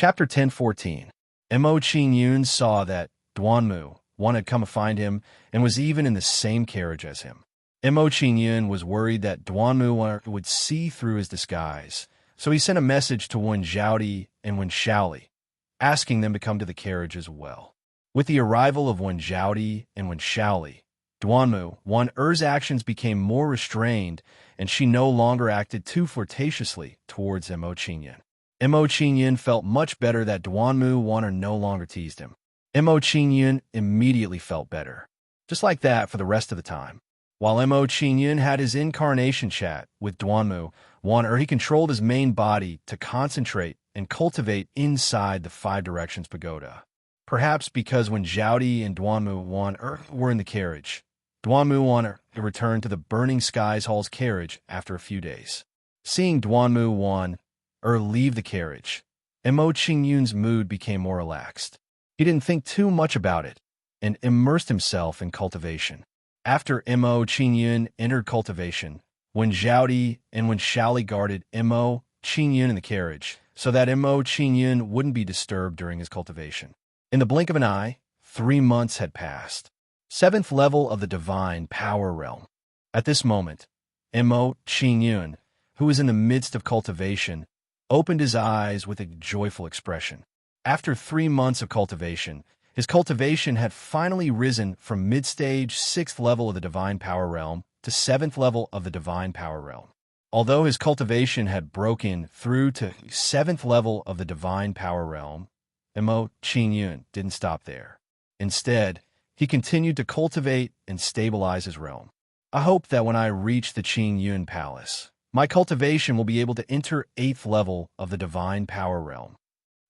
Chapter 10:14. Mo Qin-yun saw that Duanmu, one had come to find him and was even in the same carriage as him. Mo Qin-yun was worried that Duanmu would see through his disguise, so he sent a message to Wen Zhaodi and Wen Shaoli, asking them to come to the carriage as well. With the arrival of Wen Zhaodi and Wen Shaoli, Duanmu, Wan Er's actions became more restrained, and she no longer acted too flirtatiously towards Mo Qin-yun. Mo Qin-yun felt much better that Duanmu, Wan Er no longer teased him. Mo Qin-yun immediately felt better. Just like that for the rest of the time. While Mo Qin-yun had his incarnation chat with Duanmu, Wan Er, he controlled his main body to concentrate and cultivate inside the Five Directions Pagoda. Perhaps because when Zhaodi and Duanmu, Wan Er were in the carriage, Duanmu, Wan Er returned to the Burning Skies Hall's carriage after a few days. Seeing Duanmu, Wan Er leave the carriage, Mo Qin-yun's mood became more relaxed. He didn't think too much about it and immersed himself in cultivation. After Mo Qin-yun entered cultivation, Wen Zhaodi and Wen Shaoli guarded Mo Qin-yun in the carriage so that Mo Qin-yun wouldn't be disturbed during his cultivation. In the blink of an eye, 3 months had passed. 7th level of the Divine Power Realm. At this moment, Mo Qin-yun, who was in the midst of cultivation, opened his eyes with a joyful expression. After 3 months of cultivation, his cultivation had finally risen from mid-stage 6th level of the Divine Power Realm to 7th level of the Divine Power Realm. Although his cultivation had broken through to 7th level of the Divine Power Realm, Mo Qin-yun didn't stop there. Instead, he continued to cultivate and stabilize his realm. I hope that when I reach the Qin-yun Palace, my cultivation will be able to enter 8th level of the Divine Power Realm.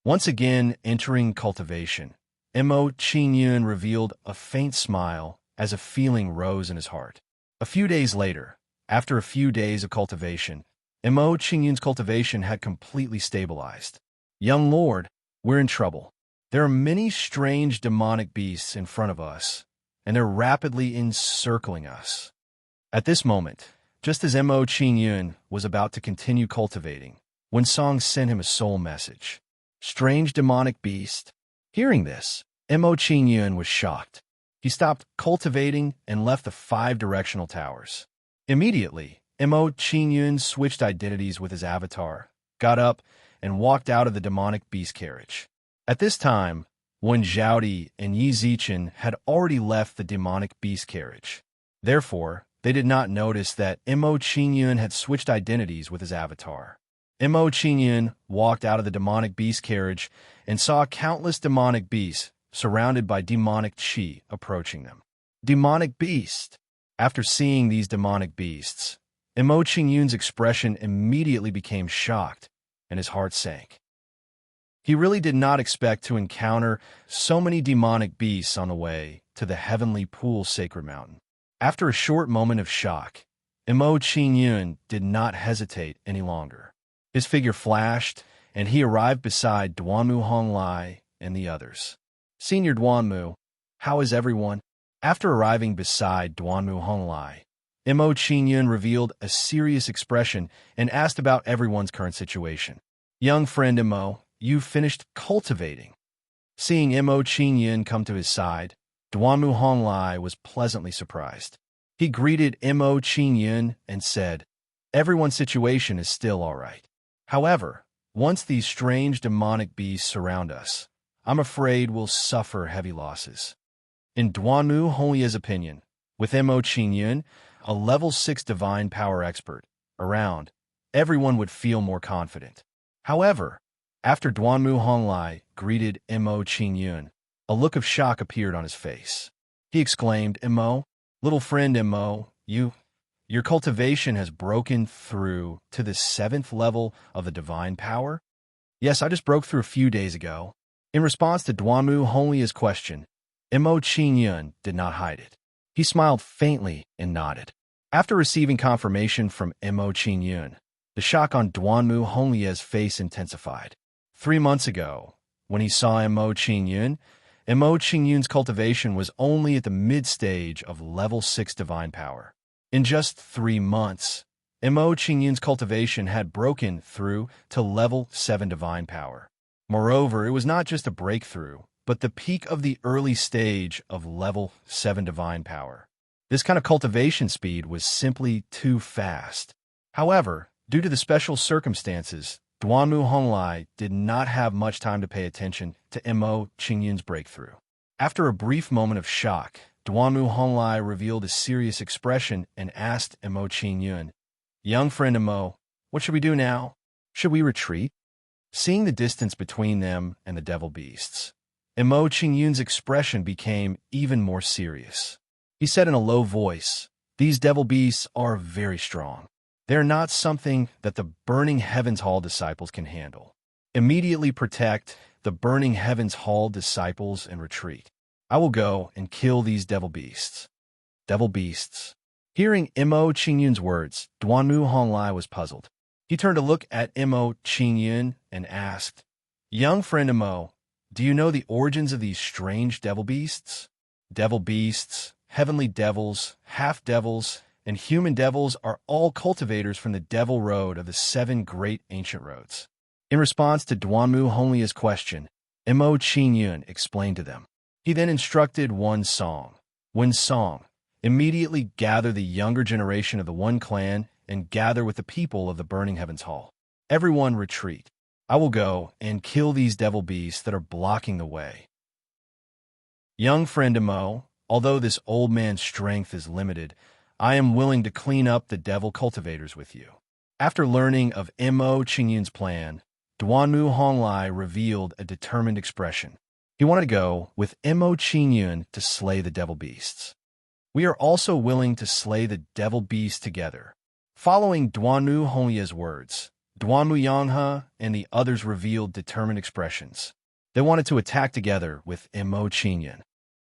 Once again entering cultivation, Mo Qin-yun revealed a faint smile as a feeling rose in his heart. A few days later, after a few days of cultivation, Mo Qin-yun's cultivation had completely stabilized. Young Lord, we're in trouble. There are many strange demonic beasts in front of us, and they're rapidly encircling us. At this moment, just as Mo Qin-yun was about to continue cultivating, Wen Song sent him a soul message. Strange demonic beast. Hearing this, Mo Qin-yun was shocked. He stopped cultivating and left the 5 directional towers. Immediately, Mo Qin-yun switched identities with his avatar, got up, and walked out of the demonic beast carriage. At this time, Wen Zhaodi and Yi Zichen had already left the demonic beast carriage. Therefore, they did not notice that Mo Qin-yun had switched identities with his avatar. Mo Qin-yun walked out of the demonic beast carriage and saw countless demonic beasts surrounded by demonic qi approaching them. Demonic beast! After seeing these demonic beasts, Mo Qin-yun's expression immediately became shocked and his heart sank. He really did not expect to encounter so many demonic beasts on the way to the Heavenly Pool Sacred Mountain. After a short moment of shock, Mo Qin-yun did not hesitate any longer. His figure flashed, and he arrived beside Duanmu Honglai and the others. Senior Duanmu, how is everyone? After arriving beside Duanmu Honglai, Mo Qin-yun revealed a serious expression and asked about everyone's current situation. Young friend Mo, you've finished cultivating. Seeing Mo Qin-yun come to his side, Duanmu Honglai was pleasantly surprised. He greeted Mo Qin-yun and said, everyone's situation is still all right. However, once these strange demonic beasts surround us, I'm afraid we'll suffer heavy losses. In Duanmu Honglai's opinion, with Mo Qin-yun, a level 6 divine power expert, around, everyone would feel more confident. However, after Duanmu Honglai greeted Mo Qin-yun, a look of shock appeared on his face. He exclaimed, Mo, little friend Mo, your cultivation has broken through to the 7th level of the divine power? Yes, I just broke through a few days ago. In response to Duanmu Honglai's question, Mo Qin-yun did not hide it. He smiled faintly and nodded. After receiving confirmation from Mo Qin-yun, the shock on Duanmu Honglai's face intensified. 3 months ago, when he saw Mo Qin-yun, Mo Qin-yun's cultivation was only at the mid-stage of level 6 divine power. In just 3 months, Mo Qin-yun's cultivation had broken through to level 7 divine power. Moreover, it was not just a breakthrough, but the peak of the early stage of level 7 divine power. This kind of cultivation speed was simply too fast. However, due to the special circumstances, Duanmu Honglai did not have much time to pay attention to Mo Qingyun's breakthrough. After a brief moment of shock, Duanmu Honglai revealed a serious expression and asked Mo Qingyun, "Young friend Mo, what should we do now? Should we retreat?" Seeing the distance between them and the devil beasts, Mo Qingyun's expression became even more serious. He said in a low voice, "These devil beasts are very strong. They're not something that the Burning Heavens Hall disciples can handle. Immediately protect the Burning Heavens Hall disciples and retreat. I will go and kill these devil beasts." Devil beasts. Hearing Mo Qingyun's words, Duanmu Honglai was puzzled. He turned to look at Mo Qingyun and asked, "Young friend Mo, do you know the origins of these strange devil beasts?" Devil beasts, heavenly devils, half-devils, and human devils are all cultivators from the devil road of the 7 great ancient roads. In response to Duanmu Honglia's question, Mo Qingyun explained to them. He then instructed one song. When song, immediately gather the younger generation of the one clan and gather with the people of the Burning Heavens Hall. Everyone retreat. I will go and kill these devil beasts that are blocking the way. Young friend Mo, although this old man's strength is limited, I am willing to clean up the devil cultivators with you. After learning of Mo Qingyun's plan, Duanmu Honglai revealed a determined expression. He wanted to go with Mo Qingyun to slay the devil beasts. We are also willing to slay the devil beasts together. Following Duanmu Honglia's words, Duanmu Yanghe and the others revealed determined expressions. They wanted to attack together with Mo Qingyun.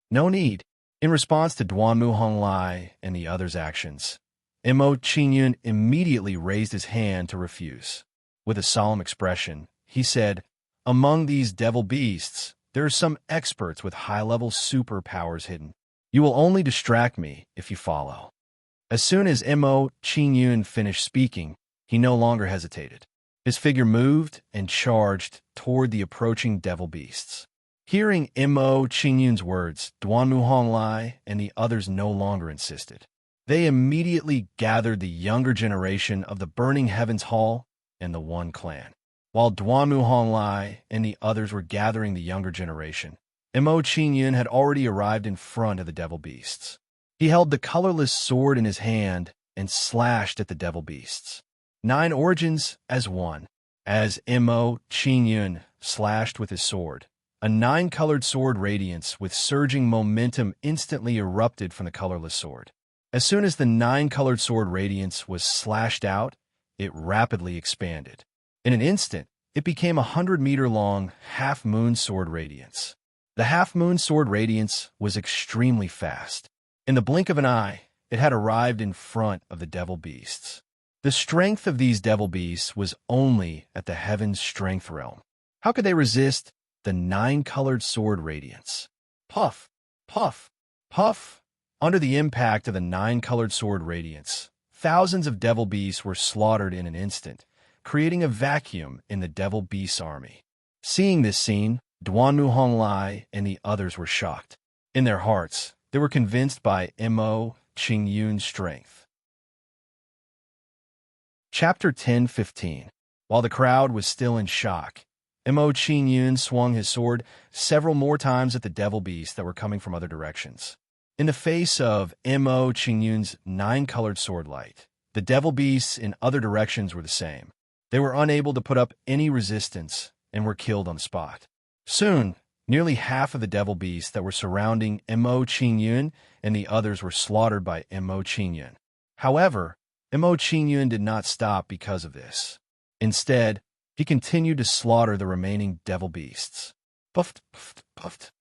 No need. In response to Duanmu Honglai and the others' actions, Mo Qingyun immediately raised his hand to refuse. With a solemn expression, he said, "Among these devil beasts, there are some experts with high-level superpowers hidden. You will only distract me if you follow." As soon as Mo Qingyun finished speaking, he no longer hesitated. His figure moved and charged toward the approaching devil beasts. Hearing Mo Qingyun's words, Duanmu Honglai and the others no longer insisted. They immediately gathered the younger generation of the Burning Heavens Hall and the One Clan. While Duanmu Honglai and the others were gathering the younger generation, Mo Qingyun had already arrived in front of the devil beasts. He held the colorless sword in his hand and slashed at the devil beasts. 9 origins as one. As Mo Qingyun slashed with his sword, a 9-colored sword radiance with surging momentum instantly erupted from the colorless sword. As soon as the 9-colored sword radiance was slashed out, it rapidly expanded. In an instant, it became a 100-meter-long half-moon sword radiance. The half-moon sword radiance was extremely fast. In the blink of an eye, it had arrived in front of the devil beasts. The strength of these devil beasts was only at the heaven's strength realm. How could they resist the 9-colored sword radiance? Puff, puff, puff. Under the impact of the 9-colored sword radiance, thousands of devil beasts were slaughtered in an instant, creating a vacuum in the devil beast's army. Seeing this scene, Duanmu Honglai and the others were shocked. In their hearts, they were convinced by Mo Qingyun's strength. Chapter 10:15. While the crowd was still in shock, Mo Qingyun swung his sword several more times at the devil beasts that were coming from other directions. In the face of Mo Qingyun's 9-colored sword light, the devil beasts in other directions were the same. They were unable to put up any resistance and were killed on the spot. Soon, nearly half of the devil beasts that were surrounding Mo Qingyun and the others were slaughtered by Mo Qingyun. However, Mo Qingyun did not stop because of this. Instead, he continued to slaughter the remaining devil beasts. Puffed, puffed, puffed.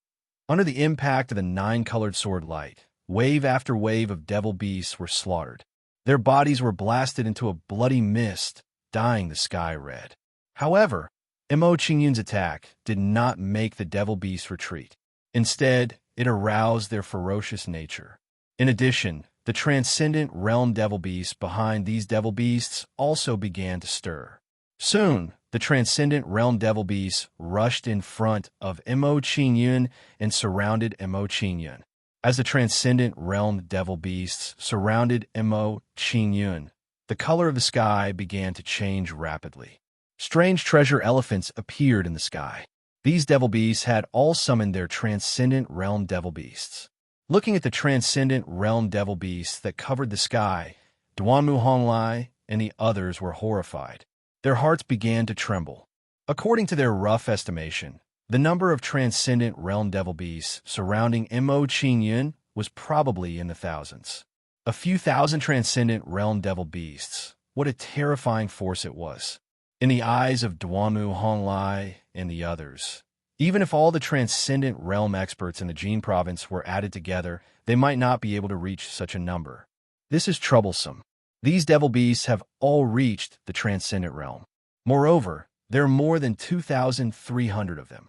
Under the impact of the 9-colored sword light, wave after wave of devil beasts were slaughtered. Their bodies were blasted into a bloody mist, dyeing the sky red. However, Mo Qingyun's attack did not make the devil beasts retreat. Instead, it aroused their ferocious nature. In addition, the transcendent realm devil beasts behind these devil beasts also began to stir. Soon, the transcendent realm devil beasts rushed in front of Mo Qingyun and surrounded Mo Qingyun. As the transcendent realm devil beasts surrounded Mo Qingyun, the color of the sky began to change rapidly. Strange treasure elephants appeared in the sky. These devil beasts had all summoned their transcendent realm devil beasts. Looking at the transcendent realm devil beasts that covered the sky, Duanmu Honglai and the others were horrified. Their hearts began to tremble. According to their rough estimation, the number of transcendent realm devil beasts surrounding Mo Qingyun was probably in the thousands. A few thousand transcendent realm devil beasts. What a terrifying force it was. In the eyes of Duanmu Honglai and the others, even if all the transcendent realm experts in the Jin province were added together, they might not be able to reach such a number. This is troublesome. These devil beasts have all reached the transcendent realm. Moreover, there are more than 2,300 of them,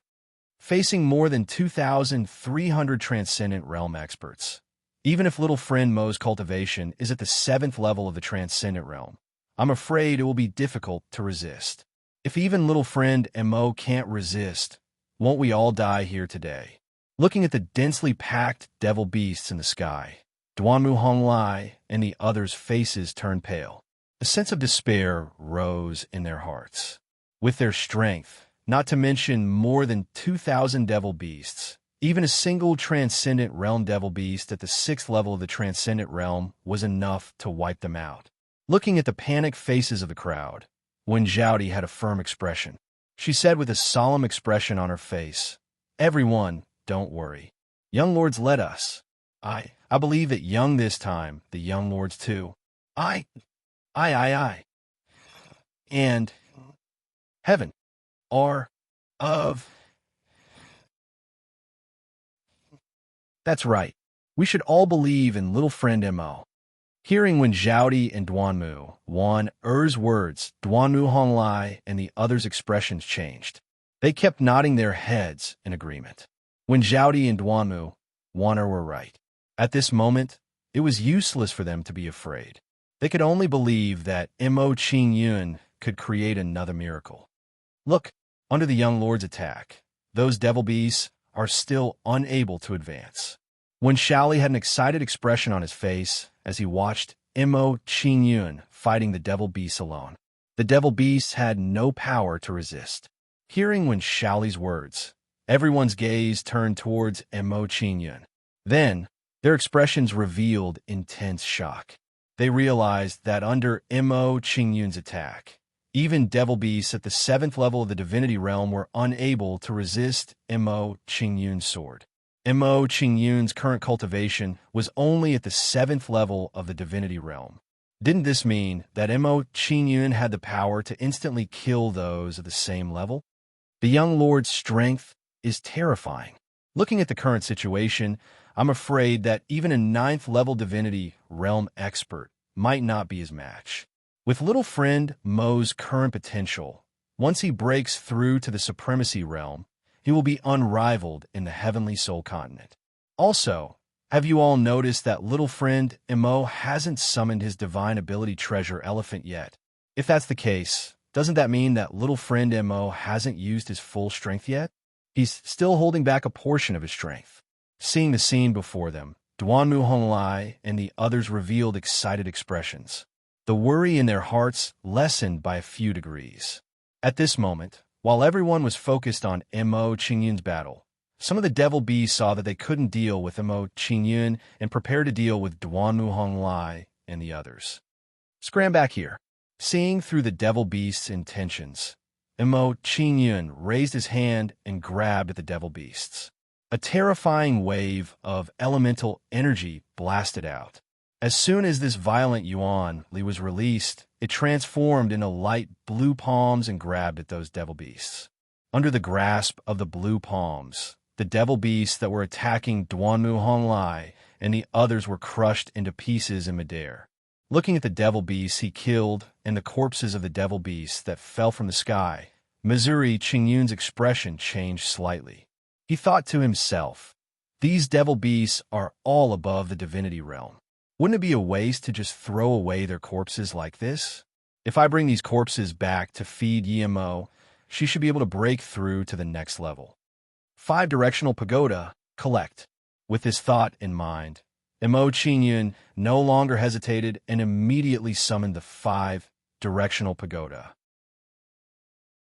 facing more than 2,300 transcendent realm experts. Even if little friend Mo's cultivation is at the 7th level of the transcendent realm, I'm afraid it will be difficult to resist. If even little friend Mo can't resist, won't we all die here today? Looking at the densely packed devil beasts in the sky, Duanmu Honglai and the others' faces turned pale. A sense of despair rose in their hearts. With their strength, not to mention more than 2,000 devil beasts, even a single transcendent realm devil beast at the 6th level of the transcendent realm was enough to wipe them out. Looking at the panicked faces of the crowd, Wen Zhaodi had a firm expression. She said with a solemn expression on her face, "Everyone, don't worry. Young lords led us. I believe that young this time, the young lords too. I. And heaven are of." That's right. We should all believe in little friend Mo. Hearing Wen Zhaodi and Duanmu Wan Er's words, Duanmu Honglai and the others' expressions changed. They kept nodding their heads in agreement. Wen Zhaodi and Duanmu Wan Er were right. At this moment, it was useless for them to be afraid. They could only believe that Mo Qingyun could create another miracle. Look, under the young lord's attack, those devil beasts are still unable to advance. Wen Shaoli had an excited expression on his face as he watched Mo Qingyun fighting the devil beasts alone. The devil beasts had no power to resist. Hearing Wen Shaoli's words, everyone's gaze turned towards Mo Qingyun. Then, their expressions revealed intense shock. They realized that under Mo Qingyun's attack, even devil beasts at the 7th level of the divinity realm were unable to resist Mo Qingyun's sword. Mo Qingyun's current cultivation was only at the 7th level of the divinity realm. Didn't this mean that Mo Qingyun had the power to instantly kill those of the same level? The young lord's strength is terrifying. Looking at the current situation, I'm afraid that even a 9th level divinity realm expert might not be his match. With little friend Mo's current potential, once he breaks through to the Supremacy realm, he will be unrivaled in the heavenly soul continent. Also, have you all noticed that little friend Mo hasn't summoned his divine ability treasure elephant yet? If that's the case, doesn't that mean that little friend Mo hasn't used his full strength yet? He's still holding back a portion of his strength. Seeing the scene before them, Duanmu Honglai and the others revealed excited expressions. The worry in their hearts lessened by a few degrees. At this moment, while everyone was focused on Mo Qingyun's battle, some of the devil beasts saw that they couldn't deal with Mo Qingyun and prepared to deal with Duanmu Honglai and the others. Scram back here. Seeing through the devil beast's intentions, Mo Qingyun raised his hand and grabbed at the devil beasts. A terrifying wave of elemental energy blasted out. As soon as this violent yuan li was released, it transformed into light blue palms and grabbed at those devil beasts. Under the grasp of the blue palms, the devil beasts that were attacking Duanmu Honglai and the others were crushed into pieces in midair. Looking at the devil beasts he killed and the corpses of the devil beasts that fell from the sky, Missouri Qingyun's expression changed slightly. He thought to himself, these devil beasts are all above the divinity realm. Wouldn't it be a waste to just throw away their corpses like this? If I bring these corpses back to feed Mo, she should be able to break through to the next level. 5-directional pagoda, collect. With this thought in mind, Mo Qingyun no longer hesitated and immediately summoned the 5-directional pagoda.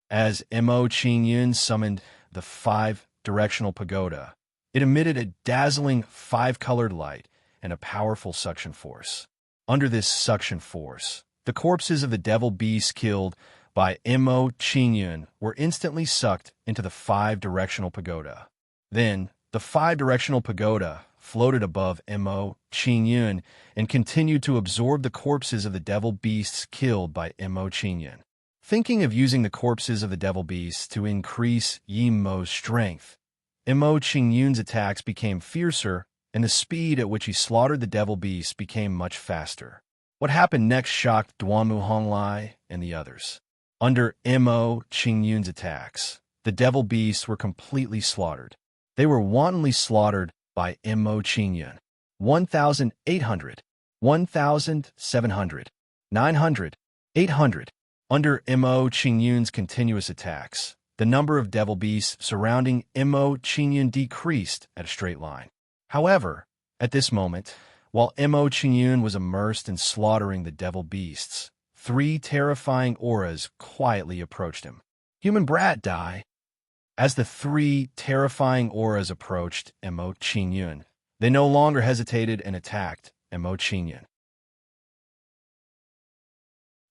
As Mo Qingyun summoned the 5-directional pagoda, it emitted a dazzling 5-colored light and a powerful suction force. Under this suction force, the corpses of the devil beasts killed by Mo Qingyun were instantly sucked into the 5-directional pagoda. Then, the 5-directional pagoda floated above Mo Qingyun and continued to absorb the corpses of the devil beasts killed by Mo Qingyun. Thinking of using the corpses of the devil beasts to increase Mo's strength, Mo Qingyun's attacks became fiercer, and the speed at which he slaughtered the devil beasts became much faster. What happened next shocked Duanmu Honglai and the others. Under Mo Qingyun's attacks, the devil beasts were completely slaughtered. They were wantonly slaughtered by Mo Qingyun. 1,800, 1,700, 900, 800. Under Mo Qingyun's continuous attacks, the number of devil beasts surrounding Mo Qingyun decreased at a straight line. However, at this moment, while Mo Qingyun was immersed in slaughtering the devil beasts, 3 terrifying auras quietly approached him. Human brat, die! As the 3 terrifying auras approached Mo Qingyun, they no longer hesitated and attacked Mo Qingyun.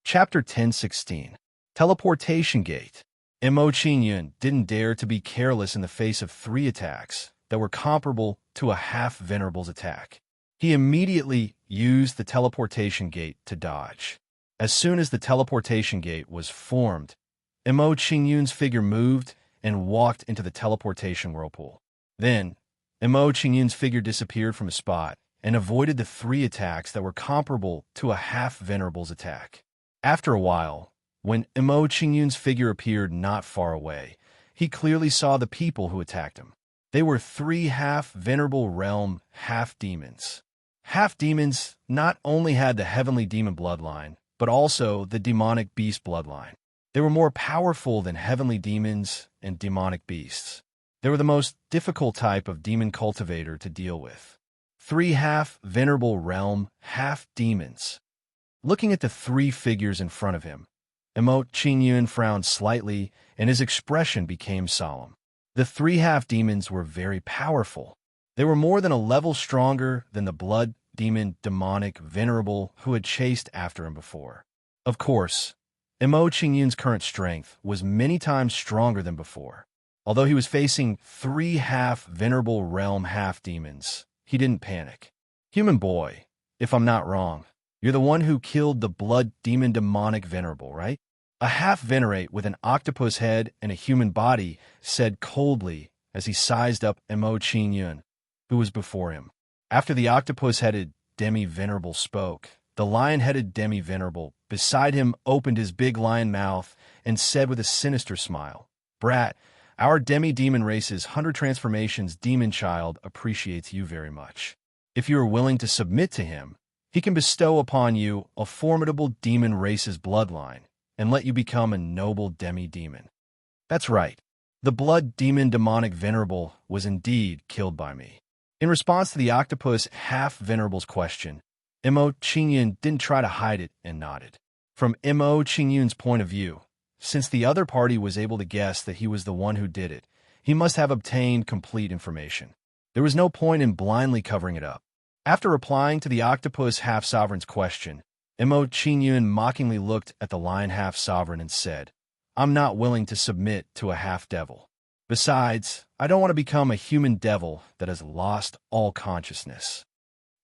Chapter 10:16. Teleportation Gate. Mo Qingyun didn't dare to be careless in the face of 3 attacks that were comparable to a half-venerable's attack. He immediately used the teleportation gate to dodge. As soon as the teleportation gate was formed, Mo Qingyun's figure moved and walked into the teleportation whirlpool. Then, Mo Qingyun's figure disappeared from a spot and avoided the 3 attacks that were comparable to a half-venerable's attack. After a while, when Mo Qingyun's figure appeared not far away, he clearly saw the people who attacked him. They were 3 half-venerable realm half-demons. Half-demons not only had the heavenly demon bloodline, but also the demonic beast bloodline. They were more powerful than heavenly demons and demonic beasts. They were the most difficult type of demon cultivator to deal with. 3 half-venerable realm half-demons. Looking at the 3 figures in front of him, Mo Qingyun frowned slightly and his expression became solemn. The 3 half-demons were very powerful. They were more than a level stronger than the blood demon demonic venerable who had chased after him before. Of course, Mo Qingyun's current strength was many times stronger than before. Although he was facing 3 half-venerable realm half-demons, he didn't panic. Human boy, if I'm not wrong, you're the one who killed the blood demon demonic venerable, right? A half-venerate with an octopus head and a human body said coldly as he sized up Mo Qingyun, who was before him. After the octopus-headed demi-venerable spoke, the lion-headed demi-venerable beside him opened his big lion mouth and said with a sinister smile, "Brat, our demi-demon race's 100 transformations demon child appreciates you very much. If you are willing to submit to him, he can bestow upon you a formidable demon race's bloodline and let you become a noble demi-demon." That's right. The blood demon demonic venerable was indeed killed by me. In response to the octopus half-venerable's question, Mo Qingyun didn't try to hide it and nodded. From Mo Qingyun's point of view, since the other party was able to guess that he was the one who did it, he must have obtained complete information. There was no point in blindly covering it up. After replying to the octopus half-sovereign's question, Mo Qingyun mockingly looked at the lion half-sovereign and said, "I'm not willing to submit to a half-devil. Besides, I don't want to become a human devil that has lost all consciousness.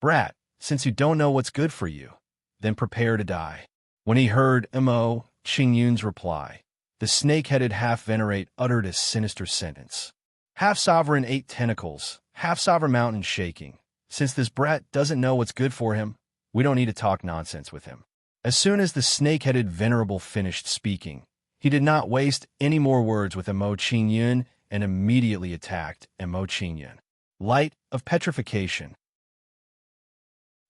Brat, since you don't know what's good for you, then prepare to die." When he heard Mo Qingyun's reply, the snake-headed half-venerate uttered a sinister sentence. "Half-sovereign 8 tentacles, half-sovereign mountain shaking. Since this brat doesn't know what's good for him, we don't need to talk nonsense with him." As soon as the snake-headed venerable finished speaking, he did not waste any more words with Mo Qingyun and immediately attacked Mo Qingyun. Light of petrification.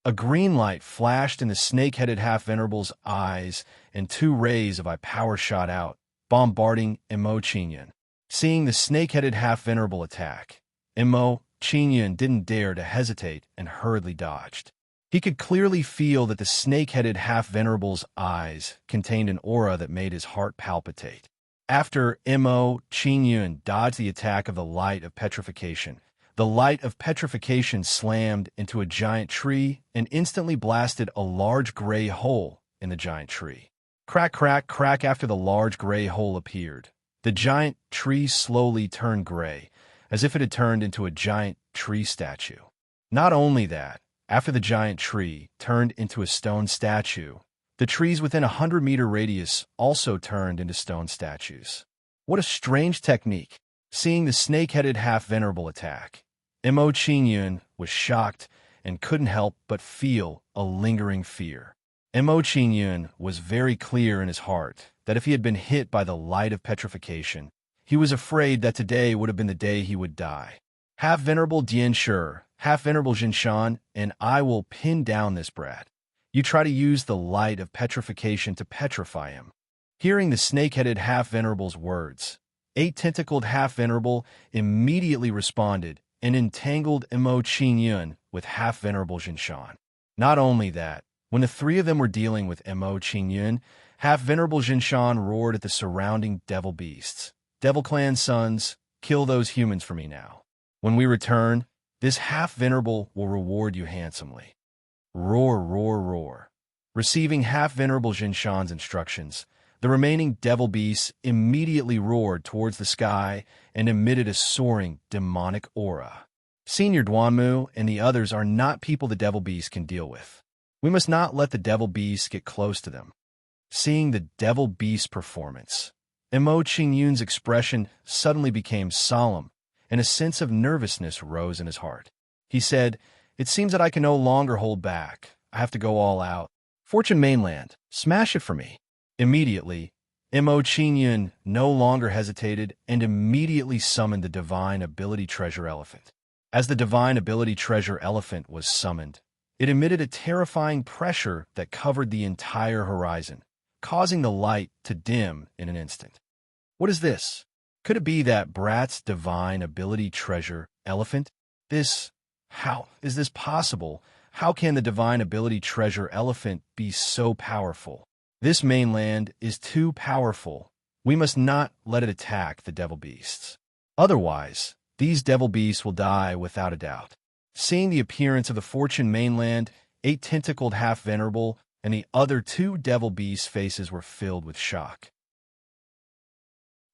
A green light flashed in the snake-headed half-venerable's eyes, and 2 rays of power shot out, bombarding Imo Qingyun. Seeing the snake-headed half-venerable attack, Imo Qingyun didn't dare to hesitate and hurriedly dodged. He could clearly feel that the snake-headed half-venerable's eyes contained an aura that made his heart palpitate. After Imo Qingyun dodged the attack of the light of petrification, the light of petrification slammed into a giant tree and instantly blasted a large gray hole in the giant tree. Crack, crack, crack. After the large gray hole appeared, the giant tree slowly turned gray, as if it had turned into a giant tree statue. Not only that, after the giant tree turned into a stone statue, the trees within a 100-meter radius also turned into stone statues. What a strange technique! Seeing the snake-headed half-venerable attack, Imo Qingyun was shocked and couldn't help but feel a lingering fear. Imo Qingyun was very clear in his heart that if he had been hit by the light of petrification, he was afraid that today would have been the day he would die. Half-venerable Dian Shi, half-venerable Jinshan, and I will pin down this brat. You try to use the light of petrification to petrify him. Hearing the snake-headed half-venerable's words, 8-tentacled half-venerable immediately responded and entangled Imo Qingyun with half-venerable Jinshan. Not only that, when the 3 of them were dealing with Imo Qingyun, half-venerable Jinshan roared at the surrounding devil beasts. Devil Clan sons, kill those humans for me now. When we return, this half-venerable will reward you handsomely. Roar, roar, roar. Receiving half-venerable Jinshan's instructions, the remaining devil beasts immediately roared towards the sky and emitted a soaring, demonic aura. Senior Duanmu and the others are not people the devil beasts can deal with. We must not let the devil beasts get close to them. Seeing the devil beast performance, Imo Qingyun's expression suddenly became solemn, and a sense of nervousness rose in his heart. He said, "It seems that I can no longer hold back. I have to go all out. Fortune Mainland, smash it for me." Immediately, Imo Qingyun no longer hesitated and immediately summoned the Divine Ability Treasure Elephant. As the Divine Ability Treasure Elephant was summoned, it emitted a terrifying pressure that covered the entire horizon, causing the light to dim in an instant. What is this? Could it be that brat's Divine Ability Treasure Elephant? How is this possible? How can the Divine Ability Treasure Elephant be so powerful? This mainland is too powerful. We must not let it attack the devil beasts. Otherwise, these devil beasts will die without a doubt. Seeing the appearance of the Fortune mainland, 8-tentacled half-venerable, and the other 2 devil beasts' faces were filled with shock.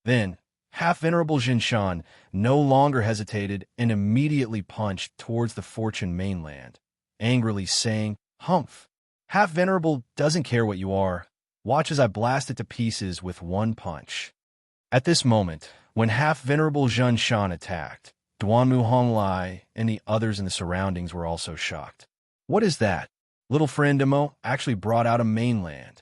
Then, half-venerable Jinshan no longer hesitated and immediately punched towards the Fortune mainland, angrily saying, "Humph! Half-venerable doesn't care what you are. Watch as I blast it to pieces with one punch." At this moment, when half-venerable Jinshan attacked, Duanmu Honglai and the others in the surroundings were also shocked. What is that? Little friend Imo actually brought out a mainland.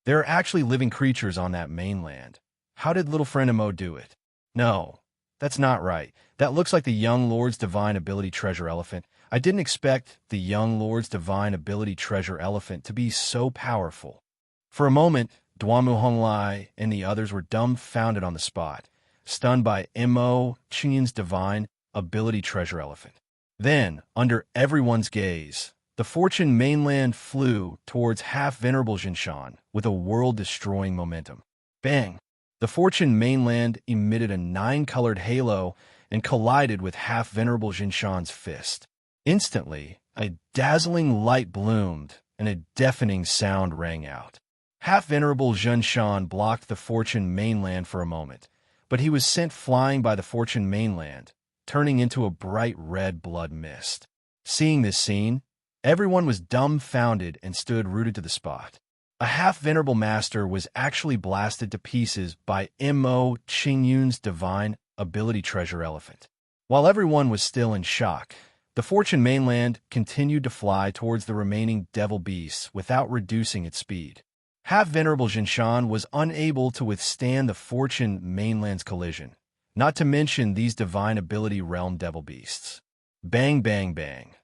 There are actually living creatures on that mainland. How did little friend Imo do it? No, that's not right. That looks like the young lord's Divine Ability Treasure Elephant. I didn't expect the young lord's Divine Ability Treasure Elephant to be so powerful. For a moment, Duanmu Honglai and the others were dumbfounded on the spot, stunned by Imo Qingyun's Divine Ability Treasure Elephant. Then, under everyone's gaze, the Fortune mainland flew towards half-venerable Jinshan with a world-destroying momentum. Bang! The Fortune mainland emitted a 9-colored halo and collided with half-venerable Jinshan's fist. Instantly, a dazzling light bloomed and a deafening sound rang out. Half-venerable Jinshan blocked the Fortune mainland for a moment, but he was sent flying by the Fortune mainland, turning into a bright red blood mist. Seeing this scene, everyone was dumbfounded and stood rooted to the spot. A half-venerable master was actually blasted to pieces by Imo Qingyun's Divine Ability Treasure Elephant. While everyone was still in shock, the Fortune mainland continued to fly towards the remaining devil beasts without reducing its speed. Half-venerable Jinshan was unable to withstand the Fortune mainland's collision, not to mention these Divine Ability Realm devil beasts. Bang, bang, bang.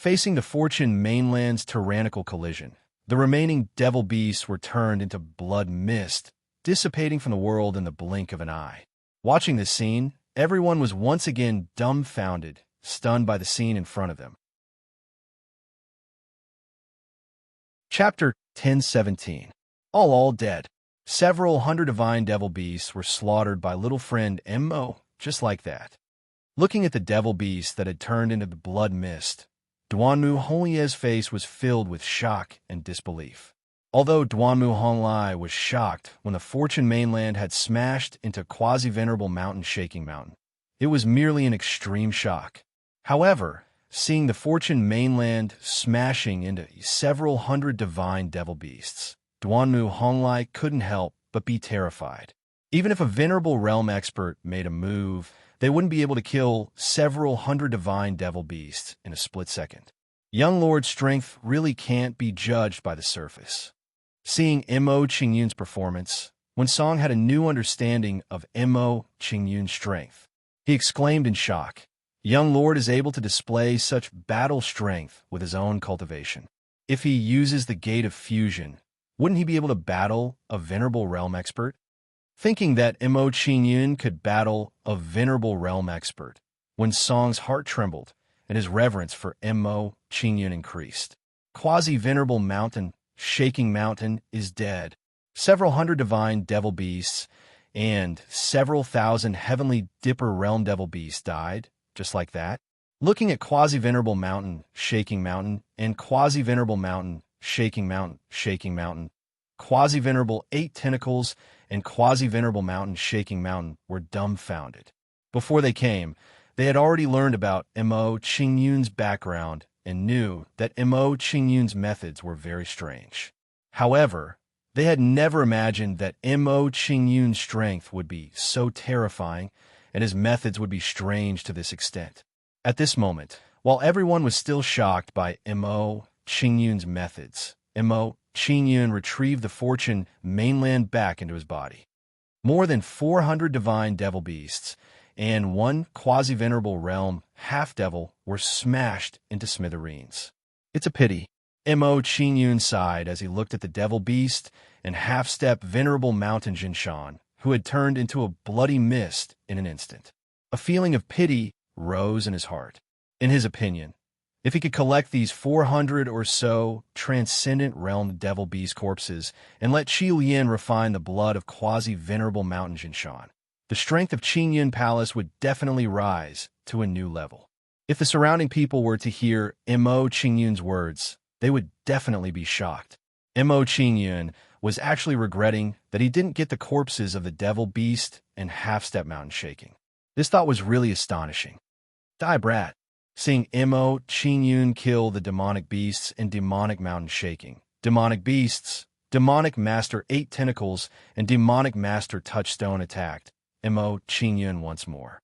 Facing the Fortune mainland's tyrannical collision, the remaining devil beasts were turned into blood mist, dissipating from the world in the blink of an eye. Watching this scene, everyone was once again dumbfounded, stunned by the scene in front of them. Chapter 1017. All dead. Several hundred divine devil beasts were slaughtered by little friend Mo, just like that. Looking at the devil beasts that had turned into the blood mist, Duanmu Honglie's face was filled with shock and disbelief. Although Duanmu Honglie was shocked when the Fortune mainland had smashed into quasi-venerable mountain Shaking Mountain, it was merely an extreme shock. However, seeing the Fortune mainland smashing into several hundred divine devil beasts, Duanmu Honglie couldn't help but be terrified. Even if a venerable realm expert made a move, they wouldn't be able to kill several hundred divine devil beasts in a split second. Young Lord's strength really can't be judged by the surface. Seeing Mo Qingyun's performance, Wen Song had a new understanding of Mo Qingyun's strength. He exclaimed in shock, "Young Lord is able to display such battle strength with his own cultivation. If he uses the Gate of Fusion, wouldn't he be able to battle a venerable realm expert?" Thinking that Mo Qingyun could battle a venerable realm expert, Wen Song's heart trembled and his reverence for Mo Qingyun increased. Quasi-venerable mountain, Shaking Mountain, is dead. Several hundred divine devil beasts and several thousand heavenly Dipper realm devil beasts died, just like that. Looking at quasi-venerable mountain, Shaking Mountain, and quasi-venerable mountain, Shaking Mountain, quasi-venerable 8 tentacles and quasi-venerable mountain, Shaking Mountain, were dumbfounded. Before they came, they had already learned about Mo Qingyun's background and knew that Mo Qingyun's methods were very strange. However, they had never imagined that Mo Qingyun's strength would be so terrifying and his methods would be strange to this extent. At this moment, while everyone was still shocked by Mo Qingyun's methods, Mo Qingyun retrieved the Fortune mainland back into his body. More than 400 divine devil beasts and 1 quasi-venerable realm half-devil were smashed into smithereens. It's a pity. Mo Qingyun sighed as he looked at the devil beast and half-step venerable mountain Jinshan, who had turned into a bloody mist in an instant. A feeling of pity rose in his heart. In his opinion, if he could collect these 400 or so transcendent realm devil beast corpses and let Qi Lian refine the blood of quasi-venerable mountain Jinshan, the strength of Qingyun Palace would definitely rise to a new level. If the surrounding people were to hear Mo Qingyun's words, they would definitely be shocked. Mo Qingyun was actually regretting that he didn't get the corpses of the devil beast and half-step mountain Shaking. This thought was really astonishing. Die brat. Seeing Mo Qingyun kill the demonic beasts and demonic mountain Shaking. Demonic beasts, demonic master 8 tentacles, and demonic master touchstone attacked Mo Qingyun once more.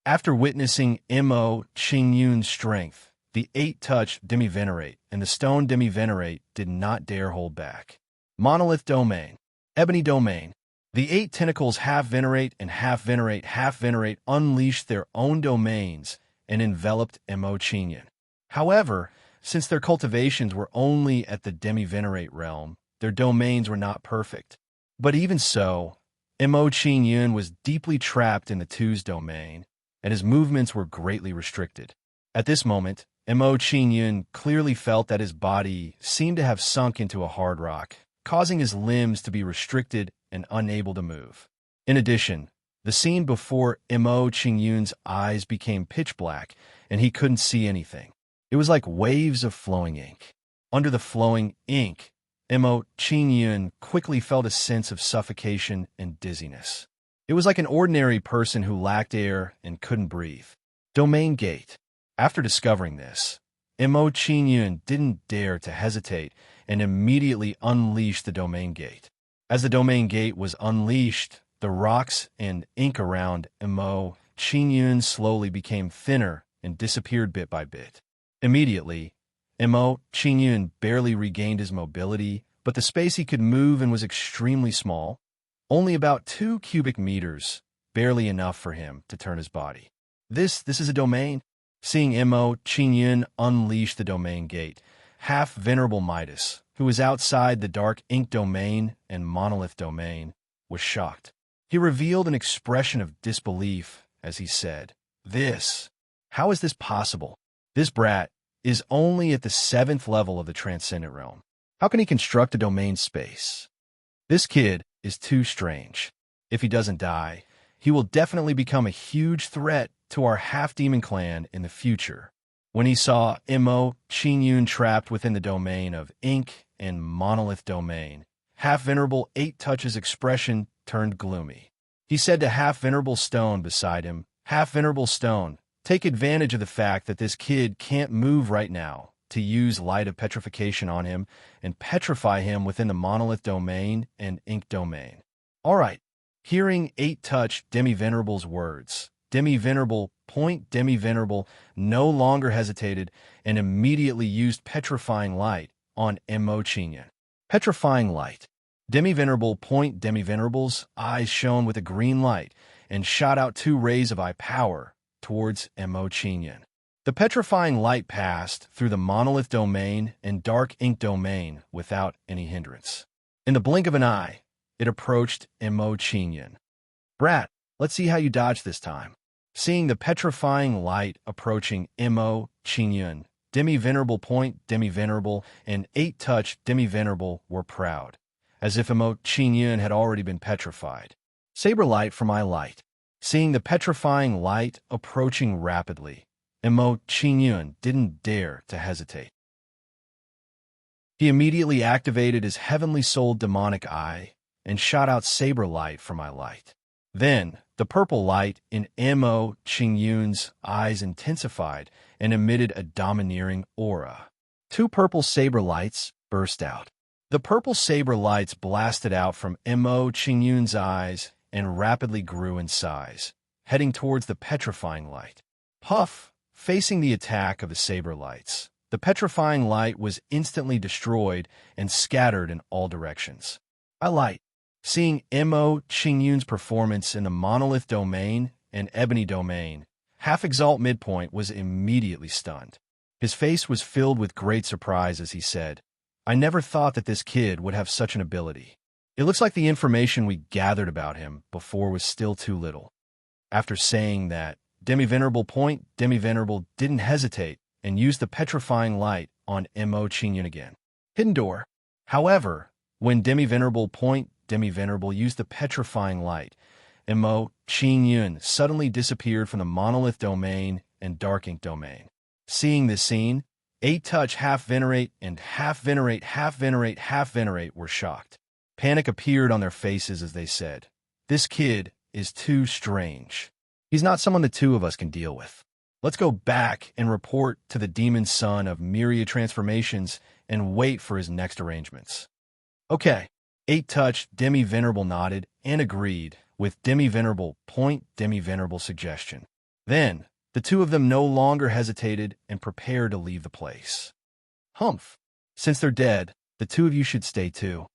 After witnessing Mo Qingyun's strength, the 8-touch Demi-Venerate and the stone Demi-Venerate did not dare hold back. Monolith Domain, Ebony Domain. The 8 tentacles half-venerate and half-venerate unleashed their own domains and enveloped Mo Qingyun. However, since their cultivations were only at the Demi-Venerate realm, their domains were not perfect. But even so, Mo Qingyun was deeply trapped in the 2's domain, and his movements were greatly restricted. At this moment, Mo Qingyun clearly felt that his body seemed to have sunk into a hard rock, causing his limbs to be restricted and unable to move. In addition, the scene before Mo Qingyun's eyes became pitch black, and he couldn't see anything. It was like waves of flowing ink. Under the flowing ink, Mo Qingyun quickly felt a sense of suffocation and dizziness. It was like an ordinary person who lacked air and couldn't breathe. Domain Gate. After discovering this, Mo Qingyun didn't dare to hesitate and immediately unleashed the Domain Gate. As the Domain Gate was unleashed, the rocks and ink around Mo Qingyun slowly became thinner and disappeared bit by bit. Immediately, Mo Qingyun barely regained his mobility, but the space he could move in was extremely small, only about 2 cubic meters, barely enough for him to turn his body. This is a domain? Seeing Mo Qingyun unleash the domain gate, half-venerable Midas, who was outside the dark ink domain and monolith domain, was shocked. He revealed an expression of disbelief as he said, How is this possible? This brat is only at the 7th level of the transcendent realm. How can he construct a domain space? This kid is too strange. If he doesn't die, he will definitely become a huge threat to our half-demon clan in the future. When he saw Mo Qingyun trapped within the domain of ink and monolith domain, half-venerable 8-Touch's expression turned gloomy. He said to half-venerable Stone beside him, Half-venerable Stone, take advantage of the fact that this kid can't move right now to use light of petrification on him and petrify him within the monolith domain and ink domain. All right. Hearing 8-Touch Demi-Venerable's words, Demi-Venerable no longer hesitated and immediately used petrifying light on Mo Qingyun. Petrifying light. Demi-Venerable's eyes shone with a green light and shot out 2 rays of eye power towards Mo Qingyun. The petrifying light passed through the monolith domain and dark ink domain without any hindrance. In the blink of an eye, it approached Mo Qingyun. Brat, let's see how you dodge this time. Seeing the petrifying light approaching Mo Qingyun, Demi-Venerable, and 8-Touch Demi-Venerable were proud, as if Mo Qingyun had already been petrified. Saber light for my light. Seeing the petrifying light approaching rapidly, Mo Qingyun didn't dare to hesitate. He immediately activated his heavenly souled demonic eye and shot out saber light for my light. Then, the purple light in Mo Qingyun's eyes intensified and emitted a domineering aura. 2 purple saber lights burst out. The purple saber lights blasted out from Mo Qingyun's eyes and rapidly grew in size, heading towards the petrifying light. Puff! Facing the attack of the saber lights, the petrifying light was instantly destroyed and scattered in all directions. Seeing Mo Qingyun's performance in the monolith domain and ebony domain, half-exalt midpoint was immediately stunned. His face was filled with great surprise as he said, I never thought that this kid would have such an ability. It looks like the information we gathered about him before was still too little. After saying that, Demi-Venerable didn't hesitate and used the petrifying light on Mo Qingyun again. Hidden door. However, when Demi-Venerable used the petrifying light, Mo Qingyun suddenly disappeared from the monolith domain and dark ink domain. Seeing this scene, 8-Touch half-venerate were shocked. Panic appeared on their faces as they said, This kid is too strange. He's not someone the 2 of us can deal with. Let's go back and report to the demon son of myriad transformations and wait for his next arrangements. Okay. 8-Touch Demi-Venerable nodded and agreed with Demi-Venerable's suggestion. Then, the 2 of them no longer hesitated and prepared to leave the place. Humph. Since they're dead, the 2 of you should stay too.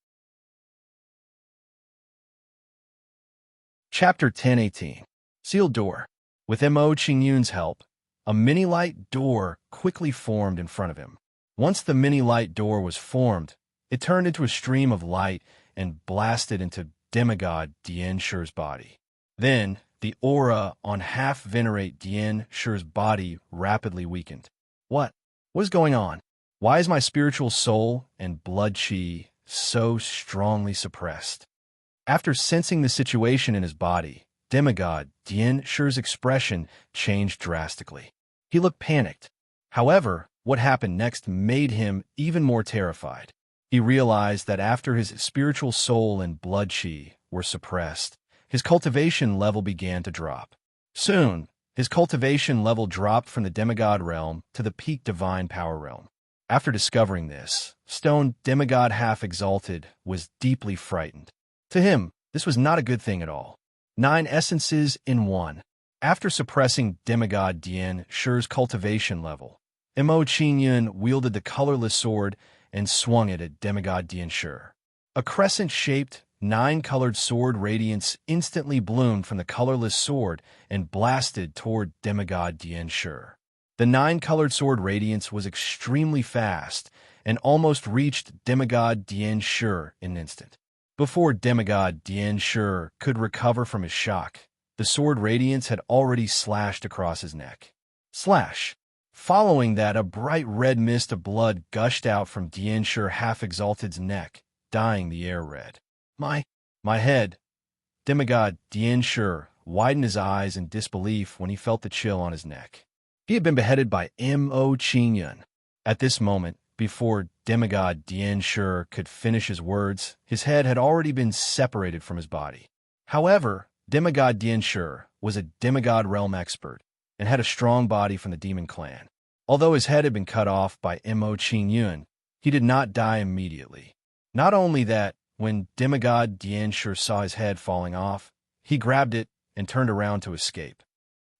Chapter 10:18. Sealed door. With Mo Qingyun's help, a mini-light door quickly formed in front of him. Once the mini-light door was formed, it turned into a stream of light and blasted into demigod Dian Shi's body. Then, the aura on half-venerate Dian Shi's body rapidly weakened. What is going on? Why is my spiritual soul and blood chi so strongly suppressed? After sensing the situation in his body, demigod Dian Shi's expression changed drastically. He looked panicked. However, what happened next made him even more terrified. He realized that after his spiritual soul and blood chi were suppressed, his cultivation level began to drop. Soon, his cultivation level dropped from the demigod realm to the peak divine power realm. After discovering this, Stone Demigod Half-Exalted was deeply frightened. To him, this was not a good thing at all. 9 essences in 1. After suppressing demigod Dian Shi's cultivation level, Mo Qingyun wielded the colorless sword and swung it at demigod Dian Shi. A crescent-shaped, 9-colored sword radiance instantly bloomed from the colorless sword and blasted toward demigod Dian Shi. The nine-colored sword radiance was extremely fast and almost reached demigod Dian Shi in an instant. Before demigod Dian Shi could recover from his shock, the sword radiance had already slashed across his neck. Slash! Following that, a bright red mist of blood gushed out from Dian Shi half-exalted's neck, dyeing the air red. My head! Demigod Dian Shi widened his eyes in disbelief when he felt the chill on his neck. He had been beheaded by Mo Qingyun. At this moment, before demigod Dian Shi could finish his words, his head had already been separated from his body. However, demigod Dian Shi was a demigod realm expert and had a strong body from the demon clan. Although his head had been cut off by Mo Qingyun, he did not die immediately. Not only that, when demigod Dian Shi saw his head falling off, he grabbed it and turned around to escape.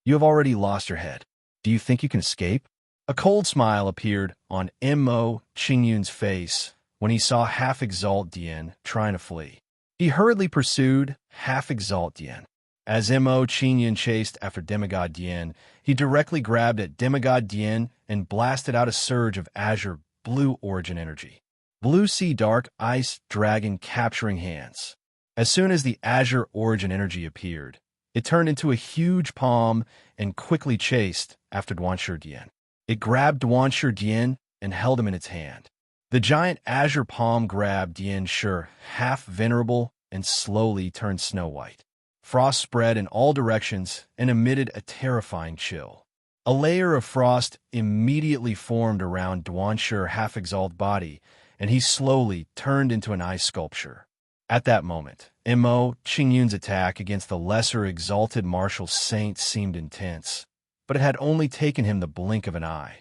You have already lost your head. Do you think you can escape? A cold smile appeared on Mo Qingyun's face when he saw half-exalt Dian trying to flee. He hurriedly pursued half-exalt Dian. As Mo Qingyun chased after demigod Dian, he directly grabbed at demigod Dian and blasted out a surge of azure blue origin energy. Blue sea dark ice dragon capturing hands. As soon as the azure origin energy appeared, it turned into a huge palm and quickly chased after Duanshi Dian. It grabbed Duanshi Dian and held him in its hand. The giant azure palm grabbed Dian Shi, half venerable, and slowly turned snow-white. Frost spread in all directions and emitted a terrifying chill. A layer of frost immediately formed around Duanshi half-exalted body, and he slowly turned into an ice sculpture. At that moment, Mo Qingyun's attack against the lesser exalted martial saint seemed intense, but it had only taken him the blink of an eye.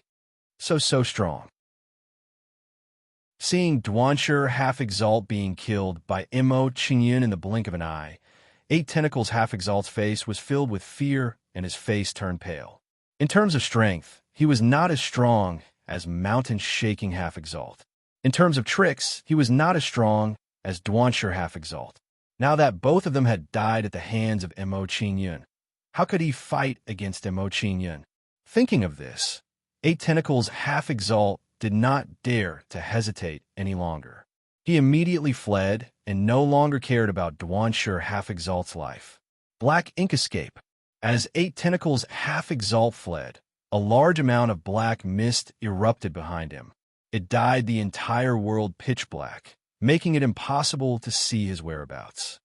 So strong. Seeing Duanshi half-exalt being killed by Mo Qingyun in the blink of an eye, Eight Tentacles half-exalt's face was filled with fear and his face turned pale. In terms of strength, he was not as strong as mountain-shaking half-exalt. In terms of tricks, he was not as strong as Duanshi half-exalt. Now that both of them had died at the hands of Mo Qingyun, how could he fight against Mo Qingyun? Thinking of this, Eight Tentacles half-exalt did not dare to hesitate any longer. He immediately fled and no longer cared about Duanshi half-exalt's life. Black ink escape. As Eight Tentacles half-exalt fled, a large amount of black mist erupted behind him. It dyed the entire world pitch black, making it impossible to see his whereabouts.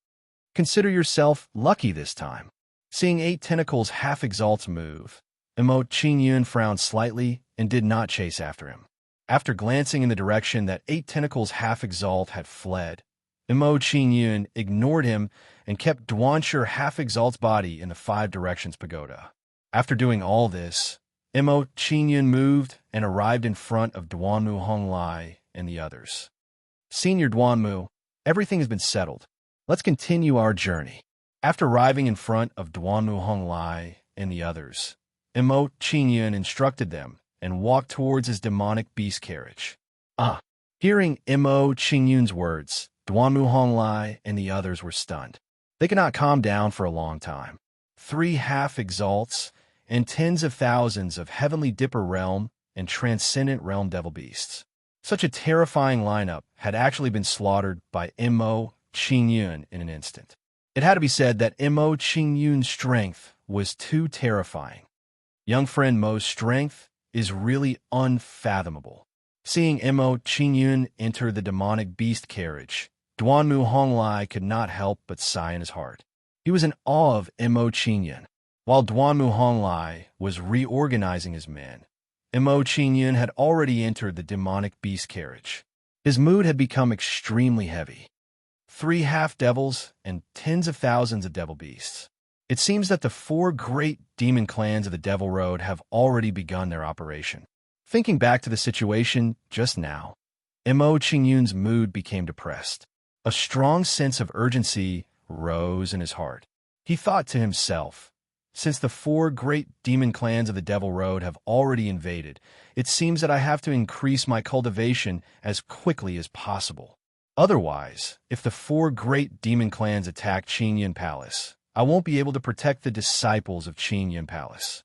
Consider yourself lucky this time. Seeing Eight Tentacles half-exalt's move, Mo Qingyun frowned slightly and did not chase after him. After glancing in the direction that Eight Tentacles half-exalt had fled, Mo Qingyun ignored him and kept Duanshi half-exalt's body in the Five Directions Pagoda. After doing all this, Mo Qingyun moved and arrived in front of Duanmu Honglai and the others. Senior Duanmu, everything has been settled. Let's continue our journey. After arriving in front of Duanmu Honglai and the others, Mo Qingyun instructed them and walked towards his demonic beast carriage. Hearing Mo Qingyun's words, Duanmu Honglai and the others were stunned. They could not calm down for a long time. 3 half-exalts and tens of thousands of Heavenly Dipper realm and Transcendent realm devil beasts. Such a terrifying lineup had actually been slaughtered by Mo Qingyun in an instant. It had to be said that Mo Qingyun's strength was too terrifying. Young friend Mo's strength is really unfathomable. Seeing Mo Qingyun enter the demonic beast carriage, Duanmu Honglai could not help but sigh in his heart. He was in awe of Mo Qingyun. While Duanmu Honglai was reorganizing his men, Mo Qingyun had already entered the demonic beast carriage. His mood had become extremely heavy. 3 half-devils and tens of thousands of devil beasts. It seems that the 4 great demon clans of the Devil Road have already begun their operation. Thinking back to the situation just now, Mo Qingyun's mood became depressed. A strong sense of urgency rose in his heart. He thought to himself, since the 4 great demon clans of the Devil Road have already invaded, it seems that I have to increase my cultivation as quickly as possible. Otherwise, if the 4 great demon clans attack Qingyun Palace, I won't be able to protect the disciples of Qingyun Palace.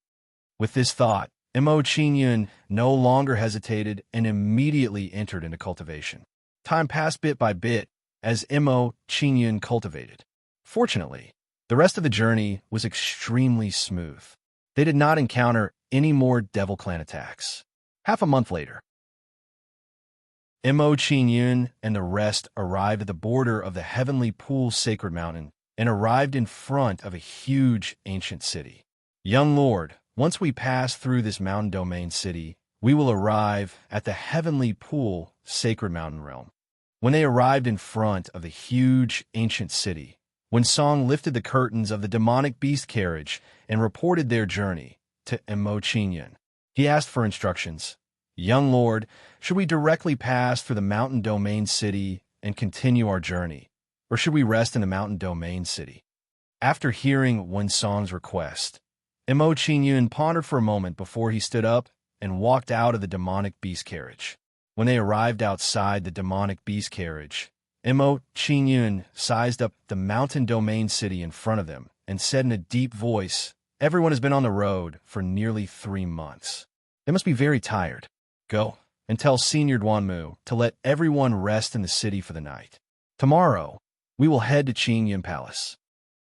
With this thought, Mo Qingyun no longer hesitated and immediately entered into cultivation. Time passed bit by bit as Mo Qingyun cultivated. Fortunately, the rest of the journey was extremely smooth. They did not encounter any more Devil Clan attacks. Half a month later, Mo Qingyun and the rest arrived at the border of the Heavenly Pool Sacred Mountain and arrived in front of a huge ancient city. Young Lord, once we pass through this mountain domain city, we will arrive at the Heavenly Pool Sacred Mountain realm. When they arrived in front of the huge ancient city, when Song lifted the curtains of the demonic beast carriage and reported their journey to Mo Qingyun, he asked for instructions. Young Lord, should we directly pass through the mountain domain city and continue our journey, or should we rest in the mountain domain city? After hearing Wen Song's request, Mo Qingyun pondered for a moment before he stood up and walked out of the demonic beast carriage. When they arrived outside the demonic beast carriage, Mo Qingyun sized up the mountain domain city in front of them and said in a deep voice, "Everyone has been on the road for nearly 3 months. They must be very tired. Go and tell Senior Duanmu to let everyone rest in the city for the night. Tomorrow, we will head to Qingyun Palace."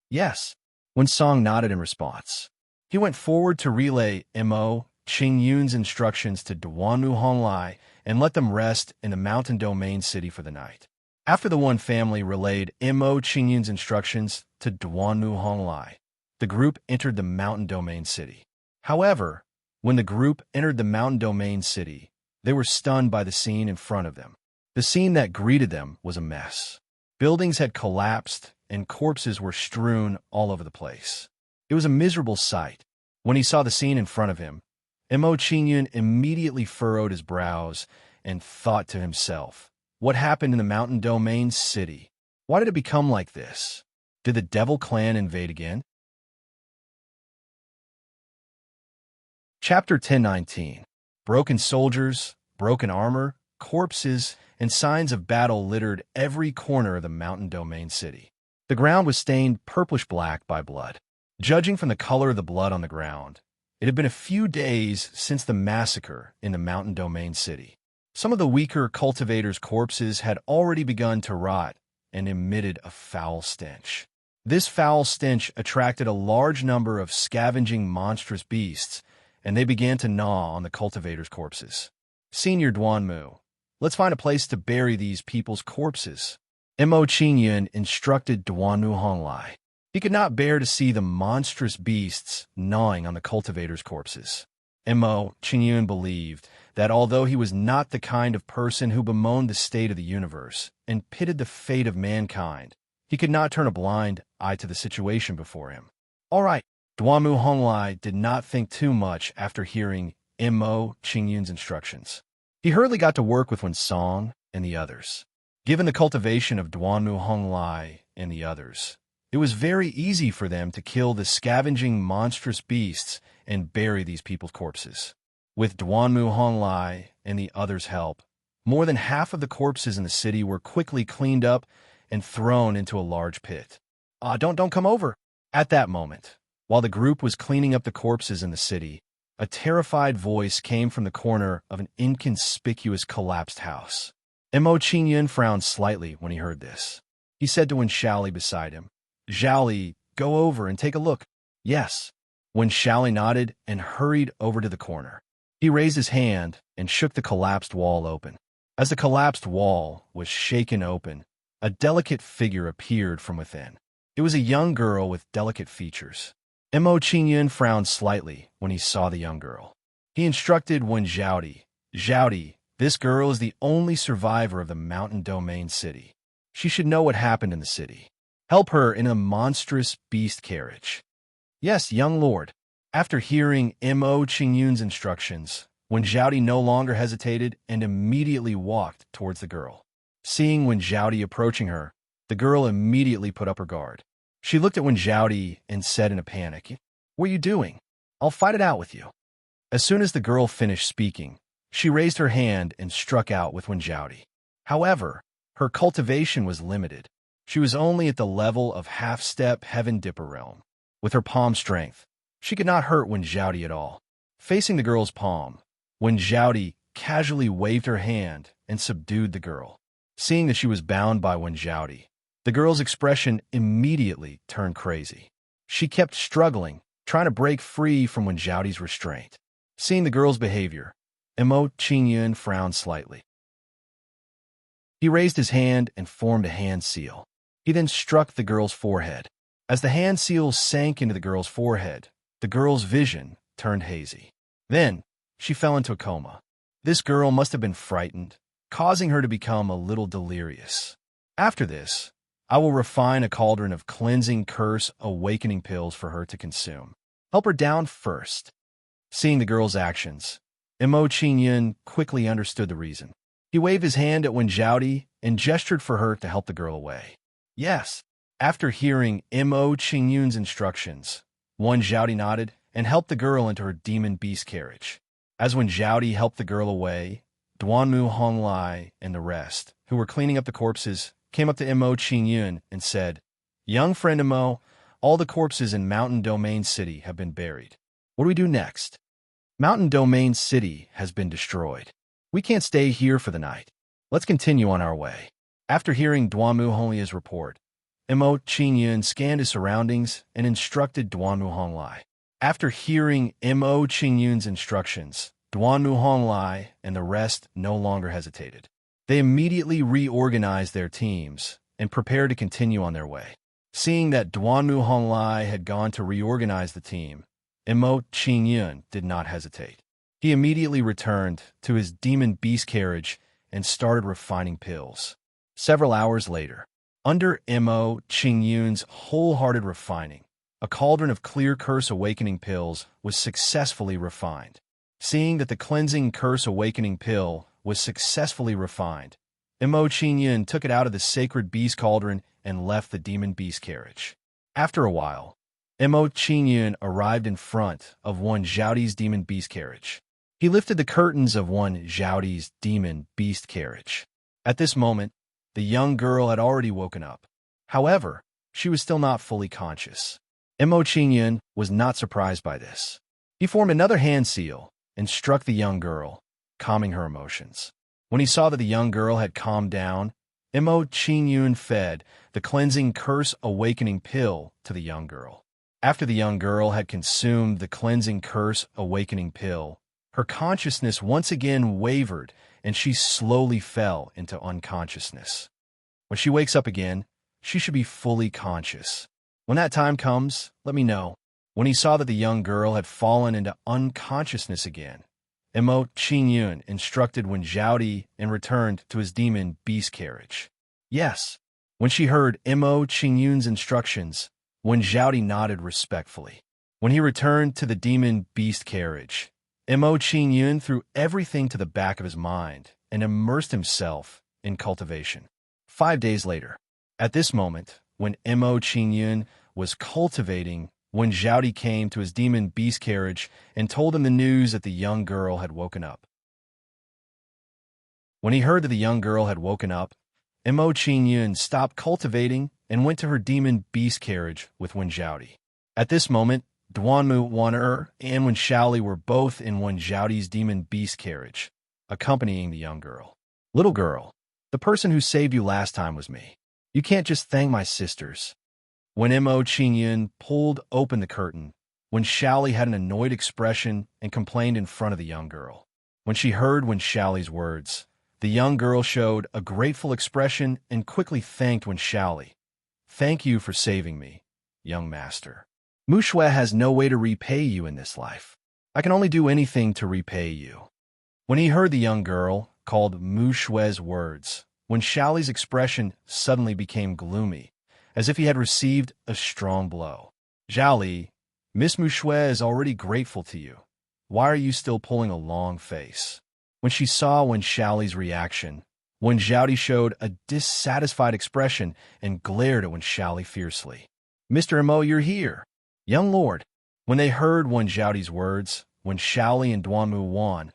Yes, Wen Song nodded in response. He went forward to relay Mo Qingyun's instructions to Duanmu Honglai and let them rest in the mountain domain city for the night. After the One family relayed Mo Qingyun's instructions to Duanmu Honglai, the group entered the mountain domain city. However, when the group entered the mountain domain city, they were stunned by the scene in front of them. The scene that greeted them was a mess. Buildings had collapsed and corpses were strewn all over the place. It was a miserable sight. When he saw the scene in front of him, Mo Qingyun immediately furrowed his brows and thought to himself, what happened in the mountain domain city? Why did it become like this? Did the Devil Clan invade again? Chapter 1019. Broken soldiers, broken armor, corpses, and signs of battle littered every corner of the mountain domain city. The ground was stained purplish-black by blood. Judging from the color of the blood on the ground, it had been a few days since the massacre in the mountain domain city. Some of the weaker cultivators' corpses had already begun to rot and emitted a foul stench. This foul stench attracted a large number of scavenging monstrous beasts, and they began to gnaw on the cultivators' corpses. Senior Duanmu, let's find a place to bury these people's corpses. Mo Qingyun instructed Duanmu Honglai. He could not bear to see the monstrous beasts gnawing on the cultivators' corpses. Mo Qingyun believed that although he was not the kind of person who bemoaned the state of the universe and pitied the fate of mankind, he could not turn a blind eye to the situation before him. All right, Duanmu Honglai did not think too much after hearing Mo Qingyun's instructions. He hurriedly got to work with Wen Song and the others. Given the cultivation of Duanmu Honglai and the others, it was very easy for them to kill the scavenging monstrous beasts and bury these people's corpses. With Duanmu Honglai and the others' help, more than half of the corpses in the city were quickly cleaned up and thrown into a large pit. Don't come over. At that moment, while the group was cleaning up the corpses in the city, a terrified voice came from the corner of an inconspicuous collapsed house. Mo Qingyun frowned slightly when he heard this. He said to Wen Shaoli beside him, "Xiaoli, go over and take a look." Yes. Wen Shaoli nodded and hurried over to the corner. He raised his hand and shook the collapsed wall open. As the collapsed wall was shaken open, a delicate figure appeared from within. It was a young girl with delicate features. Mo Qingyun frowned slightly when he saw the young girl. He instructed Wen Xiaoli, "Xiaoli, this girl is the only survivor of the mountain domain city. She should know what happened in the city. Help her in a monstrous beast carriage." Yes, young lord. After hearing Mo Qingyun's instructions, Wen Xiaoli no longer hesitated and immediately walked towards the girl. Seeing Wen Xiaoli approaching her, the girl immediately put up her guard. She looked at Wen Xiaoli and said in a panic, "What are you doing? I'll fight it out with you." As soon as the girl finished speaking, she raised her hand and struck out with Wen Xiaoli. However, her cultivation was limited. She was only at the level of half-step Heaven Dipper realm. With her palm strength, she could not hurt Wen Xiaoli at all. Facing the girl's palm, Wen Zhaodi casually waved her hand and subdued the girl. Seeing that she was bound by Wen Zhaodi, the girl's expression immediately turned crazy. She kept struggling, trying to break free from Wen Zhaodi's restraint. Seeing the girl's behavior, Mo Qingyun frowned slightly. He raised his hand and formed a hand seal. He then struck the girl's forehead. As the hand seal sank into the girl's forehead, the girl's vision turned hazy. Then, she fell into a coma. This girl must have been frightened, causing her to become a little delirious. After this, I will refine a cauldron of cleansing curse awakening pills for her to consume. Help her down first. Seeing the girl's actions, Mo Qingyun quickly understood the reason. He waved his hand at Wen Zhaodi and gestured for her to help the girl away. Yes. After hearing Mo Qingyun's instructions, Wen Zhaodi nodded and helped the girl into her demon beast carriage. As Wen Zhaodi helped the girl away, Duanmu Honglai and the rest, who were cleaning up the corpses, came up to Mo Qingyun and said, "Young friend Mo, all the corpses in Mountain Domain City have been buried. What do we do next? Mountain Domain City has been destroyed. We can't stay here for the night. Let's continue on our way." After hearing Duanmu Honglia's report, Mo Qingyun scanned his surroundings and instructed Duanmu Honglai. After hearing Mo Qingyun's instructions, Duanmu Honglai and the rest no longer hesitated. They immediately reorganized their teams and prepared to continue on their way. Seeing that Duanmu Honglai had gone to reorganize the team, Mo Qingyun did not hesitate. He immediately returned to his demon beast carriage and started refining pills. Several hours later, under Mo Qingyun's wholehearted refining, a cauldron of clear curse awakening pills was successfully refined. Seeing that the cleansing curse awakening pill was successfully refined, Mo Qingyun took it out of the sacred beast cauldron and left the demon beast carriage. After a while, Mo Qingyun arrived in front of Wen Zhaodi's demon beast carriage. He lifted the curtains of Wen Zhaodi's demon beast carriage. At this moment, the young girl had already woken up. However, she was still not fully conscious. Mo Qingyun was not surprised by this. He formed another hand seal and struck the young girl, calming her emotions. When he saw that the young girl had calmed down, Mo Qingyun fed the cleansing curse awakening pill to the young girl. After the young girl had consumed the cleansing curse awakening pill, her consciousness once again wavered and she slowly fell into unconsciousness. When she wakes up again, she should be fully conscious. When that time comes, let me know. When he saw that the young girl had fallen into unconsciousness again, Mo Qingyun instructed Wen Zhaodi and returned to his demon beast carriage. Yes. When she heard Mo Qingyun's instructions, Wen Zhaodi nodded respectfully. When he returned to the demon beast carriage, Mo Qingyun threw everything to the back of his mind and immersed himself in cultivation. 5 days later, at this moment, when Mo Qingyun was cultivating, Wen Zhaodi came to his demon beast carriage and told him the news that the young girl had woken up. When he heard that the young girl had woken up, Mo Qingyun stopped cultivating and went to her demon beast carriage with Wen Zhaodi. At this moment, Duanmu Waner and Wen Shaoli were both in Wen Zhaodi's demon beast carriage, accompanying the young girl. "Little girl, the person who saved you last time was me. You can't just thank my sisters." When Mo Qingyun pulled open the curtain, Wen Shaoli had an annoyed expression and complained in front of the young girl. When she heard Wen Shaoli's words, the young girl showed a grateful expression and quickly thanked Wen Shaoli. "Thank you for saving me, young master. Mu Shui has no way to repay you in this life. I can only do anything to repay you." When he heard the young girl called Mu Shui's words, Wen Shaoli's expression suddenly became gloomy, as if he had received a strong blow. "Zhaoli, Miss Mu Shui is already grateful to you. Why are you still pulling a long face?" When she saw Wen Shaoli's reaction, Wen Zhaodi showed a dissatisfied expression and glared at Wen Shaoli fiercely. "Mr. Mo, you're here. Young lord." When they heard Wen Zhaodi's words, Wen Shaoli and Duanmu Wan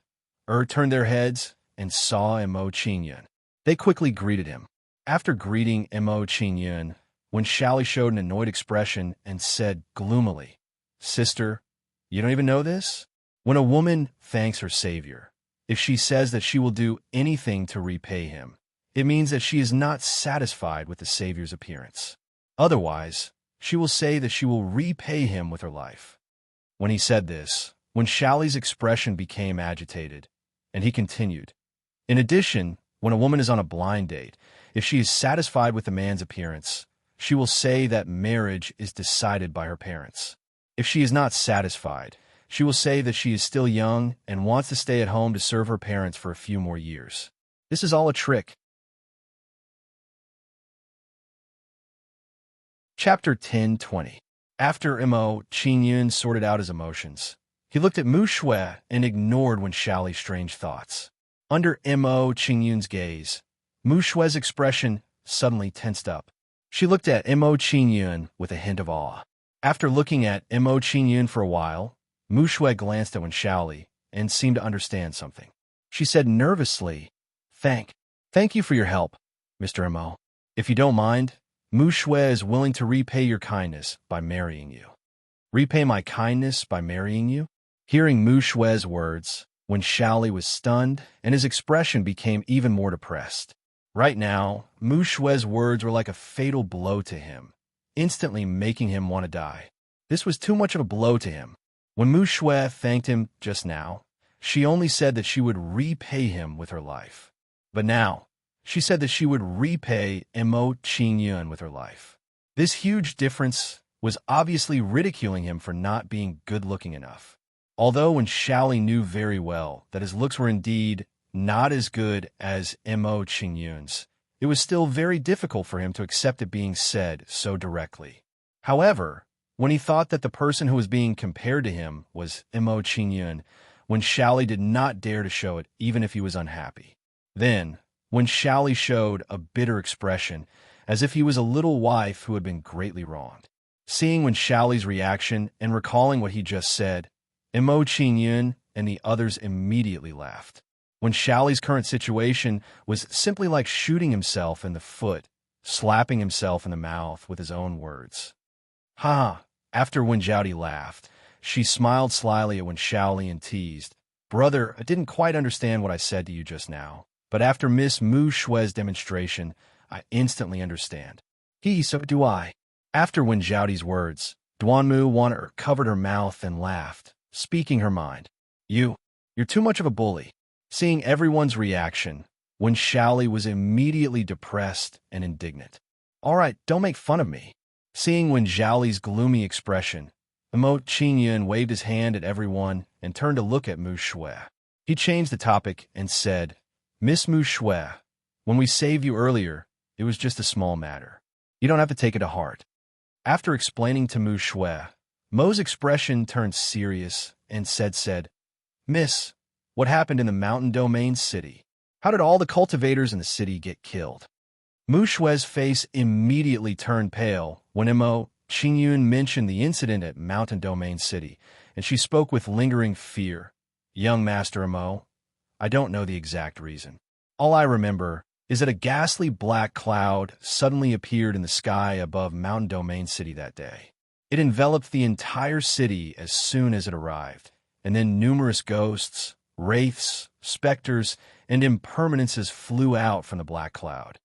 turned their heads and saw Mo Qingyun. They quickly greeted him. After greeting Mo Qingyun, Wen Shaoli showed an annoyed expression and said gloomily, "Sister, you don't even know this?" When a woman thanks her savior, if she says that she will do anything to repay him, it means that she is not satisfied with the savior's appearance. Otherwise, she will say that she will repay him with her life. When he said this, when Shalley's expression became agitated, and he continued, in addition, when a woman is on a blind date, if she is satisfied with the man's appearance, she will say that marriage is decided by her parents. If she is not satisfied, she will say that she is still young and wants to stay at home to serve her parents for a few more years. This is all a trick. Chapter 10:20. After Mo Qingyun sorted out his emotions, he looked at Mu Shui and ignored Wen Shaoli's strange thoughts. Under Mo Qingyun's gaze, Mu Shui's expression suddenly tensed up. She looked at Mo Qingyun with a hint of awe. After looking at Mo Qingyun for a while, Mu Shui glanced at Wen Shaoli and seemed to understand something. She said nervously, Thank you for your help, Mr. Mo. If you don't mind, Mu Shui is willing to repay your kindness by marrying you. Repay my kindness by marrying you? Hearing Mu Shui's words, Wen Shaoli was stunned and his expression became even more depressed. Right now, Mu Shui's words were like a fatal blow to him, instantly making him want to die. This was too much of a blow to him. When Mu Shui thanked him just now, she only said that she would repay him with her life. But now, she said that she would repay Mo Qingyun with her life. This huge difference was obviously ridiculing him for not being good-looking enough. Although Wen Shaoli knew very well that his looks were indeed not as good as Mo Qingyun's, it was still very difficult for him to accept it being said so directly. However, when he thought that the person who was being compared to him was Mo Qingyun, Wen Shaoli did not dare to show it even if he was unhappy. Then, Wen Shaoli showed a bitter expression, as if he was a little wife who had been greatly wronged. Seeing Wen Shaoli's reaction and recalling what he just said, Mo Qingyun and the others immediately laughed. Wen Shaoli's current situation was simply like shooting himself in the foot, slapping himself in the mouth with his own words. Ha! After Wen Shaoli laughed, she smiled slyly at Wen Shaoli and teased, Brother, I didn't quite understand what I said to you just now, but after Miss Mu Shui's demonstration, I instantly understand. So do I. After Wen Shaoli's words, Duanmu covered her mouth and laughed, speaking her mind. You're too much of a bully. Seeing everyone's reaction, Wen Shaoli was immediately depressed and indignant. All right, don't make fun of me. Seeing Wen Shaoli's gloomy expression, Mo Qingyun waved his hand at everyone and turned to look at Mu Shui. He changed the topic and said, Miss Mu Shui, when we saved you earlier, it was just a small matter. You don't have to take it to heart. After explaining to Mu Shui, Mo's expression turned serious and said, Miss, what happened in the mountain domain city? How did all the cultivators in the city get killed? Mu Shui's face immediately turned pale when Mo Qingyun mentioned the incident at Mountain Domain City, and she spoke with lingering fear. Young Master Mo, I don't know the exact reason. All I remember is that a ghastly black cloud suddenly appeared in the sky above Mountain Domain City that day. It enveloped the entire city as soon as it arrived, and then numerous ghosts, wraiths, specters, and impermanences flew out from the black cloud.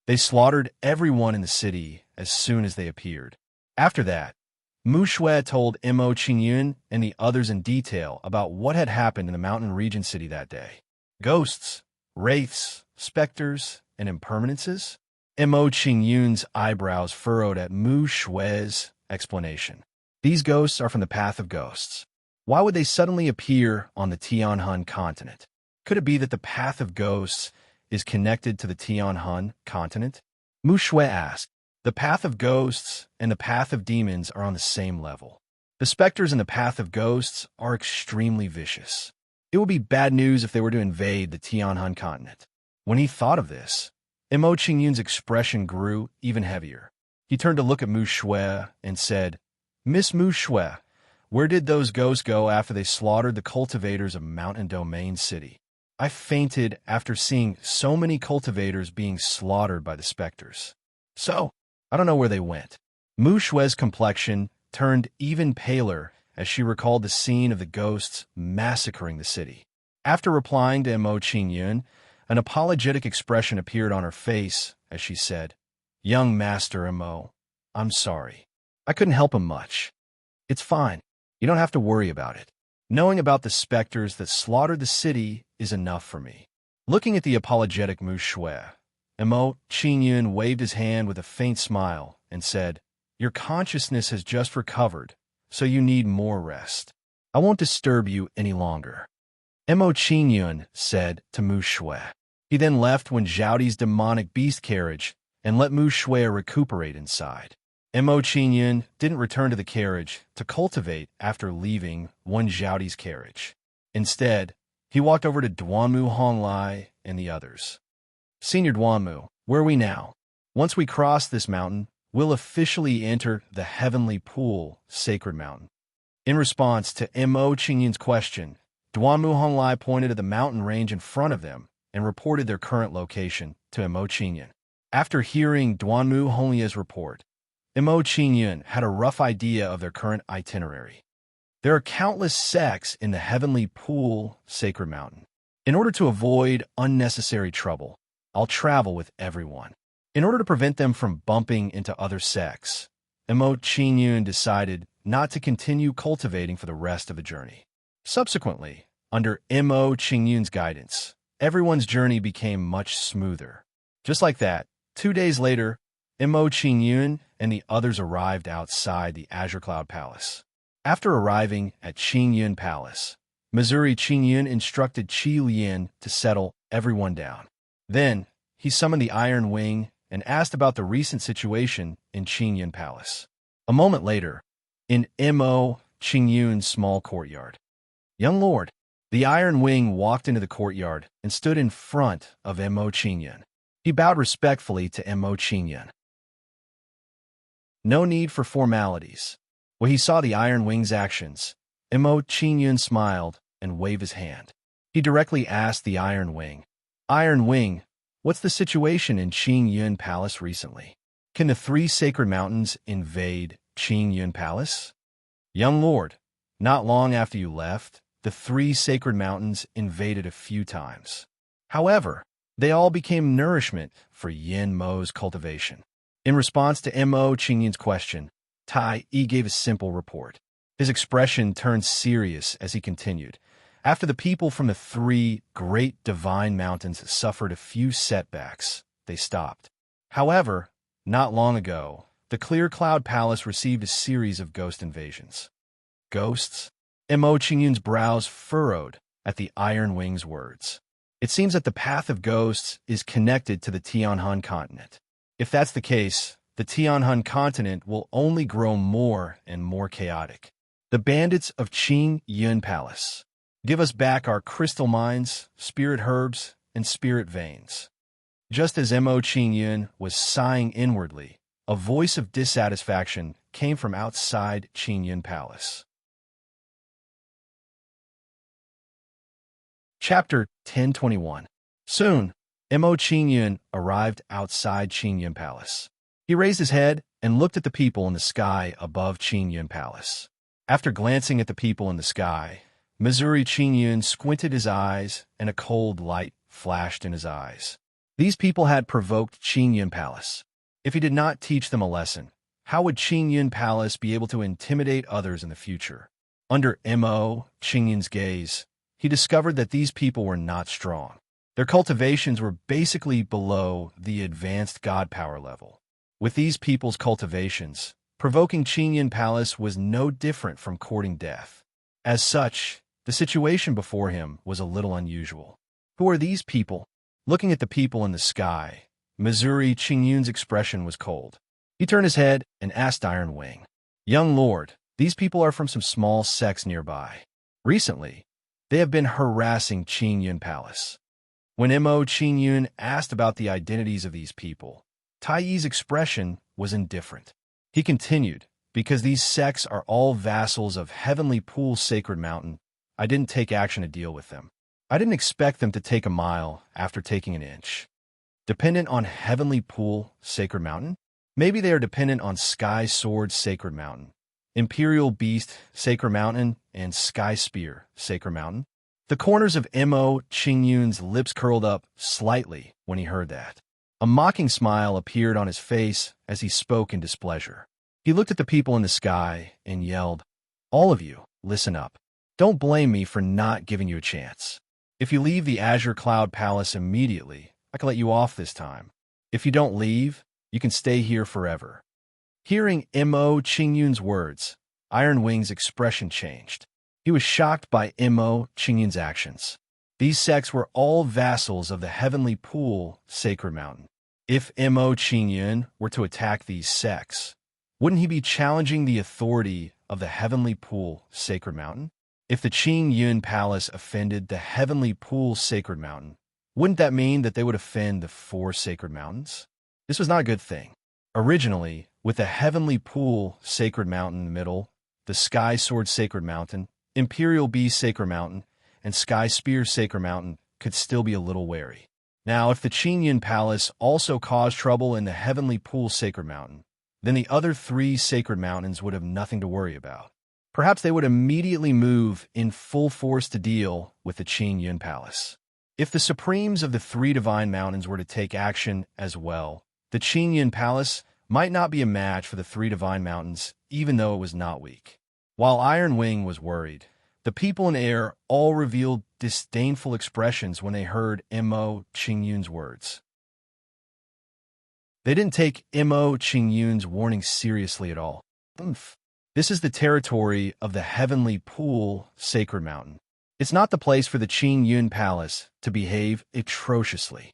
They slaughtered everyone in the city as soon as they appeared. After that, Mu Shui told Mo Qingyun and the others in detail about what had happened in the mountain region city that day. Ghosts, wraiths, specters, and impermanences? Mo Qingyun's eyebrows furrowed at Mu Shui's explanation. These ghosts are from the Path of Ghosts. Why would they suddenly appear on the Tianhun continent? Could it be that the Path of Ghosts is connected to the Tianhun continent? Mu Shui asked. The Path of Ghosts and the Path of Demons are on the same level. The specters in the Path of Ghosts are extremely vicious. It would be bad news if they were to invade the Tianhun continent. When he thought of this, Mo Qingyun's expression grew even heavier. He turned to look at Mu Shui and said, Miss Mu Shui, where did those ghosts go after they slaughtered the cultivators of Mountain Domain City? I fainted after seeing so many cultivators being slaughtered by the specters. So, I don't know where they went. Mu Shui's complexion turned even paler as she recalled the scene of the ghosts massacring the city. After replying to Mo Qingyun, an apologetic expression appeared on her face as she said, "Young Master Mo, I'm sorry. I couldn't help him much. It's fine. You don't have to worry about it. Knowing about the specters that slaughtered the city is enough for me." Looking at the apologetic Mu Shui, Mo Qingyun waved his hand with a faint smile and said, "Your consciousness has just recovered, so you need more rest. I won't disturb you any longer." Mo Qingyun said to Mu Shui. He then left when Zhaoti's demonic beast carriage and let Mu Shui recuperate inside. Mo Qingyun didn't return to the carriage to cultivate after leaving Wen Zhaoti's carriage. Instead, he walked over to Duanmu Honglai and the others. "Senior Duanmu, where are we now? Once we cross this mountain, we'll officially enter the Heavenly Pool, Sacred Mountain." In response to Mo Qingyun's question, Duanmu Honglai pointed to the mountain range in front of them and reported their current location to Mo Qingyun. After hearing Duanmu Honglai's report, Mo Qingyun had a rough idea of their current itinerary. There are countless sects in the Heavenly Pool, Sacred Mountain. In order to avoid unnecessary trouble, I'll travel with everyone. In order to prevent them from bumping into other sects, Mo Qingyun decided not to continue cultivating for the rest of the journey. Subsequently, under Mo Qingyun's guidance, everyone's journey became much smoother. Just like that, 2 days later, Mo Qingyun and the others arrived outside the Azure Cloud Palace. After arriving at Qingyun Palace, Missouri Qingyun instructed Qi Lian to settle everyone down. Then, he summoned the Iron Wing and asked about the recent situation in Qingyun Palace. A moment later, in Mo Qingyun's small courtyard, "Young Lord," the Iron Wing walked into the courtyard and stood in front of Mo Qingyun. He bowed respectfully to Mo Qingyun. No need for formalities. When he saw the Iron Wing's actions, Mo Qingyun smiled and waved his hand. He directly asked the Iron Wing, "Iron Wing, what's the situation in Qingyun Palace recently? Can the 3 sacred mountains invade Qingyun Palace?" "Young Lord, not long after you left, the 3 sacred mountains invaded a few times. However, they all became nourishment for Yin Mo's cultivation." In response to Mo Qingyun's question, Tai Yi gave a simple report. His expression turned serious as he continued. After the people from the 3 great divine mountains suffered a few setbacks, they stopped. However, not long ago, the Clear Cloud Palace received a series of ghost invasions. Ghosts? Mo Qingyun's brows furrowed at the Iron Wing's words. It seems that the path of ghosts is connected to the Tianhan continent. If that's the case, the Tianhan continent will only grow more and more chaotic. The bandits of Qingyun Palace. Give us back our crystal mines, spirit herbs, and spirit veins. Just as Mo Qingyun was sighing inwardly, a voice of dissatisfaction came from outside Qingyun Palace. Chapter 1021. Soon, Mo Qingyun arrived outside Qingyun Palace. He raised his head and looked at the people in the sky above Qingyun Palace. After glancing at the people in the sky, Missouri Qingyun squinted his eyes and a cold light flashed in his eyes. These people had provoked Qingyun Palace. If he did not teach them a lesson, how would Qingyun Palace be able to intimidate others in the future? Under Mo Qingyun's gaze, he discovered that these people were not strong. Their cultivations were basically below the advanced god power level. With these people's cultivations, provoking Qingyun Palace was no different from courting death. As such, the situation before him was a little unusual. Who are these people? Looking at the people in the sky, Missouri Qingyun's expression was cold. He turned his head and asked Iron Wing, "Young Lord, these people are from some small sects nearby. Recently, they have been harassing Qingyun Palace." When Mo Qingyun asked about the identities of these people, Tai Yi's expression was indifferent. He continued, "Because these sects are all vassals of Heavenly Pool Sacred Mountain, I didn't take action to deal with them. I didn't expect them to take a mile after taking an inch. Dependent on Heavenly Pool Sacred Mountain? Maybe they are dependent on Sky Sword Sacred Mountain. Imperial Beast, Sacred Mountain, and Sky Spear, Sacred Mountain. The corners of Mo Qingyun's lips curled up slightly when he heard that. A mocking smile appeared on his face as he spoke in displeasure. He looked at the people in the sky and yelled, "All of you, listen up. Don't blame me for not giving you a chance. If you leave the Azure Cloud Palace immediately, I can let you off this time. If you don't leave, you can stay here forever." Hearing Mo Qingyun's words, Iron Wing's expression changed. He was shocked by Mo Qingyun's actions. These sects were all vassals of the Heavenly Pool, Sacred Mountain. If Mo Qingyun were to attack these sects, wouldn't he be challenging the authority of the Heavenly Pool, Sacred Mountain? If the Qingyun Palace offended the Heavenly Pool, Sacred Mountain, wouldn't that mean that they would offend the 4 Sacred Mountains? This was not a good thing. Originally, with the Heavenly Pool, Sacred Mountain in the middle, the Sky Sword Sacred Mountain, Imperial Beast Sacred Mountain, and Sky Spear Sacred Mountain could still be a little wary. Now, if the Qingyun Palace also caused trouble in the Heavenly Pool Sacred Mountain, then the other 3 Sacred Mountains would have nothing to worry about. Perhaps they would immediately move in full force to deal with the Qingyun Palace. If the Supremes of the 3 Divine Mountains were to take action as well, the Qingyun Palace might not be a match for the 3 Divine Mountains, even though it was not weak. While Iron Wing was worried, the people in air all revealed disdainful expressions when they heard Mo Qingyun's words. They didn't take Mo Qingyun's warning seriously at all. This is the territory of the Heavenly Pool, Sacred Mountain. It's not the place for the Qingyun Palace to behave atrociously.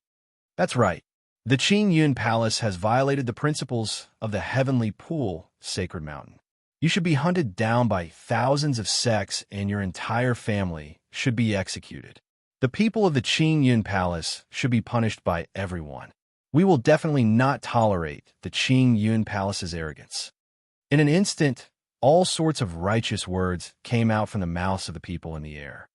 That's right. The Qingyun Palace has violated the principles of the Heavenly Pool, Sacred Mountain. You should be hunted down by thousands of sects, and your entire family should be executed. The people of the Qingyun Palace should be punished by everyone. We will definitely not tolerate the Qingyun Palace's arrogance. In an instant, all sorts of righteous words came out from the mouths of the people in the air.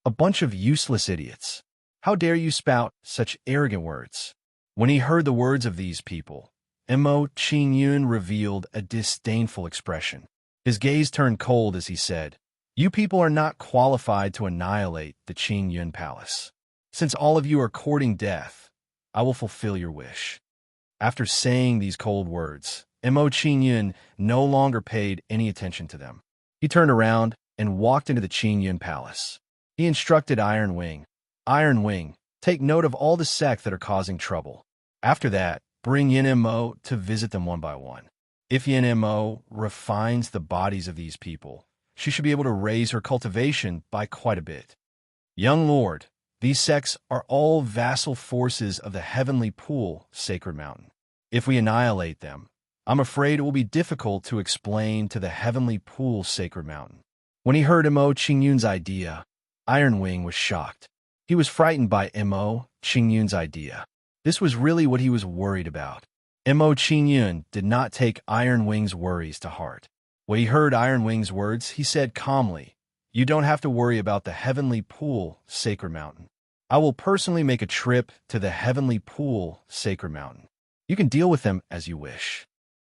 A bunch of useless idiots. How dare you spout such arrogant words? When he heard the words of these people, Mo Qingyun revealed a disdainful expression. His gaze turned cold as he said, "You people are not qualified to annihilate the Qingyun Palace. Since all of you are courting death, I will fulfill your wish." After saying these cold words, Mo Qingyun no longer paid any attention to them. He turned around and walked into the Qingyun Palace. He instructed Iron Wing, "Iron Wing, take note of all the sects that are causing trouble. After that, bring Yin Mo to visit them one by one. If Yin Mo refines the bodies of these people, she should be able to raise her cultivation by quite a bit. Young Lord, these sects are all vassal forces of the Heavenly Pool, Sacred Mountain. If we annihilate them, I'm afraid it will be difficult to explain to the Heavenly Pool, Sacred Mountain." When he heard Mo Qingyun's idea, Iron Wing was shocked. He was frightened by Mo Qingyun's idea. This was really what he was worried about. Mo Qingyun did not take Iron Wing's worries to heart. When he heard Iron Wing's words, he said calmly, "You don't have to worry about the Heavenly Pool, Sacred Mountain. I will personally make a trip to the Heavenly Pool, Sacred Mountain. You can deal with them as you wish."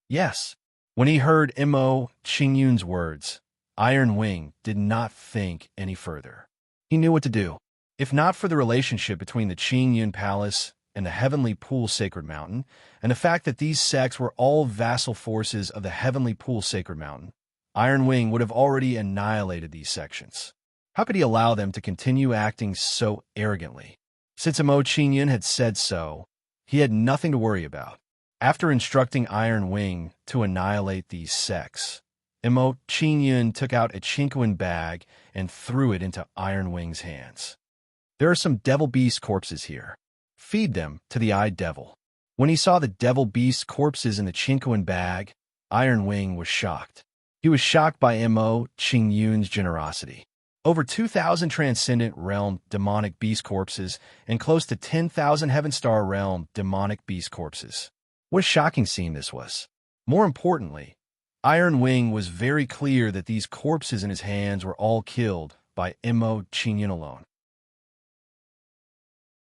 Yes. When he heard Mo Qingyun's words, Iron Wing did not think any further. He knew what to do. If not for the relationship between the Qingyun Palace and the Heavenly Pool, Sacred Mountain, and the fact that these sects were all vassal forces of the Heavenly Pool, Sacred Mountain, Iron Wing would have already annihilated these sections. How could he allow them to continue acting so arrogantly? Since Mo Qingyun had said so, he had nothing to worry about. After instructing Iron Wing to annihilate these sects, Mo Qingyun took out a Chinquin bag and threw it into Iron Wing's hands. "There are some devil beast corpses here. Feed them to the Eye Devil." When he saw the devil beast corpses in the Chinquin bag, Iron Wing was shocked. He was shocked by Mo Qingyun's generosity. Over 2,000 Transcendent Realm demonic beast corpses and close to 10,000 Heaven Star Realm demonic beast corpses. What a shocking scene this was. More importantly, Iron Wing was very clear that these corpses in his hands were all killed by Mo Qingyun alone.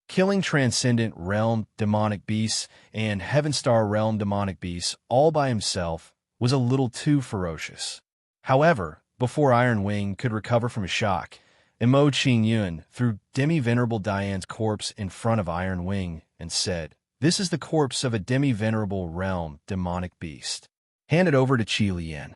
Killing Transcendent Realm demonic beasts and Heaven Star Realm demonic beasts all by himself was a little too ferocious. However, before Iron Wing could recover from his shock, Mo Qingyun threw Demi-Venerable Diane's corpse in front of Iron Wing and said, "This is the corpse of a Demi-Venerable realm demonic beast. Hand it over to Qi Lian,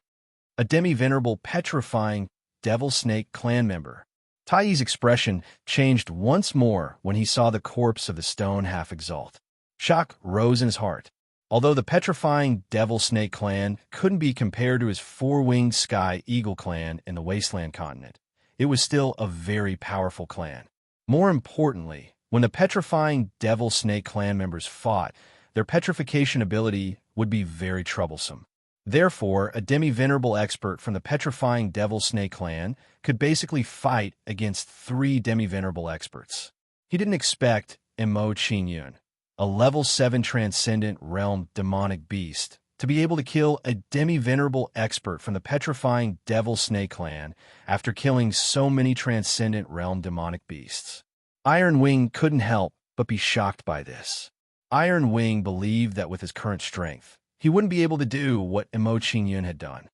a Demi-Venerable petrifying devil snake clan member." Tai Yi's expression changed once more when he saw the corpse of the stone half-exalt. Shock rose in his heart. Although the petrifying devil snake clan couldn't be compared to his four-winged sky eagle clan in the wasteland continent, it was still a very powerful clan. More importantly, when the petrifying devil snake clan members fought, their petrification ability would be very troublesome. Therefore, a demi-venerable expert from the petrifying devil snake clan could basically fight against three demi-venerable experts. He didn't expect Mo Qingyun, a level 7 transcendent realm demonic beast, to be able to kill a demi-venerable expert from the petrifying devil snake clan after killing so many transcendent realm demonic beasts. Iron Wing couldn't help but be shocked by this. Iron Wing believed that with his current strength, he wouldn't be able to do what Mo Qingyun had done.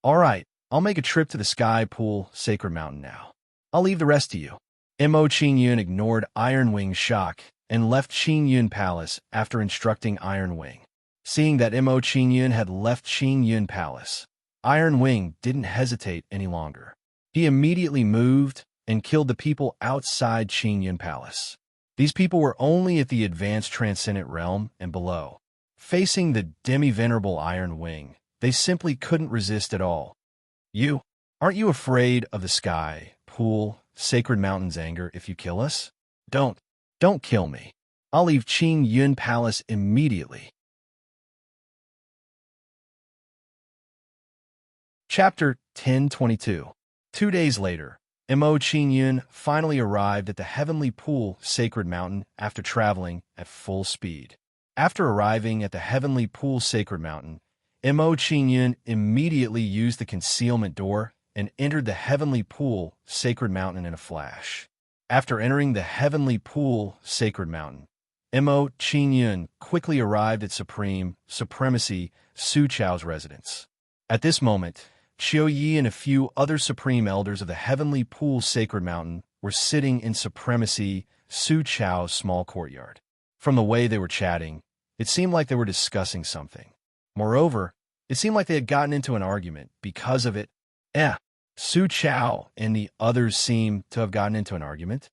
"All right, I'll make a trip to the Sky Pool Sacred Mountain now. I'll leave the rest to you." Mo Qingyun ignored Iron Wing's shock and left Qingyun Palace after instructing Iron Wing. Seeing that Mo Qingyun had left Qingyun Palace, Iron Wing didn't hesitate any longer. He immediately moved and killed the people outside Qingyun Palace. These people were only at the advanced transcendent realm and below. Facing the demi-venerable Iron Wing, they simply couldn't resist at all. Aren't you afraid of the Sky Pool Sacred Mountain's anger if you kill us? Don't kill me. I'll leave Qingyun Palace immediately." Chapter 1022. 2 days later, Mo Qingyun finally arrived at the Heavenly Pool Sacred Mountain after traveling at full speed. After arriving at the Heavenly Pool Sacred Mountain, Mo Qingyun immediately used the concealment door and entered the Heavenly Pool Sacred Mountain in a flash. After entering the Heavenly Pool Sacred Mountain, Mo Qingyun quickly arrived at Supremacy Su Chao's residence. At this moment, Qiu Yi and a few other Supreme Elders of the Heavenly Pool Sacred Mountain were sitting in Supremacy Su Chao's small courtyard. From the way they were chatting, it seemed like they were discussing something. Moreover, it seemed like they had gotten into an argument. Because of it, Su Chao and the others seemed to have gotten into an argument.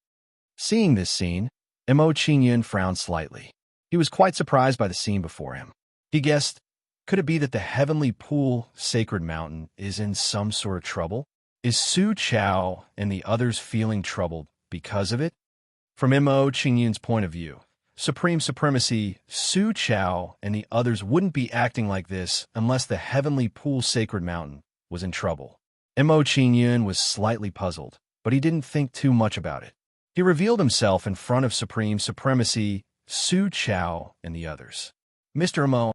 Seeing this scene, Mo Qingyun frowned slightly. He was quite surprised by the scene before him. He guessed, could it be that the Heavenly Pool Sacred Mountain is in some sort of trouble? Is Su Chao and the others feeling troubled because of it? From Mo Qingyun's point of view, Supremacy Su Chao and the others wouldn't be acting like this unless the Heavenly Pool Sacred Mountain was in trouble. Mo Qingyun was slightly puzzled, but he didn't think too much about it. He revealed himself in front of Supremacy Su Chao and the others. "Mr. Mo,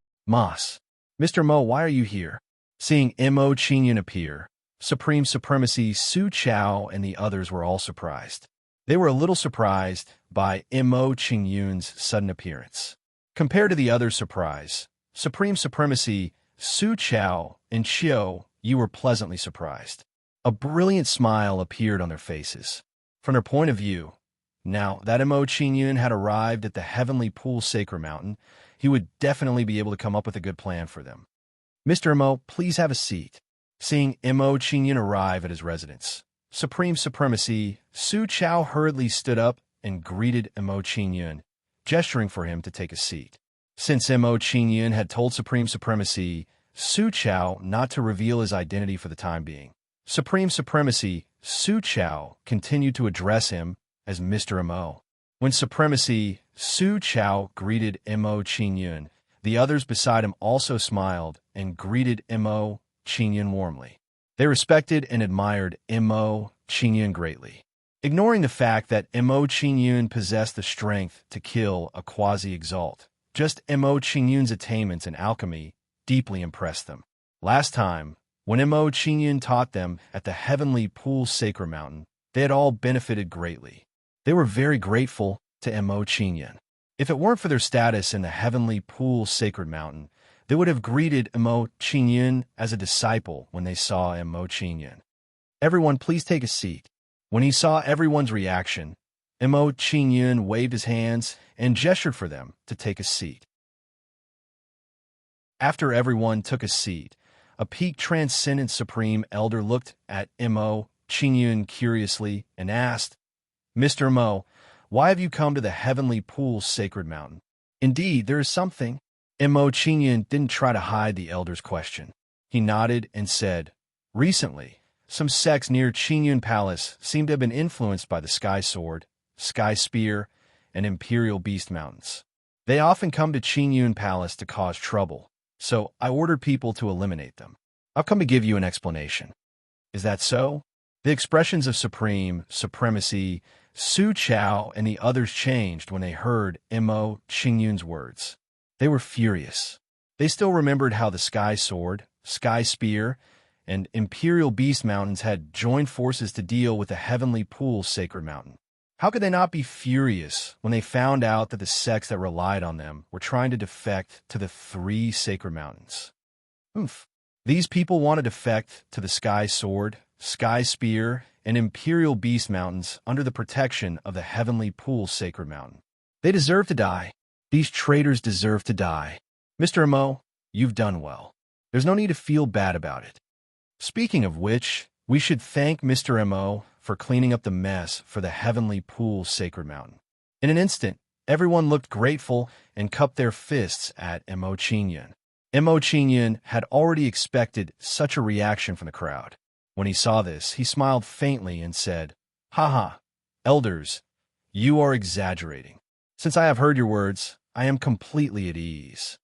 Mr. Mo, why are you here?" Seeing Mo Qingyun appear, Supremacy Su Chao and the others were all surprised. They were a little surprised by Mo Qingyun's sudden appearance. Compared to the other surprise, Supremacy Su Chao and Qiu Yi were pleasantly surprised. A brilliant smile appeared on their faces. From their point of view, now that Mo Qingyun had arrived at the Heavenly Pool Sacred Mountain, he would definitely be able to come up with a good plan for them. "Mr. Mo, please have a seat." Seeing Mo Qingyun arrive at his residence, Supremacy Su Chao hurriedly stood up and greeted Mo Qingyun, gesturing for him to take a seat. Since Mo Qingyun had told Supremacy Su Chao not to reveal his identity for the time being, Supremacy Su Chao continued to address him as Mr. Mo. When Supremacy Su Chao greeted Mo Qingyun, the others beside him also smiled and greeted Mo Qingyun warmly. They respected and admired Mo Qingyun greatly. Ignoring the fact that Mo Qingyun possessed the strength to kill a quasi-exalt, just Mo Qingyun's attainments in alchemy deeply impressed them. Last time, when Mo Qingyun taught them at the Heavenly Pool Sacred Mountain, they had all benefited greatly. They were very grateful to Mo Qingyun. If it weren't for their status in the Heavenly Pool Sacred Mountain, They would have greeted Mo Qingyun as a disciple when they saw Mo Qingyun. "Everyone, please take a seat." When he saw everyone's reaction, Mo Qingyun waved his hands and gestured for them to take a seat. After everyone took a seat, a peaked transcendent supreme elder looked at Mo Qingyun curiously and asked, "Mr. Mo, why have you come to the heavenly pool's sacred mountain?" "Indeed, there is something." Mo Qingyun didn't try to hide the elder's question. He nodded and said, "Recently, some sects near Qingyun Palace seem to have been influenced by the Sky Sword, Sky Spear, and Imperial Beast Mountains. They often come to Qingyun Palace to cause trouble, so I ordered people to eliminate them. I've come to give you an explanation." "Is that so?" The expressions of Supremacy, Su Chao, and the others changed when they heard Mo Qingyun's words. They were furious. They still remembered how the Sky Sword, Sky Spear, and Imperial Beast Mountains had joined forces to deal with the Heavenly Pool's sacred mountain. How could they not be furious when they found out that the sects that relied on them were trying to defect to the 3 sacred mountains? These people wanted to defect to the Sky Sword, Sky Spear, and Imperial Beast Mountains under the protection of the Heavenly Pool's sacred mountain. They deserve to die. These traitors deserve to die. Mr. Mo, you've done well. There's no need to feel bad about it. Speaking of which, we should thank Mr. Mo for cleaning up the mess for the Heavenly Pool's sacred mountain." In an instant, everyone looked grateful and cupped their fists at Mo Qingyun. Mo Qingyun had already expected such a reaction from the crowd. When he saw this, he smiled faintly and said, "Haha, elders, you are exaggerating. Since I have heard your words, I am completely at ease."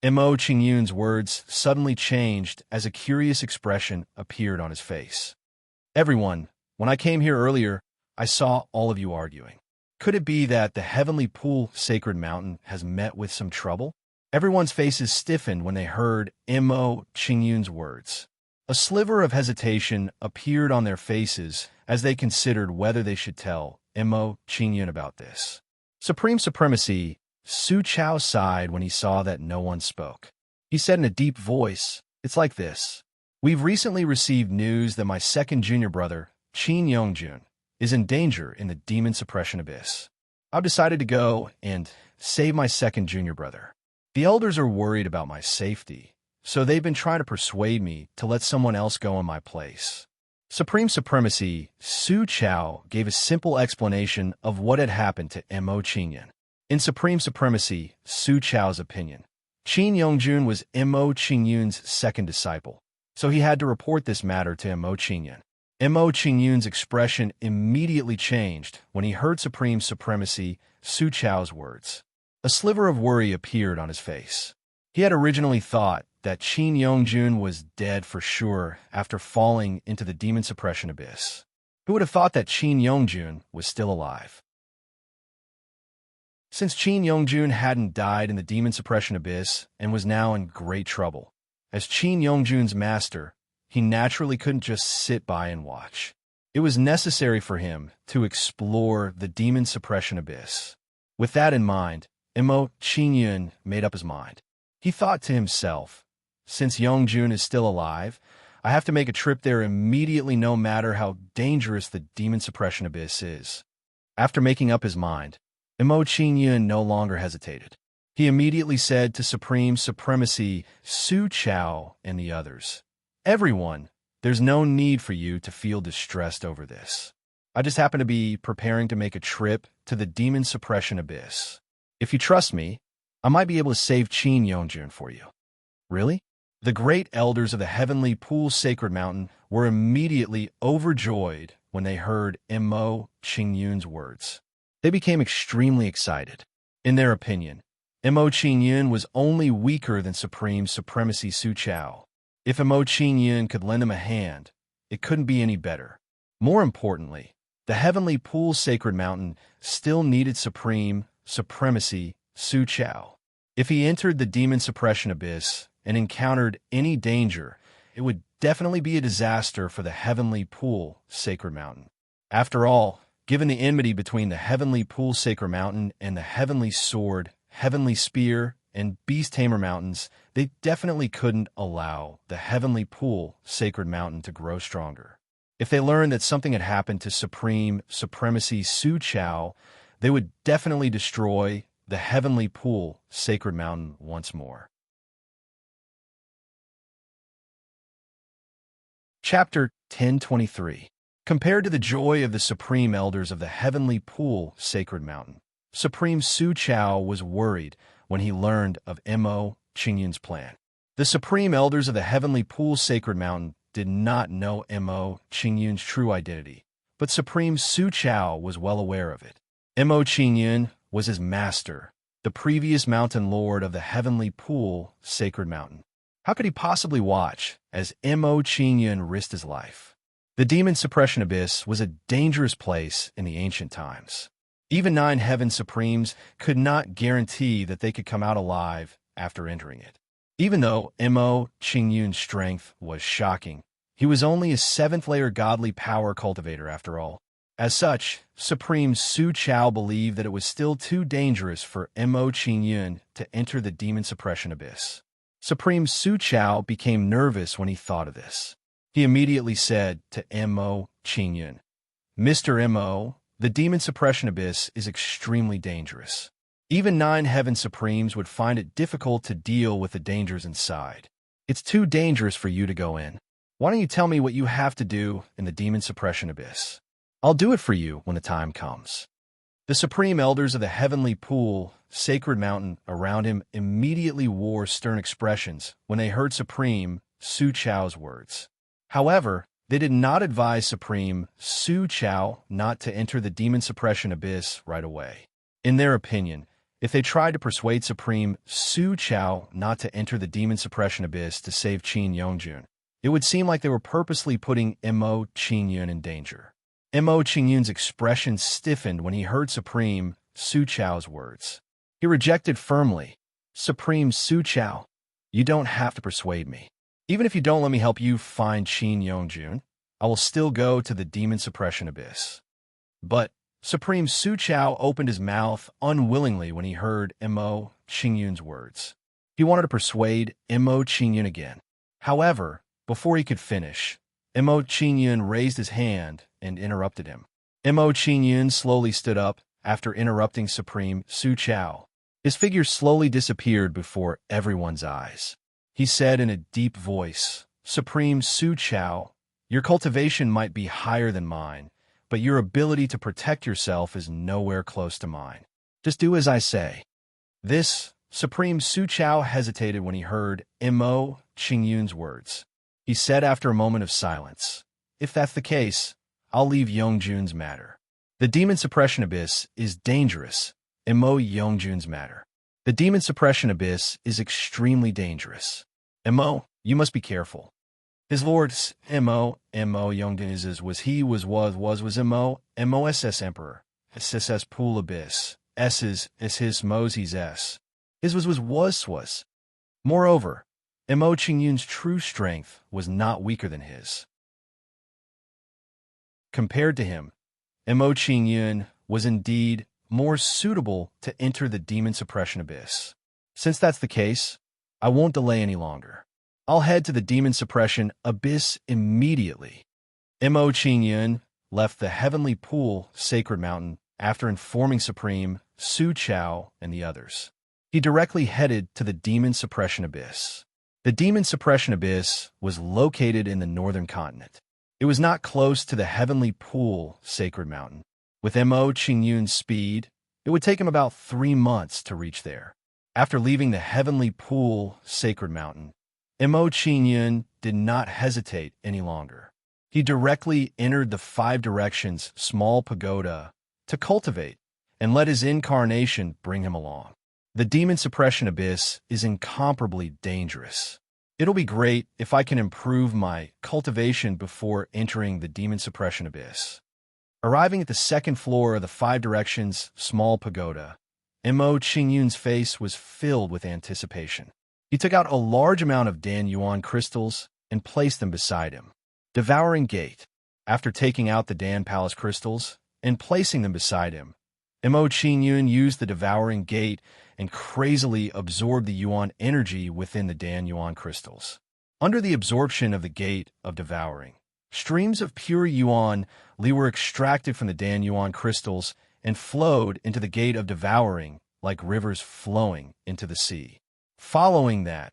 Mo Qingyun's words suddenly changed as a curious expression appeared on his face. "Everyone, when I came here earlier, I saw all of you arguing. Could it be that the Heavenly Pool sacred mountain has met with some trouble?" Everyone's faces stiffened when they heard Mo Qingyun's words. A sliver of hesitation appeared on their faces as they considered whether they should tell Mo Qingyun about this. Supremacy, Su Chao sighed when he saw that no one spoke. He said in a deep voice, "It's like this. We've recently received news that my second junior brother, Qin Yongjun, is in danger in the demon suppression abyss. I've decided to go and save my second junior brother. The elders are worried about my safety, so they've been trying to persuade me to let someone else go in my place." Supremacy, Su Chao gave a simple explanation of what had happened to Mo Qingyun. In Supremacy, Su Chao's opinion, Qin Yongjun was Mo Qingyun's second disciple, so he had to report this matter to Mo Qingyun. Mo Qingyun's expression immediately changed when he heard Supremacy, Su Chao's words. A sliver of worry appeared on his face. He had originally thought that Qin Yongjun was dead for sure after falling into the demon suppression abyss. Who would have thought that Qin Yongjun was still alive? Since Qin Yongjun hadn't died in the demon suppression abyss and was now in great trouble, as Qin Yongjun's master, he naturally couldn't just sit by and watch. It was necessary for him to explore the demon suppression abyss. With that in mind, Mo Qingyun made up his mind. He thought to himself, "Since Yongjun is still alive, I have to make a trip there immediately no matter how dangerous the demon suppression abyss is." After making up his mind, Mo Qingyun no longer hesitated. He immediately said to Supremacy, Su Chao, and the others, "Everyone, there's no need for you to feel distressed over this. I just happen to be preparing to make a trip to the demon suppression abyss. If you trust me, I might be able to save Qin Yongjun for you." "Really?" The great elders of the Heavenly Pool Sacred Mountain were immediately overjoyed when they heard Mo Qingyun's words. They became extremely excited. In their opinion, Mo Qingyun was only weaker than Supremacy Su Chao. If Mo Qingyun could lend him a hand, it couldn't be any better. More importantly, the Heavenly Pool Sacred Mountain still needed Supremacy Su Chao. If he entered the demon suppression abyss and encountered any danger, it would definitely be a disaster for the Heavenly Pool Sacred Mountain. After all, given the enmity between the Heavenly Pool Sacred Mountain and the Heavenly Sword, Heavenly Spear, and Beast Tamer mountains, they definitely couldn't allow the Heavenly Pool Sacred Mountain to grow stronger. If they learned that something had happened to Supremacy Su Chao, they would definitely destroy the Heavenly Pool Sacred Mountain once more. Chapter 1023. Compared to the joy of the Supreme Elders of the Heavenly Pool Sacred Mountain, Supreme Su Chao was worried when he learned of Mo Qingyun's plan. The Supreme Elders of the Heavenly Pool Sacred Mountain did not know Mo Qingyun's true identity, but Supreme Su Chao was well aware of it. Mo Qingyun was his master, the previous mountain lord of the Heavenly Pool Sacred Mountain. How could he possibly watch as Mo Qingyun risked his life? The Demon Suppression Abyss was a dangerous place in the ancient times. Even 9 Heaven Supremes could not guarantee that they could come out alive after entering it. Even though Mo Qingyun's strength was shocking, he was only a 7th-layer godly power cultivator after all. As such, Supreme Su Chao believed that it was still too dangerous for Mo Qingyun to enter the Demon Suppression Abyss. Supreme Su Chao became nervous when he thought of this. He immediately said to Mo Qingyun, "Mr. Mo, the Demon Suppression Abyss is extremely dangerous. Even 9 Heaven Supremes would find it difficult to deal with the dangers inside. It's too dangerous for you to go in. Why don't you tell me what you have to do in the Demon Suppression Abyss? I'll do it for you when the time comes." The Supreme Elders of the Heavenly Pool Sacred Mountain around him immediately wore stern expressions when they heard Supreme Su Chao's words. However, they did not advise Supreme Su Chao not to enter the Demon Suppression Abyss right away. In their opinion, if they tried to persuade Supreme Su Chao not to enter the Demon Suppression Abyss to save Qin Yongjun, it would seem like they were purposely putting Mo Qingyun in danger. Mo Qingyun's expression stiffened when he heard Supreme Su Chao's words. He rejected firmly, "Supreme Su Chao, you don't have to persuade me. Even if you don't let me help you find Qin Yongjun, I will still go to the Demon Suppression Abyss." But Supreme Su Chao opened his mouth unwillingly when he heard Mo Qingyun's words. He wanted to persuade Mo Qingyun again. However, before he could finish, Mo Qingyun raised his hand and interrupted him. Mo Qingyun slowly stood up after interrupting Supreme Su Chao. His figure slowly disappeared before everyone's eyes. He said in a deep voice, "Supreme Su Chao, your cultivation might be higher than mine, but your ability to protect yourself is nowhere close to mine. Just do as I say." This Supreme Su Chao hesitated when he heard Mo Qingyun's words. He said after a moment of silence, "If that's the case, I'll leave Yongjun's matter. The Demon Suppression Abyss is dangerous, Mo Yongjun's matter. The Demon Suppression Abyss is extremely dangerous. Mo, you must be careful. His lord's Mo Yongjun was Mo MOSS Emperor, SSS Pool Abyss, S's his Moses S. His was. Moreover, Mo Qingyun's true strength was not weaker than his. Compared to him, Mo Qingyun was indeed more suitable to enter the Demon Suppression Abyss. Since that's the case, I won't delay any longer. I'll head to the Demon Suppression Abyss immediately." Mo Qingyun left the Heavenly Pool Sacred Mountain after informing Supreme Su Chao and the others. He directly headed to the Demon Suppression Abyss. The Demon Suppression Abyss was located in the northern continent. It was not close to the Heavenly Pool Sacred Mountain. With Mo Qingyun's speed, it would take him about 3 months to reach there. After leaving the Heavenly Pool Sacred Mountain, Mo Qingyun did not hesitate any longer. He directly entered the 5 Directions small pagoda to cultivate and let his incarnation bring him along. The Demon Suppression Abyss is incomparably dangerous. It'll be great if I can improve my cultivation before entering the Demon Suppression Abyss. Arriving at the 2nd floor of the 5 Directions small pagoda, Mo Qingyun's face was filled with anticipation. He took out a large amount of Dan Yuan crystals and placed them beside him. Devouring Gate. After taking out the Dan Palace crystals and placing them beside him, Mo Qingyun used the devouring gate and crazily absorbed the yuan energy within the Dan yuan crystals. Under the absorption of the gate of devouring, streams of pure yuan li were extracted from the Dan yuan crystals and flowed into the gate of devouring like rivers flowing into the sea. Following that,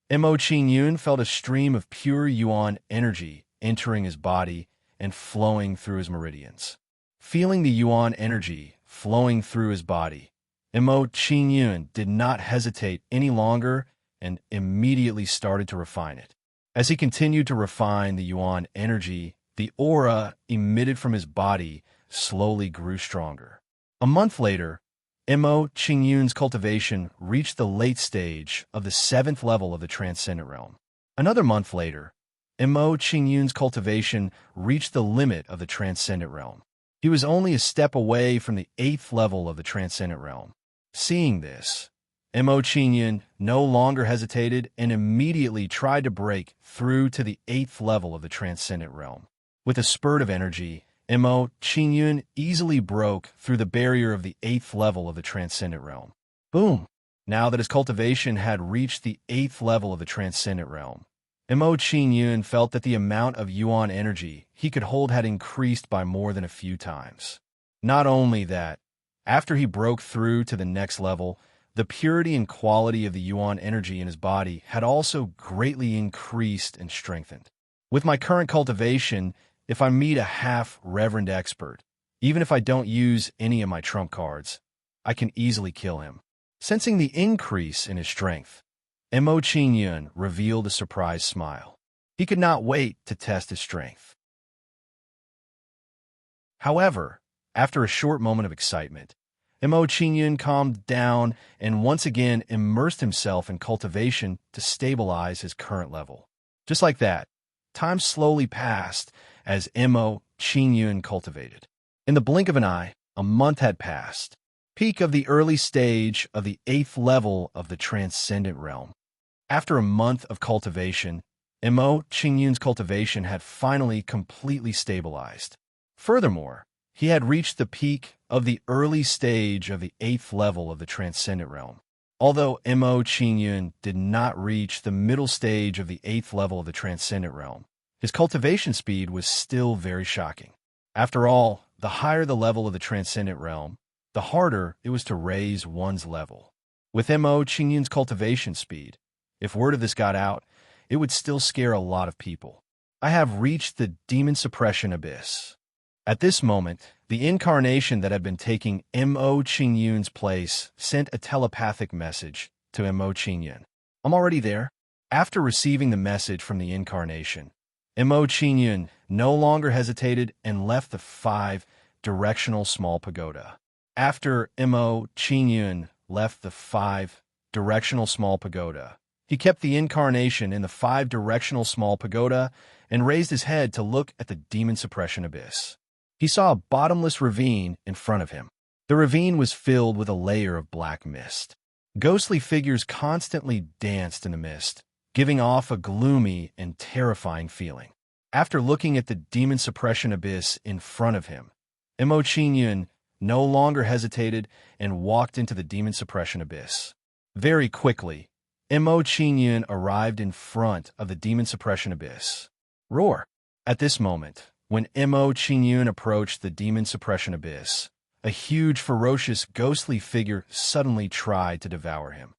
Mo Qingyun felt a stream of pure yuan energy entering his body and flowing through his meridians. Feeling the yuan energy flowing through his body, Mo Qingyun did not hesitate any longer and immediately started to refine it. As he continued to refine the yuan energy, the aura emitted from his body slowly grew stronger. A month later, Mo Qingyun's cultivation reached the late stage of the 7th level of the transcendent realm. Another month later, Mo Qingyun's cultivation reached the limit of the transcendent realm. He was only a step away from the 8th level of the transcendent realm. Seeing this, Mo Qingyun no longer hesitated and immediately tried to break through to the 8th level of the transcendent realm. With a spurt of energy, Mo Qingyun easily broke through the barrier of the 8th level of the transcendent realm. Boom! Now that his cultivation had reached the 8th level of the transcendent realm, Mo Qingyun felt that the amount of yuan energy he could hold had increased by more than a few times. Not only that, after he broke through to the next level, the purity and quality of the yuan energy in his body had also greatly increased and strengthened. With my current cultivation, if I meet a half-reverend expert, even if I don't use any of my trump cards, I can easily kill him. Sensing the increase in his strength, Mo Qingyun revealed a surprised smile. He could not wait to test his strength. However, after a short moment of excitement, Mo Qingyun calmed down and once again immersed himself in cultivation to stabilize his current level. Just like that, time slowly passed as Mo Qingyun cultivated. In the blink of an eye, a month had passed. Peak of the early stage of the 8th level of the transcendent realm. After a month of cultivation, Mo Qingyun's cultivation had finally completely stabilized. Furthermore, he had reached the peak of the early stage of the 8th level of the transcendent realm. Although Mo Qingyun did not reach the middle stage of the 8th level of the transcendent realm, his cultivation speed was still very shocking. After all, the higher the level of the transcendent realm, the harder it was to raise one's level. With Mo Qingyun's cultivation speed, if word of this got out, it would still scare a lot of people. I have reached the demon suppression abyss. At this moment, the incarnation that had been taking Mo Qingyun's place sent a telepathic message to Mo Qingyun. I'm already there. After receiving the message from the incarnation, Mo Qingyun no longer hesitated and left the 5-directional small pagoda. After Mo Qingyun left the 5-directional small pagoda, he kept the incarnation in the 5-directional small pagoda and raised his head to look at the demon suppression abyss. He saw a bottomless ravine in front of him. The ravine was filled with a layer of black mist. Ghostly figures constantly danced in the mist, giving off a gloomy and terrifying feeling. After looking at the demon suppression abyss in front of him, Mo Qingyun no longer hesitated and walked into the demon suppression abyss. Very quickly, Mo Qingyun arrived in front of the demon suppression abyss. Roar! At this moment, when Mo Qingyun approached the demon suppression abyss, a huge, ferocious, ghostly figure suddenly tried to devour him.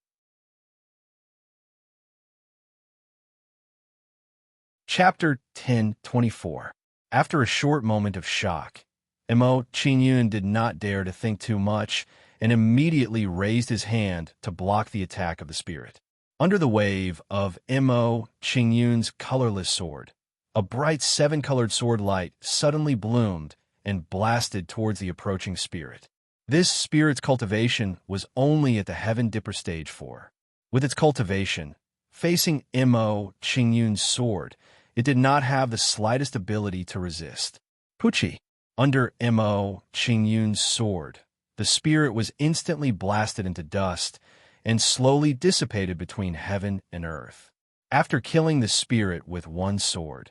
Chapter 10:24. After a short moment of shock, Mo Qingyun did not dare to think too much and immediately raised his hand to block the attack of the spirit. Under the wave of Mo Qingyun's colorless sword, a bright 7-colored sword light suddenly bloomed and blasted towards the approaching spirit. This spirit's cultivation was only at the Heaven Dipper stage 4. With its cultivation, facing Mo Qingyun's sword, it did not have the slightest ability to resist. Pucci! Under Mo Qingyun's sword, the spirit was instantly blasted into dust and slowly dissipated between heaven and earth. After killing the spirit with one sword,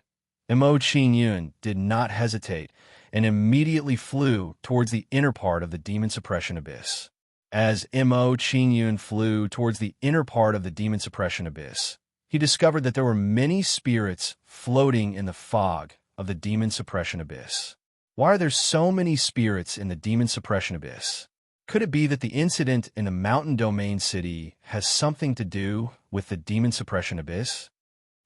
Mo Qingyun did not hesitate and immediately flew towards the inner part of the demon suppression abyss. As Mo Qingyun flew towards the inner part of the demon suppression abyss, he discovered that there were many spirits floating in the fog of the demon suppression abyss. Why are there so many spirits in the demon suppression abyss? Could it be that the incident in the mountain domain city has something to do with the demon suppression abyss?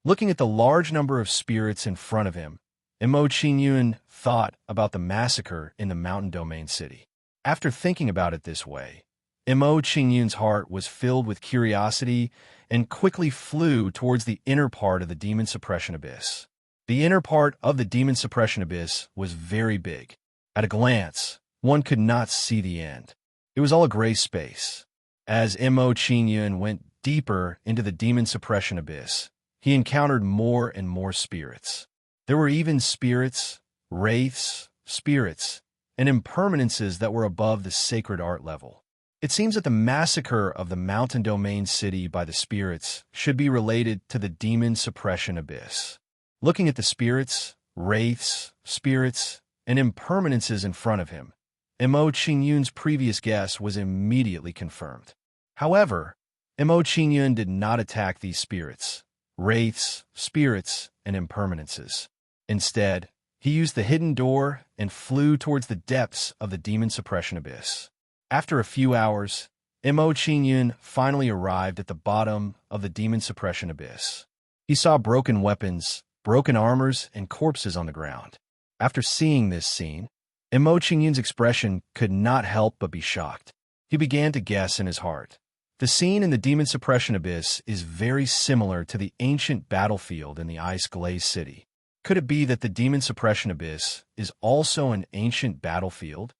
Looking at the large number of spirits in front of him, Mo Qingyun thought about the massacre in the mountain domain city. After thinking about it this way, Mo Qingyun's heart was filled with curiosity and quickly flew towards the inner part of the demon suppression abyss. The inner part of the demon suppression abyss was very big. At a glance, one could not see the end. It was all a gray space. As Mo Qingyun went deeper into the demon suppression abyss, he encountered more and more spirits. There were even spirits, wraiths, spirits, and impermanences that were above the sacred art level. It seems that the massacre of the mountain domain city by the spirits should be related to the demon suppression abyss. Looking at the spirits, wraiths, spirits, and impermanences in front of him, Mo Qingyun's previous guess was immediately confirmed. However, Mo Qingyun did not attack these spirits, wraiths, spirits, and impermanences. Instead, he used the hidden door and flew towards the depths of the demon suppression abyss. After a few hours, Mo Qingyun finally arrived at the bottom of the demon suppression abyss. He saw broken weapons, broken armors, and corpses on the ground. After seeing this scene, Mo Qingyun's expression could not help but be shocked. He began to guess in his heart. The scene in the demon suppression abyss is very similar to the ancient battlefield in the Ice Glaze City. Could it be that the demon suppression abyss is also an ancient battlefield?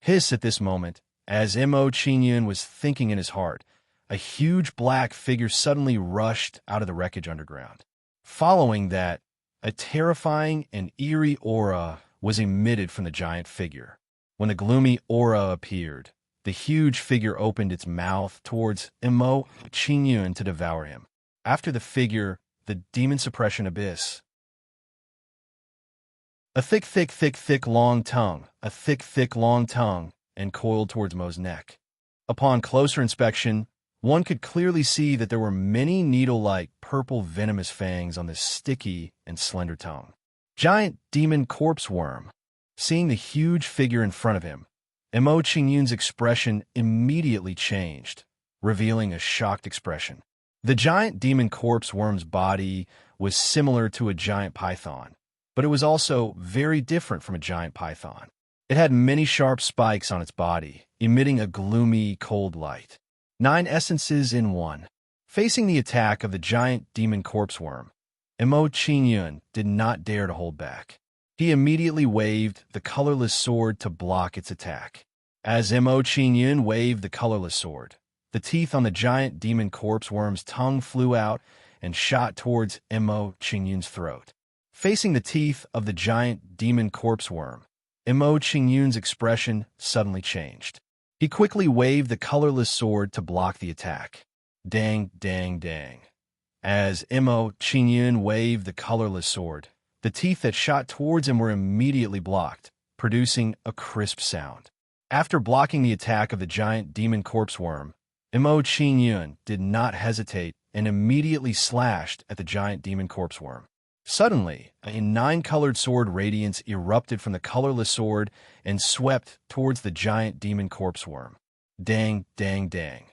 Hiss at this moment, as Mo Qingyun was thinking in his heart, a huge black figure suddenly rushed out of the wreckage underground. Following that, a terrifying and eerie aura was emitted from the giant figure. When the gloomy aura appeared, the huge figure opened its mouth towards Mo Qingyun to devour him. After the figure, the demon suppression abyss. A thick, long tongue, a thick, long tongue, and coiled towards Mo's neck. Upon closer inspection, one could clearly see that there were many needle-like purple venomous fangs on this sticky and slender tongue. Giant demon corpse worm. Seeing the huge figure in front of him, Mo Qingyun's expression immediately changed, revealing a shocked expression. The giant demon corpse worm's body was similar to a giant python, but it was also very different from a giant python. It had many sharp spikes on its body, emitting a gloomy, cold light. 9 essences in 1. Facing the attack of the giant demon corpse worm, Mo Qingyun did not dare to hold back. He immediately waved the colorless sword to block its attack. As Mo Qingyun waved the colorless sword, the teeth on the giant demon corpse worm's tongue flew out and shot towards Mo Qingyun's throat. Facing the teeth of the giant demon corpse worm, Mo Qingyun's expression suddenly changed. He quickly waved the colorless sword to block the attack. Dang, dang, dang. As Mo Qingyun waved the colorless sword, the teeth that shot towards him were immediately blocked, producing a crisp sound. After blocking the attack of the giant demon corpse worm, Mo Qingyun did not hesitate and immediately slashed at the giant demon corpse worm. Suddenly, a 9-colored sword radiance erupted from the colorless sword and swept towards the giant demon corpse worm. Dang, dang, dang.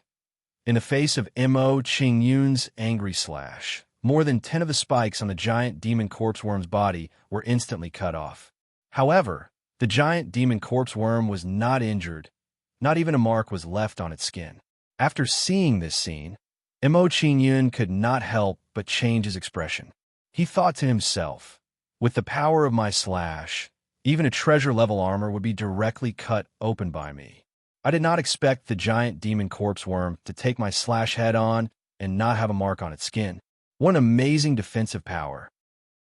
In the face of Mo Qingyun's angry slash, more than 10 of the spikes on the giant demon corpse worm's body were instantly cut off. However, the giant demon corpse worm was not injured. Not even a mark was left on its skin. After seeing this scene, Mo Qingyun could not help but change his expression. He thought to himself, with the power of my slash, even a treasure-level armor would be directly cut open by me. I did not expect the giant demon corpse worm to take my slash head-on and not have a mark on its skin. What an amazing defensive power.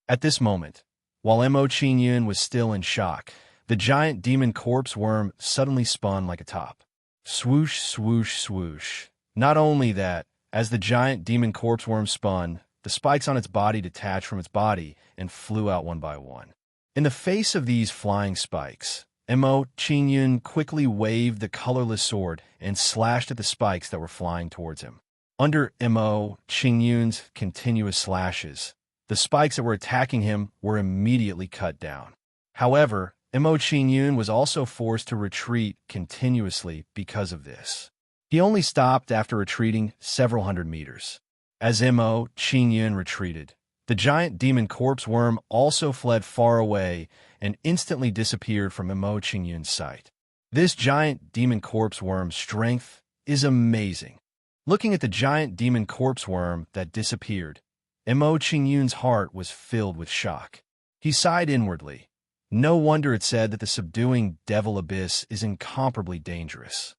At this moment, while Mo Qingyun was still in shock, the giant demon corpse worm suddenly spun like a top. Swoosh, swoosh, swoosh. Not only that, as the giant demon corpse worm spun, the spikes on its body detached from its body and flew out one by one. In the face of these flying spikes, Mo Qingyun quickly waved the colorless sword and slashed at the spikes that were flying towards him. Under Mo Qingyun's continuous slashes, the spikes that were attacking him were immediately cut down. However, Mo Qingyun was also forced to retreat continuously because of this. He only stopped after retreating several hundred meters. As Mo Qingyun retreated, the giant demon corpse worm also fled far away and instantly disappeared from Mo Qingyun's sight. This giant demon corpse worm's strength is amazing. Looking at the giant demon corpse worm that disappeared, Mo Qingyun's heart was filled with shock. He sighed inwardly. No wonder it said that the subduing devil abyss is incomparably dangerous.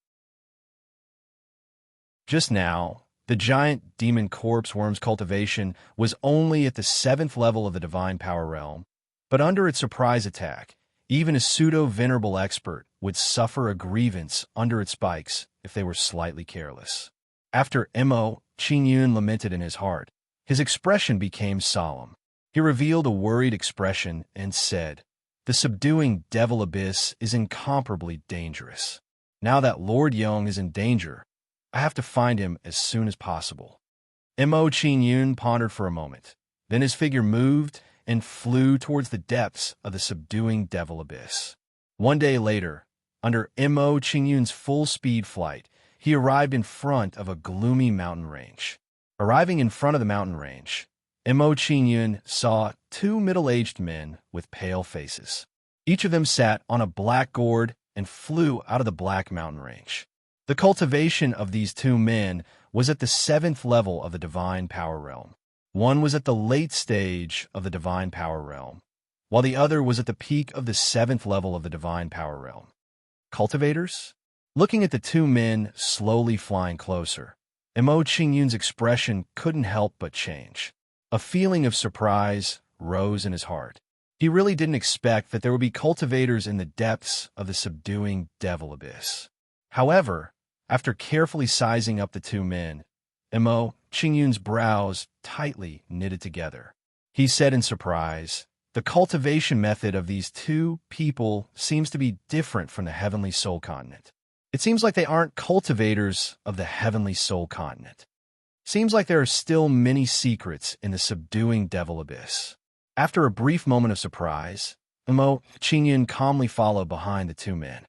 Just now, the giant demon corpse worm's cultivation was only at the 7th level of the divine power realm, but under its surprise attack, even a pseudo-venerable expert would suffer a grievance under its spikes if they were slightly careless. After Mo Qingyun lamented in his heart, his expression became solemn. He revealed a worried expression and said, "The subduing devil abyss is incomparably dangerous. Now that Lord Yong is in danger, I have to find him as soon as possible." Mo Qingyun pondered for a moment. Then his figure moved and flew towards the depths of the subduing devil abyss. One day later, under Mo Qingyun's full-speed flight, he arrived in front of a gloomy mountain range. Arriving in front of the mountain range, Mo Qingyun saw 2 middle-aged men with pale faces. Each of them sat on a black gourd and flew out of the black mountain range. The cultivation of these 2 men was at the 7th level of the divine power realm. One was at the late stage of the divine power realm, while the other was at the peak of the 7th level of the divine power realm. Cultivators? Looking at the 2 men slowly flying closer, Mo Qingyun's expression couldn't help but change. A feeling of surprise rose in his heart. He really didn't expect that there would be cultivators in the depths of the subduing devil abyss. However, after carefully sizing up the 2 men, Mo Qingyun's brows tightly knitted together. He said in surprise, "The cultivation method of these 2 people seems to be different from the heavenly soul continent. It seems like they aren't cultivators of the heavenly soul continent. Seems like there are still many secrets in the subduing devil abyss." After a brief moment of surprise, Mo Qingyun calmly followed behind the 2 men.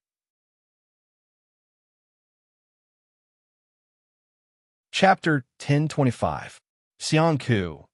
Chapter 1025. Xiangku.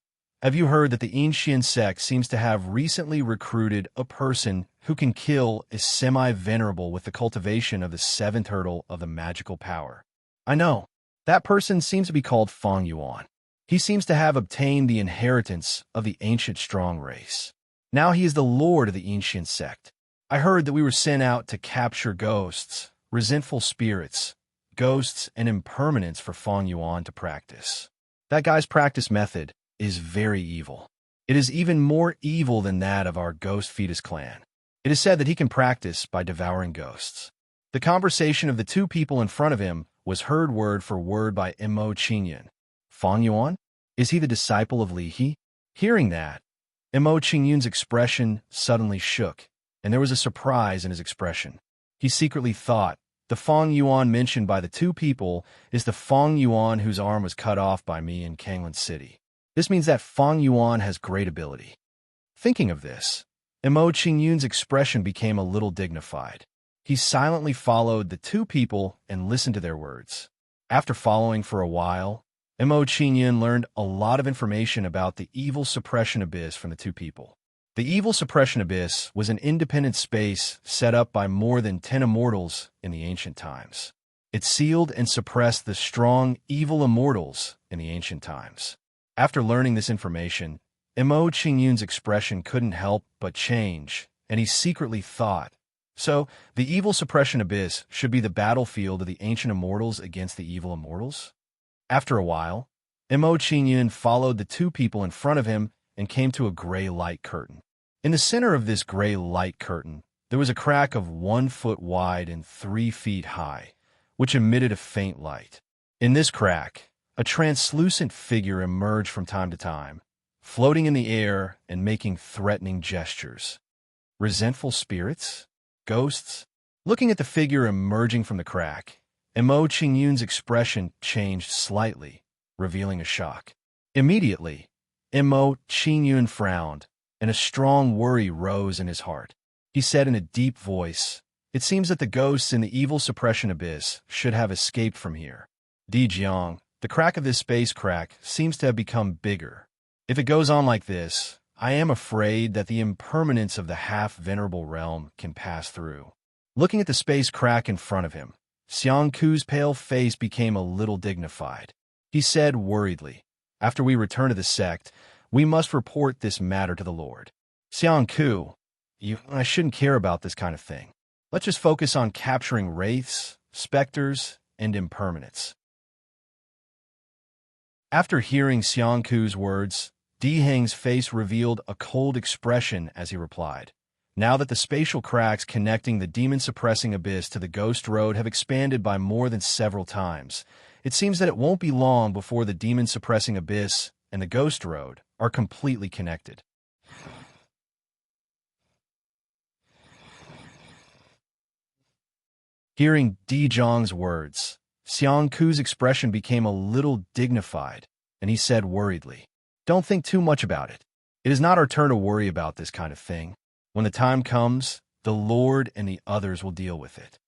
Have you heard that the Yixian sect seems to have recently recruited a person who can kill a semi-venerable with the cultivation of the 7th hurdle of the magical power? I know. That person seems to be called Feng Yuan. He seems to have obtained the inheritance of the ancient strong race. Now he is the lord of the Yixian sect. I heard that we were sent out to capture ghosts, resentful spirits, ghosts, and impermanence for Feng Yuan to practice. That guy's practice method is very evil. It is even more evil than that of our ghost fetus clan. It is said that he can practice by devouring ghosts. The conversation of the 2 people in front of him was heard word for word by Mo Qingyun. Feng Yuan? Is he the disciple of Li He? Hearing that, Mo Qingyun's expression suddenly shook, and there was a surprise in his expression. He secretly thought, the Feng Yuan mentioned by the 2 people is the Feng Yuan whose arm was cut off by me in Kanglan City. This means that Feng Yuan has great ability. Thinking of this, Mo Qingyun's expression became a little dignified. He silently followed the 2 people and listened to their words. After following for a while, Mo Qingyun learned a lot of information about the evil suppression abyss from the 2 people. The evil suppression abyss was an independent space set up by more than 10 immortals in the ancient times. It sealed and suppressed the strong, evil immortals in the ancient times. After learning this information, Mo Qingyun's expression couldn't help but change, and he secretly thought, so the evil suppression abyss should be the battlefield of the ancient immortals against the evil immortals? After a while, Mo Qingyun followed the 2 people in front of him and came to a gray light curtain. In the center of this gray light curtain, there was a crack of 1 foot wide and 3 feet high, which emitted a faint light. In this crack, a translucent figure emerged from time to time, floating in the air and making threatening gestures. Resentful spirits? Ghosts? Looking at the figure emerging from the crack, Mo Qingyun's expression changed slightly, revealing a shock. Immediately, Mo Qingyun frowned, and a strong worry rose in his heart. He said in a deep voice, "It seems that the ghosts in the evil suppression abyss should have escaped from here. Di Jiang, the crack of this space crack seems to have become bigger. If it goes on like this, I am afraid that the impermanence of the half-venerable realm can pass through." Looking at the space crack in front of him, Xiang Ku's pale face became a little dignified. He said worriedly, "After we return to the sect, we must report this matter to the Lord." "Xiang Ku, I shouldn't care about this kind of thing. Let's just focus on capturing wraiths, specters, and impermanence." After hearing Xiang Ku's words, Di Heng's face revealed a cold expression as he replied, "Now that the spatial cracks connecting the demon-suppressing abyss to the ghost road have expanded by more than several times, it seems that it won't be long before the demon-suppressing abyss and the ghost road are completely connected." Hearing Di Zhang's words, Xiang Ku's expression became a little dignified, and he said worriedly, "Don't think too much about it. It is not our turn to worry about this kind of thing. When the time comes, the Lord and the others will deal with it."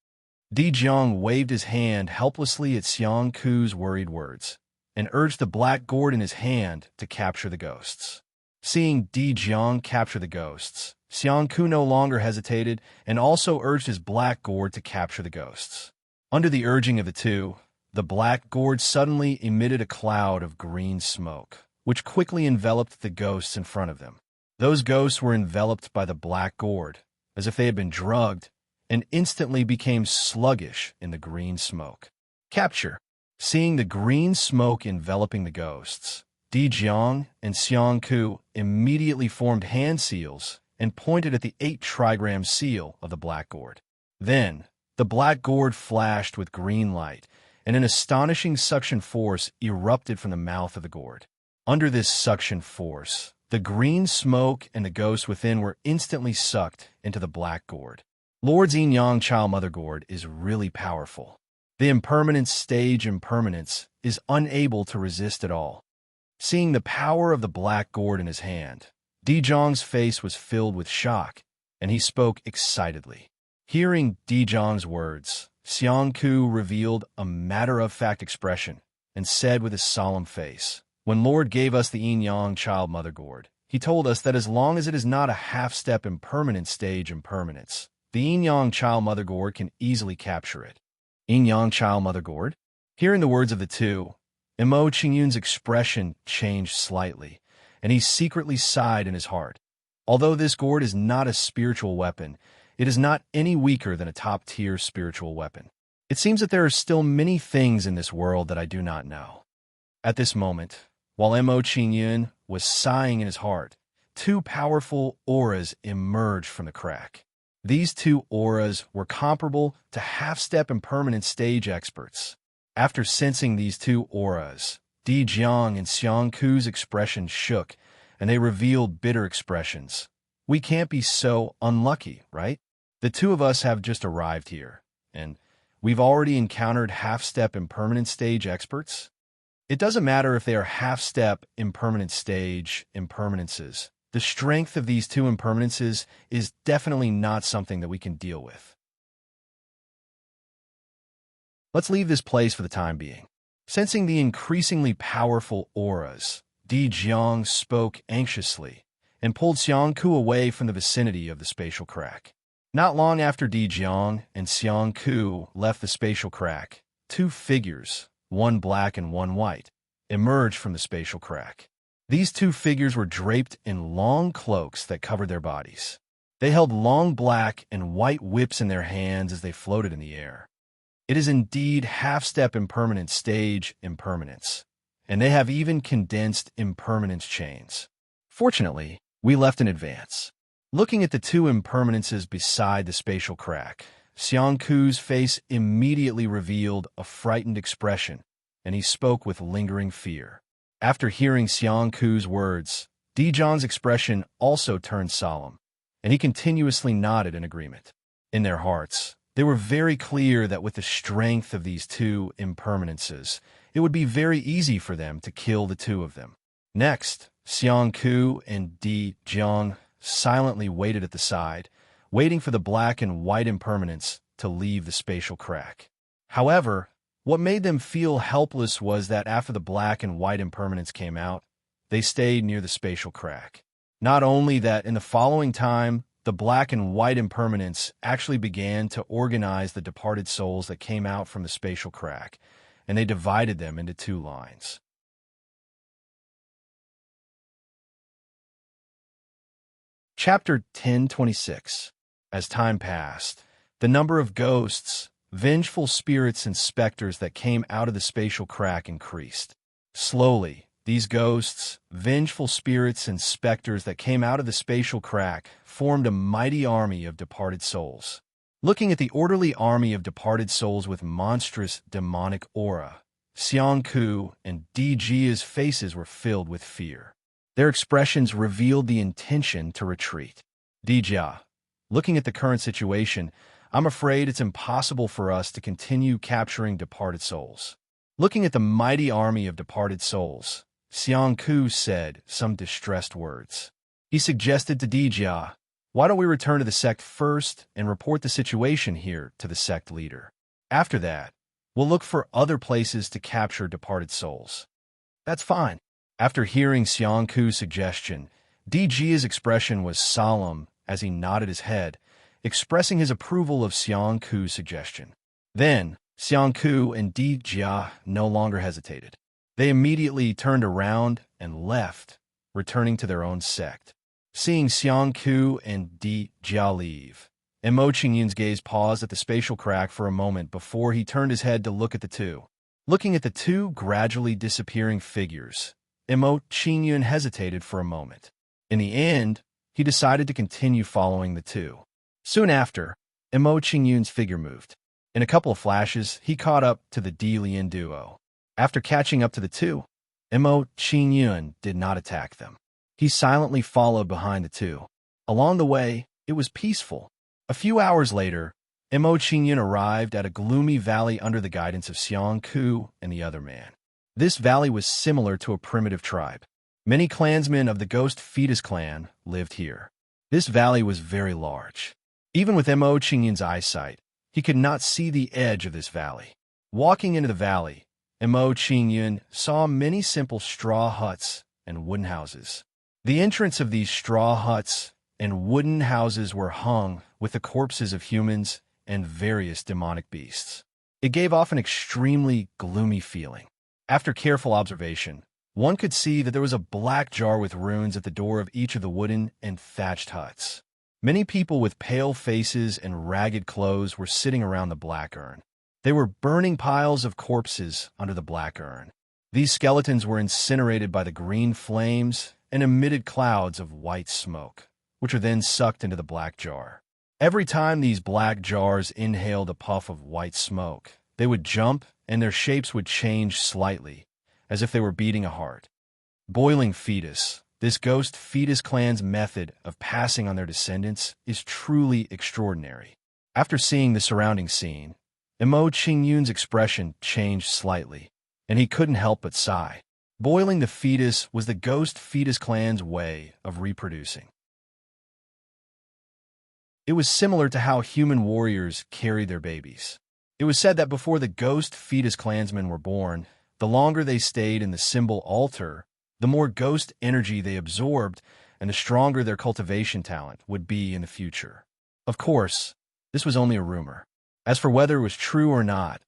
Di Jiang waved his hand helplessly at Xiang Ku's worried words, and urged the black gourd in his hand to capture the ghosts. Seeing Di Jiang capture the ghosts, Xiang Ku no longer hesitated and also urged his black gourd to capture the ghosts. Under the urging of the two, the black gourd suddenly emitted a cloud of green smoke, which quickly enveloped the ghosts in front of them. Those ghosts were enveloped by the black gourd, as if they had been drugged, and instantly became sluggish in the green smoke. Capture. Seeing the green smoke enveloping the ghosts, Di Jiang and Xiang Ku immediately formed hand seals and pointed at the 8-trigram seal of the black gourd. Then, the black gourd flashed with green light, and an astonishing suction force erupted from the mouth of the gourd. Under this suction force, the green smoke and the ghosts within were instantly sucked into the black gourd. Lord's Yin Yang Child Mother Gourd is really powerful. The impermanence stage impermanence is unable to resist at all. Seeing the power of the black gourd in his hand, Di Zhang's face was filled with shock, and he spoke excitedly. Hearing Di Zhang's words, Xiang Ku revealed a matter-of-fact expression and said with a solemn face, "When Lord gave us the Yin Yang Child Mother Gourd, he told us that as long as it is not a half-step impermanent stage impermanence, the Yin Yang Child Mother Gourd can easily capture it." Yin Yang Child Mother Gourd? Hearing the words of the two, Mo Qingyun's expression changed slightly, and he secretly sighed in his heart. Although this gourd is not a spiritual weapon, it is not any weaker than a top-tier spiritual weapon. It seems that there are still many things in this world that I do not know. At this moment, while Mo Qingyun was sighing in his heart, two powerful auras emerged from the crack. These two auras were comparable to half-step impermanent stage experts. After sensing these two auras, Di Jiang and Xiang Ku's expressions shook, and they revealed bitter expressions. "We can't be so unlucky, right? The two of us have just arrived here, and we've already encountered half-step impermanent stage experts. It doesn't matter if they are half-step impermanent stage impermanences. The strength of these two impermanences is definitely not something that we can deal with. Let's leave this place for the time being." Sensing the increasingly powerful auras, Di Jiang spoke anxiously and pulled Xiang Ku away from the vicinity of the spatial crack. Not long after Di Jiang and Xiang Ku left the spatial crack, two figures, one black and one white, emerged from the spatial crack. These two figures were draped in long cloaks that covered their bodies. They held long black and white whips in their hands as they floated in the air. It is indeed half-step impermanent stage impermanence, and they have even condensed impermanence chains. Fortunately, we left in advance. Looking at the two impermanences beside the spatial crack, Xiang Ku's face immediately revealed a frightened expression, and he spoke with lingering fear. After hearing Xiang Ku's words, Di Zhang's expression also turned solemn, and he continuously nodded in agreement. In their hearts, they were very clear that with the strength of these two impermanences, it would be very easy for them to kill the two of them. Next, Xiangku and Di Jiang silently waited at the side, waiting for the black and white impermanence to leave the spatial crack. However, what made them feel helpless was that after the black and white impermanence came out, they stayed near the spatial crack. Not only that, in the following time, the black and white impermanence actually began to organize the departed souls that came out from the spatial crack, and they divided them into two lines. Chapter 10:26. As time passed, the number of ghosts, vengeful spirits and specters that came out of the spatial crack increased. Slowly, these ghosts, vengeful spirits and specters that came out of the spatial crack formed a mighty army of departed souls. Looking at the orderly army of departed souls with monstrous demonic aura, Xiangku and Di Jia's faces were filled with fear. Their expressions revealed the intention to retreat. Di Jia, looking at the current situation, I'm afraid it's impossible for us to continue capturing departed souls. Looking at the mighty army of departed souls, Xiangku said some distressed words. He suggested to Di Jia, why don't we return to the sect first and report the situation here to the sect leader? After that, we'll look for other places to capture departed souls. That's fine. After hearing Xiangku's suggestion, Di Jia's expression was solemn as he nodded his head, expressing his approval of Xiangku's suggestion. Then, Xiangku and Di Jia no longer hesitated. They immediately turned around and left, returning to their own sect. Seeing Xiangku and Di Jia leave, Mo Qingyun's gaze paused at the spatial crack for a moment before he turned his head to look at the two. Looking at the two gradually disappearing figures, Mo Qingyun hesitated for a moment. In the end, he decided to continue following the two. Soon after, Mo Qingyun's figure moved. In a couple of flashes, he caught up to the Di Lian duo. After catching up to the two, Mo Qingyun did not attack them. He silently followed behind the two. Along the way, it was peaceful. A few hours later, Mo Qingyun arrived at a gloomy valley under the guidance of Xiangku and the other man. This valley was similar to a primitive tribe. Many clansmen of the Ghost Fetus clan lived here. This valley was very large. Even with Mo Qingyun's eyesight, he could not see the edge of this valley. Walking into the valley, Mo Qingyun saw many simple straw huts and wooden houses. The entrance of these straw huts and wooden houses were hung with the corpses of humans and various demonic beasts. It gave off an extremely gloomy feeling. After careful observation, one could see that there was a black jar with runes at the door of each of the wooden and thatched huts. Many people with pale faces and ragged clothes were sitting around the black urn. They were burning piles of corpses under the black urn. These skeletons were incinerated by the green flames and emitted clouds of white smoke, which were then sucked into the black jar. Every time these black jars inhaled a puff of white smoke, they would jump and their shapes would change slightly, as if they were beating a heart. Boiling fetus. This Ghost Fetus clan's method of passing on their descendants is truly extraordinary. After seeing the surrounding scene, Mo Qingyun's expression changed slightly, and he couldn't help but sigh. Boiling the fetus was the Ghost Fetus clan's way of reproducing. It was similar to how human warriors carried their babies. It was said that before the Ghost Fetus clansmen were born, the longer they stayed in the symbol altar, the more ghost energy they absorbed and the stronger their cultivation talent would be in the future. Of course, this was only a rumor. As for whether it was true or not,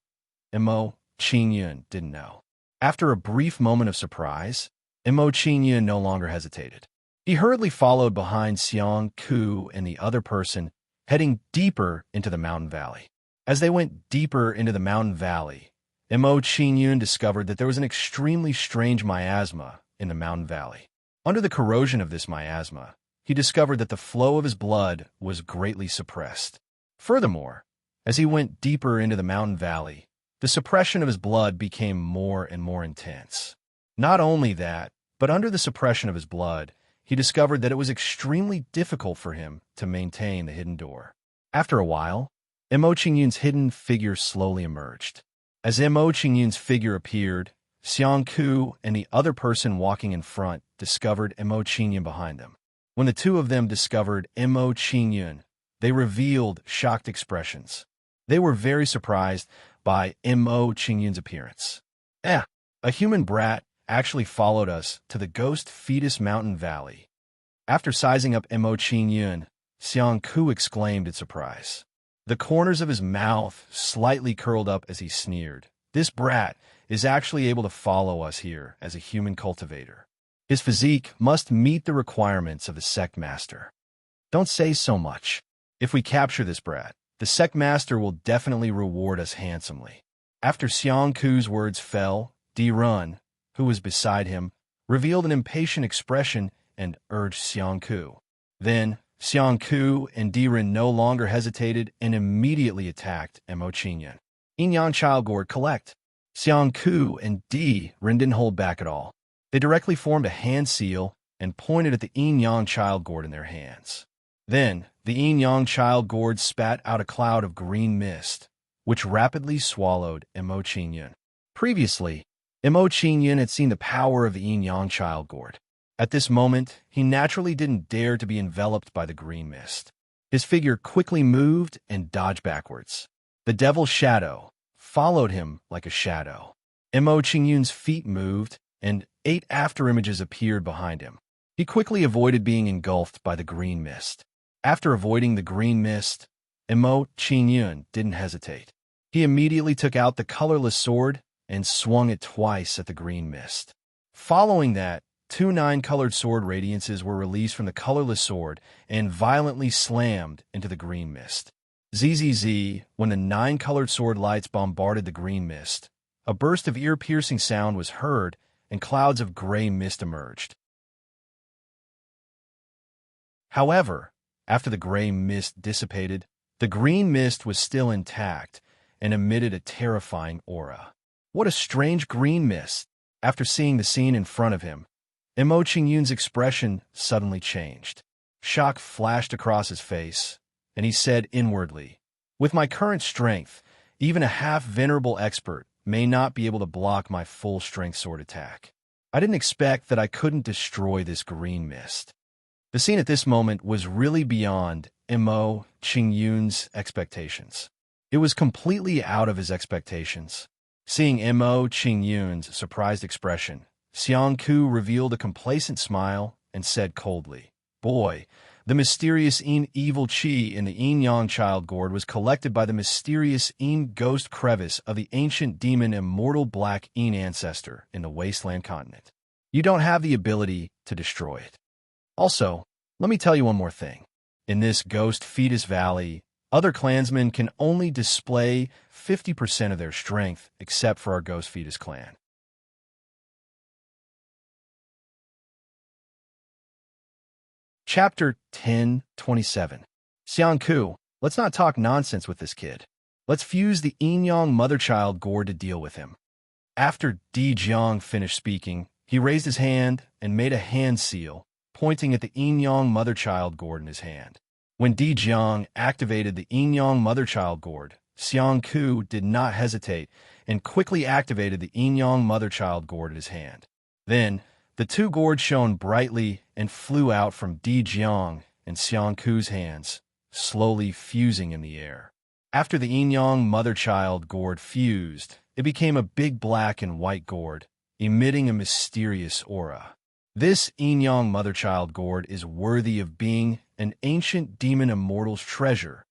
Mo Qingyun didn't know. After a brief moment of surprise, Mo Qingyun no longer hesitated. He hurriedly followed behind Xiangku and the other person, heading deeper into the mountain valley. As they went deeper into the mountain valley, Mo Qingyun discovered that there was an extremely strange miasma in the mountain valley. Under the corrosion of this miasma, he discovered that the flow of his blood was greatly suppressed. Furthermore, as he went deeper into the mountain valley, the suppression of his blood became more and more intense. Not only that, but under the suppression of his blood, he discovered that it was extremely difficult for him to maintain the hidden door. After a while, Mo Qingyun's hidden figure slowly emerged. As Mo Qingyun's figure appeared, Xiang Ku and the other person walking in front discovered Mo Qingyun behind them. When the two of them discovered Mo Qingyun, they revealed shocked expressions. They were very surprised by Mo Qingyun's appearance. A human brat actually followed us to the Ghost Fetus Mountain Valley. After sizing up Mo Qingyun, Xiang Ku exclaimed in surprise. The corners of his mouth slightly curled up as he sneered. This brat is actually able to follow us here as a human cultivator. His physique must meet the requirements of the sect master. Don't say so much. If we capture this brat, the sect master will definitely reward us handsomely. After Xiang Ku's words fell, Di-Run, who was beside him, revealed an impatient expression and urged Xiang Ku. Then, Xiang Ku and Di-Run no longer hesitated and immediately attacked Mo Qingyun. Yin-Yang Child Gourd collect. Xiang Ku and Di-Run didn't hold back at all. They directly formed a hand seal and pointed at the Yin-Yang Child Gourd in their hands. Then, the Yin-Yang Child Gourd spat out a cloud of green mist, which rapidly swallowed Mo Qingyun. Previously, Mo Qingyun had seen the power of the Yin-Yang Child Gourd. At this moment, he naturally didn't dare to be enveloped by the green mist. His figure quickly moved and dodged backwards. The devil's shadow followed him like a shadow. Mo Qingyun's feet moved, and 8 afterimages appeared behind him. He quickly avoided being engulfed by the green mist. After avoiding the green mist, Mo Qingyun didn't hesitate. He immediately took out the colorless sword and swung it twice at the green mist. Following that, 2 9-colored sword radiances were released from the colorless sword and violently slammed into the green mist. ZZZ, when the 9-colored sword lights bombarded the green mist, a burst of ear-piercing sound was heard and clouds of gray mist emerged. However, after the gray mist dissipated, the green mist was still intact and emitted a terrifying aura. What a strange green mist! After seeing the scene in front of him, Mo Qingyun's expression suddenly changed. Shock flashed across his face, and he said inwardly, "With my current strength, even a half-venerable expert may not be able to block my full-strength sword attack. I didn't expect that I couldn't destroy this green mist." The scene at this moment was really beyond Mo Qingyun's expectations. It was completely out of his expectations. Seeing Mo Qingyun's surprised expression, Xiang Ku revealed a complacent smile and said coldly, "Boy, the mysterious evil qi in the Yin-Yang Child Gourd was collected by the mysterious Ghost Crevice of the ancient demon Immortal Black ancestor in the Wasteland continent. You don't have the ability to destroy it. Also, let me tell you one more thing. In this Ghost Fetus Valley, other clansmen can only display 50% of their strength except for our Ghost Fetus clan." Chapter 10:27. Xiang Ku, let's not talk nonsense with this kid. Let's fuse the Yin-Yang Mother-Child Gourd to deal with him. After Di Jiang finished speaking, he raised his hand and made a hand seal, pointing at the Yin-Yang Mother-Child Gourd in his hand. When Di Jiang activated the Yin-Yang Mother-Child Gourd, Xiang Ku did not hesitate and quickly activated the Yin-Yang Mother-Child Gourd in his hand. Then, the 2 gourds shone brightly and flew out from Di Jiang and Xiang Ku's hands, slowly fusing in the air. After the Yin-Yang Mother-Child Gourd fused, it became a big black and white gourd, emitting a mysterious aura. This Yin-Yang Mother-Child Gourd is worthy of being an ancient demon immortal's treasure.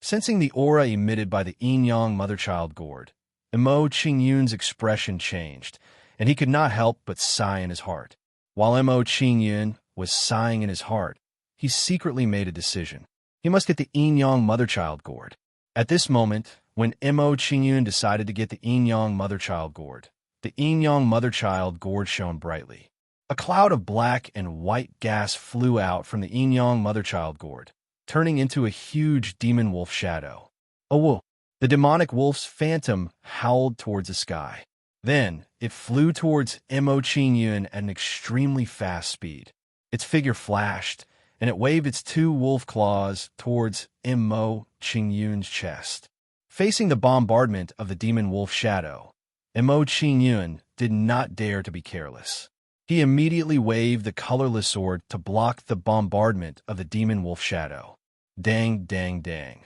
Sensing the aura emitted by the Yin-Yang Mother-Child Gourd, Mo Qingyun's expression changed, and he could not help but sigh in his heart. While Mo Qingyun was sighing in his heart, he secretly made a decision. He must get the Yin-Yang Mother-Child Gourd. At this moment, when Mo Qingyun decided to get the Yin-Yang Mother-Child Gourd, the Yin-Yang Mother-Child Gourd shone brightly. A cloud of black and white gas flew out from the Yin-Yang Mother-Child Gourd, turning into a huge demon wolf shadow. Oh, whoa! The demonic wolf's phantom howled towards the sky. Then, it flew towards Mo Qingyun at an extremely fast speed. Its figure flashed, and it waved its two wolf claws towards Mo Qingyun's chest. Facing the bombardment of the demon wolf shadow, Mo Qingyun did not dare to be careless. He immediately waved the colorless sword to block the bombardment of the demon wolf shadow. Dang, dang, dang.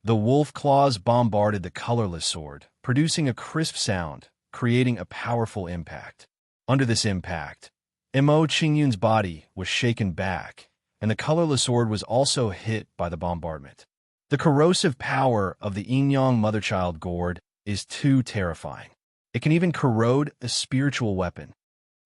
The wolf claws bombarded the colorless sword, producing a crisp sound, creating a powerful impact. Under this impact, Mo Qingyun's body was shaken back, and the colorless sword was also hit by the bombardment. The corrosive power of the yin-yang mother-child gourd is too terrifying. It can even corrode a spiritual weapon.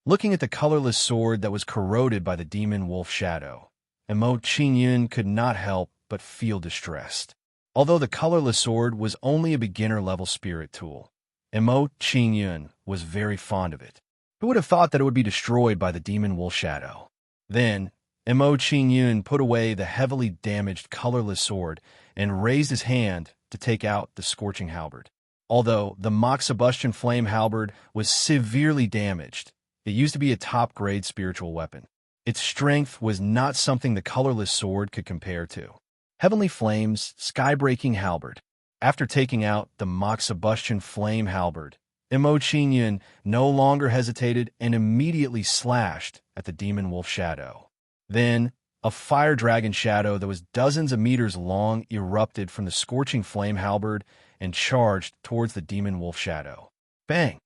Looking at the colorless sword that was corroded by the demon wolf shadow, Mo Qingyun could not help but feel distressed. Although the colorless sword was only a beginner-level spirit tool, Mo Qingyun was very fond of it. Who would have thought that it would be destroyed by the demon wolf shadow? Then, Mo Qingyun put away the heavily damaged colorless sword and raised his hand to take out the scorching halberd. Although the Moxibustion flame halberd was severely damaged, it used to be a top-grade spiritual weapon. Its strength was not something the colorless sword could compare to. Heavenly Flame's sky-breaking halberd. After taking out the Moxibustion flame halberd, Mo Qingyun no longer hesitated and immediately slashed at the demon wolf shadow. Then, a fire dragon shadow that was dozens of meters long erupted from the scorching flame halberd and charged towards the demon wolf shadow. Bang!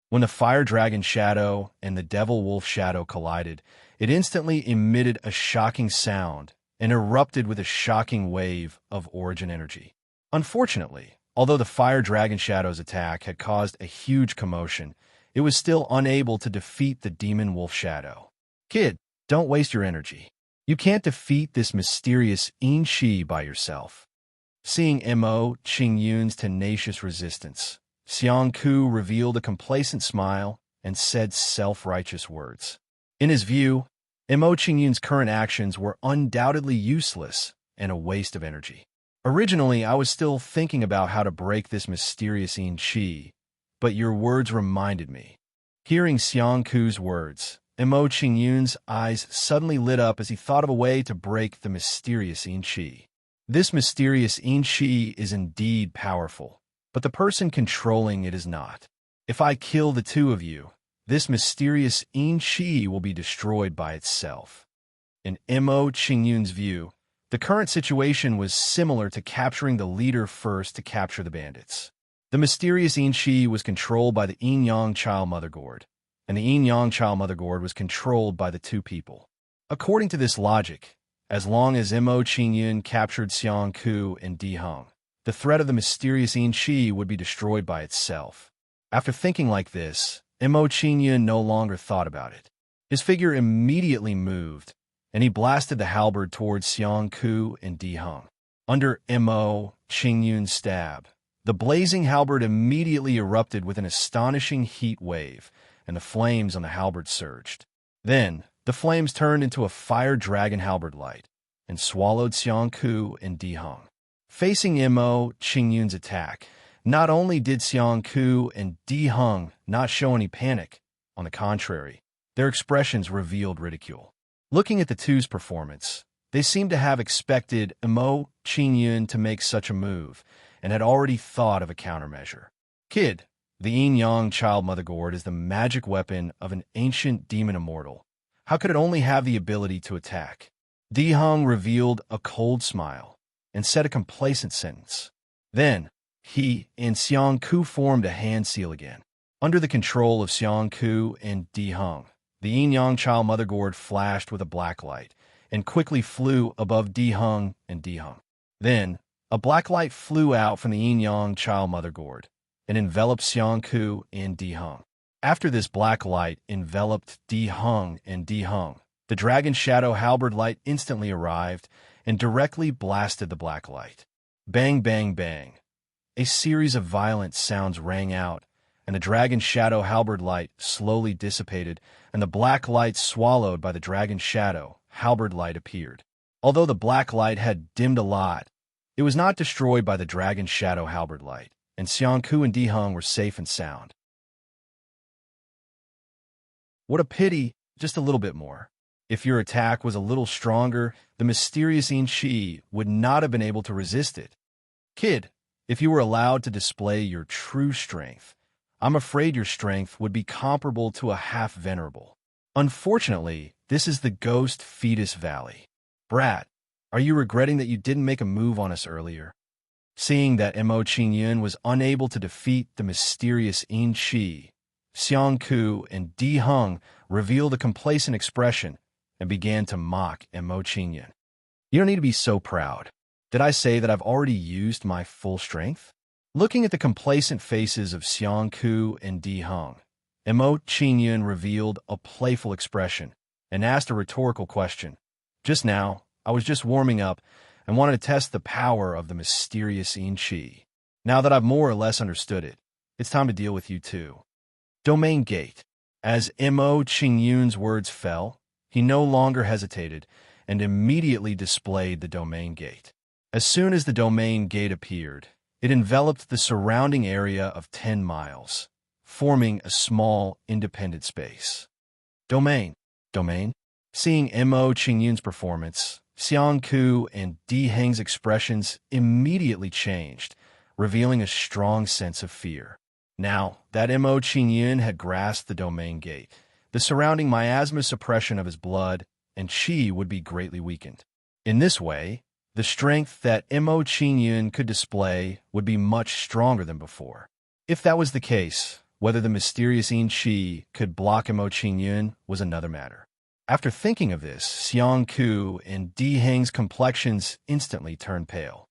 When the fire dragon shadow and the devil wolf shadow collided, it instantly emitted a shocking sound and erupted with a shocking wave of origin energy. Unfortunately, although the fire dragon shadow's attack had caused a huge commotion, it was still unable to defeat the demon wolf shadow. Kid, don't waste your energy. You can't defeat this mysterious Yin-Shi by yourself. Seeing Mo Qingyun's tenacious resistance, Xiang Ku revealed a complacent smile and said self-righteous words. In his view, Mo Qingyun's current actions were undoubtedly useless and a waste of energy. Originally, I was still thinking about how to break this mysterious Yin-Shi, but your words reminded me. Hearing Xiang Ku's words, Mo Qingyun's eyes suddenly lit up as he thought of a way to break the mysterious Yin-Shi. This mysterious Yin-Shi is indeed powerful, but the person controlling it is not. If I kill the two of you, this mysterious Yin-Shi will be destroyed by itself. In Mo Qingyun's view, the current situation was similar to capturing the leader first to capture the bandits. The mysterious Yin-Shi was controlled by the yin-yang child mother gourd, and the yin-yang child mother gourd was controlled by the two people. According to this logic, as long as Mo Qingyun captured Xiang Ku and Di Heng, the threat of the mysterious Yin-Shi would be destroyed by itself. After thinking like this, Mo Qingyun no longer thought about it. His figure immediately moved, and he blasted the halberd towards Xiang Ku and Di Heng. Under Mo Qingyun's stab, the blazing halberd immediately erupted with an astonishing heat wave, and the flames on the halberd surged. Then, the flames turned into a fire dragon halberd light, and swallowed Xiang Ku and Di Heng. Facing Mo Qingyun's attack, not only did Xiang Ku and Di Heng not show any panic, on the contrary, their expressions revealed ridicule. Looking at the two's performance, they seemed to have expected Mo Qingyun to make such a move, and had already thought of a countermeasure. Kid, the yin-yang child mother gourd is the magic weapon of an ancient demon immortal. How could it only have the ability to attack? Di Heng revealed a cold smile and said a complacent sentence. Then, he and Xiang Ku formed a hand seal again. Under the control of Xiang Ku and Di Heng, the yin-yang child mother gourd flashed with a black light and quickly flew above Di Heng and Di Heng. Then, a black light flew out from the yin-yang child mother gourd and enveloped Xiang Ku and Di Heng. After this black light enveloped Di Heng and Di Heng, the dragon shadow halberd light instantly arrived and directly blasted the black light. Bang, bang, bang. A series of violent sounds rang out, and the dragon shadow halberd light slowly dissipated, and the black light swallowed by the dragon shadow halberd light appeared. Although the black light had dimmed a lot, it was not destroyed by the dragon shadow halberd light, and Xiang Ku and Di Heng were safe and sound. What a pity just a little bit more. If your attack was a little stronger, the mysterious In Chi would not have been able to resist it. Kid, if you were allowed to display your true strength, I'm afraid your strength would be comparable to a half-venerable. Unfortunately, this is the Ghost Fetus Valley. Brat, are you regretting that you didn't make a move on us earlier? Seeing that Mo Qingyun was unable to defeat the mysterious In Chi, Xiang Ku and Di Heng revealed a complacent expression and began to mock Mo Qingyun. You don't need to be so proud. Did I say that I've already used my full strength? Looking at the complacent faces of Xiang Ku and Di Heng, Mo Qingyun revealed a playful expression and asked a rhetorical question. Just now, I was just warming up and wanted to test the power of the mysterious In Chi. Now that I've more or less understood it, it's time to deal with you too. Domain Gate. As Mo Qingyun's words fell, he no longer hesitated and immediately displayed the Domain Gate. As soon as the Domain Gate appeared, it enveloped the surrounding area of 10 miles, forming a small, independent space. Domain. Seeing Mo Qingyun's performance, Xiang Ku and Di Heng's expressions immediately changed, revealing a strong sense of fear. Now that Mo Qingyun had grasped the Domain Gate, the surrounding miasma suppression of his blood and chi would be greatly weakened. In this way, the strength that Mo Qingyun could display would be much stronger than before. If that was the case, whether the mysterious In Chi could block Mo Qingyun was another matter. After thinking of this, Xiang Ku and Di Heng's complexions instantly turned pale.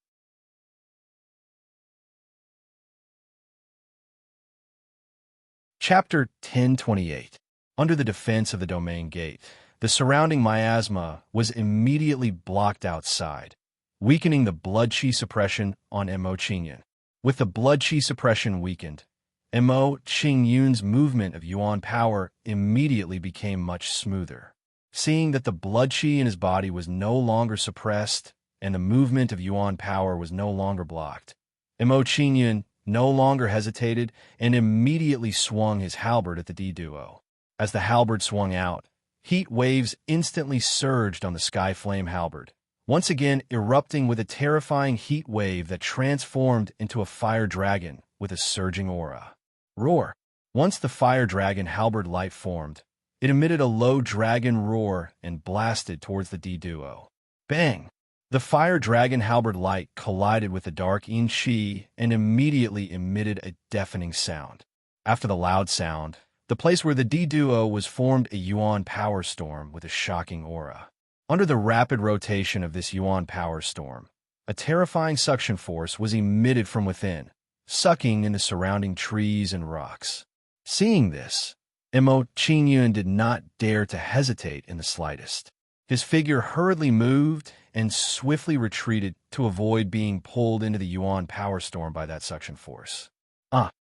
Chapter 1028. Under the defense of the Domain Gate, the surrounding miasma was immediately blocked outside, weakening the blood chi suppression on Mo Qingyun. With the blood chi suppression weakened, Mo Qingyun's movement of Yuan power immediately became much smoother. Seeing that the blood chi in his body was no longer suppressed and the movement of Yuan power was no longer blocked, Mo Qingyun no longer hesitated and immediately swung his halberd at the D duo. As the halberd swung out, heat waves instantly surged on the sky flame halberd, once again erupting with a terrifying heat wave that transformed into a fire dragon with a surging aura. Roar! Once the fire dragon halberd light formed, it emitted a low dragon roar and blasted towards the D duo. Bang! The fire dragon halberd light collided with the dark In Chi and immediately emitted a deafening sound. After the loud sound, the place where the D duo was formed a Yuan power storm with a shocking aura. Under the rapid rotation of this Yuan power storm, a terrifying suction force was emitted from within, sucking in the surrounding trees and rocks. Seeing this, Mo Qingyun did not dare to hesitate in the slightest. His figure hurriedly moved and swiftly retreated to avoid being pulled into the Yuan power storm by that suction force.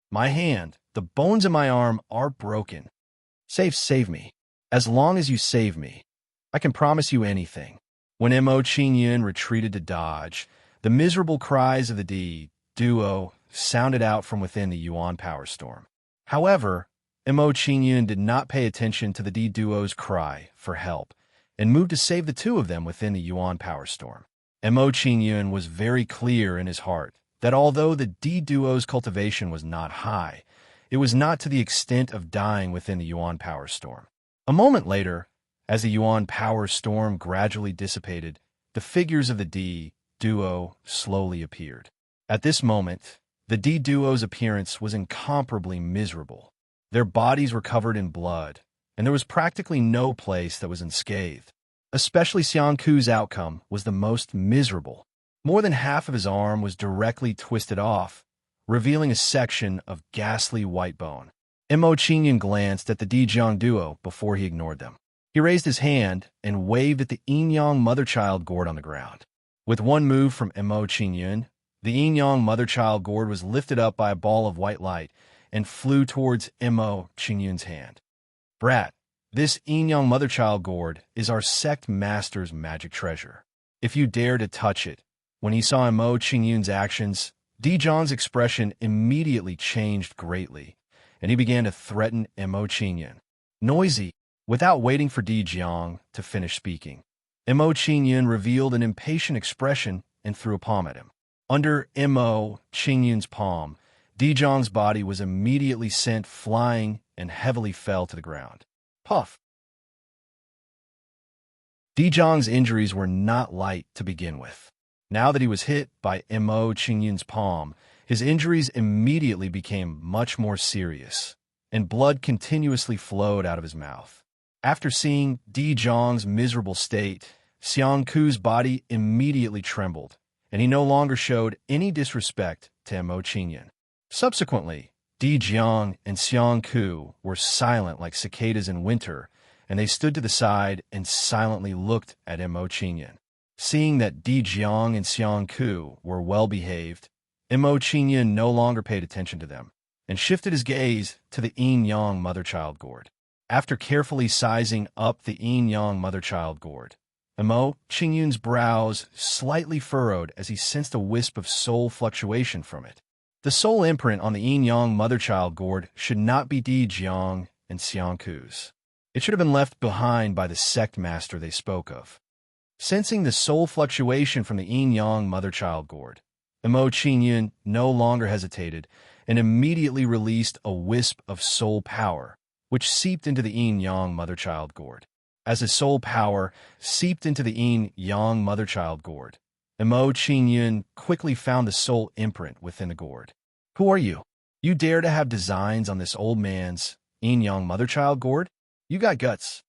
My hand, the bones in my arm are broken. Save me. As long as you save me, I can promise you anything. When Mo Qingyun retreated to dodge, the miserable cries of the D duo sounded out from within the Yuan power storm. However, Mo Qingyun did not pay attention to the D duo's cry for help and moved to save the two of them within the Yuan power storm. Mo Qingyun was very clear in his heart that although the D duo's cultivation was not high, it was not to the extent of dying within the Yuan power storm. A moment later, as the Yuan power storm gradually dissipated, the figures of the D duo slowly appeared. At this moment, the D duo's appearance was incomparably miserable. Their bodies were covered in blood, and there was practically no place that was unscathed. Especially Xiang Ku's outcome was the most miserable. More than half of his arm was directly twisted off, revealing a section of ghastly white bone. Mo Qingyun glanced at the Dijiang duo before he ignored them. He raised his hand and waved at the yin-yang mother-child gourd on the ground. With one move from Mo Qingyun, the yin-yang mother-child gourd was lifted up by a ball of white light and flew towards Mo Qingyun's hand. Brat, this yin-yang mother-child gourd is our sect master's magic treasure. If you dare to touch it. When he saw Mo Qingyun's actions, Dijiang's expression immediately changed greatly, and he began to threaten Mo Qingyun. Noisy, Without waiting for Di Jiang to finish speaking, Mo Qingyun revealed an impatient expression and threw a palm at him. Under Mo Qingyun's palm, Di Jiang's body was immediately sent flying and heavily fell to the ground. Puff! Di Jiang's injuries were not light to begin with. Now that he was hit by Mo Qingyun's palm, his injuries immediately became much more serious, and blood continuously flowed out of his mouth. After seeing Di Jiang's miserable state, Xiang Ku's body immediately trembled, and he no longer showed any disrespect to Mo Qingyun. Subsequently, Di Jiang and Xiang Ku were silent like cicadas in winter, and they stood to the side and silently looked at Mo Qingyun. Seeing that Di Jiang and Xiang Ku were well-behaved, Mo Qingyun no longer paid attention to them, and shifted his gaze to the yin-yang mother-child gourd. After carefully sizing up the yin-yang mother-child gourd, Mo Qingyun's brows slightly furrowed as he sensed a wisp of soul fluctuation from it. The soul imprint on the yin-yang mother-child gourd should not be Di Jiang and Xiang Ku's. It should have been left behind by the sect master they spoke of. Sensing the soul fluctuation from the yin-yang mother-child gourd, Mo Qingyun no longer hesitated and immediately released a wisp of soul power, which seeped into the yin-yang mother-child gourd. As his soul power seeped into the yin-yang mother-child gourd, Mo Qingyun quickly found the soul imprint within the gourd. "Who are you? You dare to have designs on this old man's yin-yang mother-child gourd? You got guts."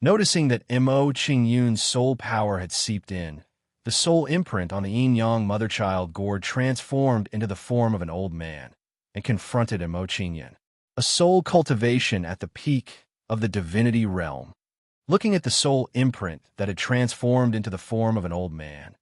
Noticing that Mo Qingyun's soul power had seeped in, the soul imprint on the yin-yang mother-child gourd transformed into the form of an old man and confronted Mo Qingyun. A soul cultivation at the peak of the divinity realm. Looking at the soul imprint that had transformed into the form of an old man,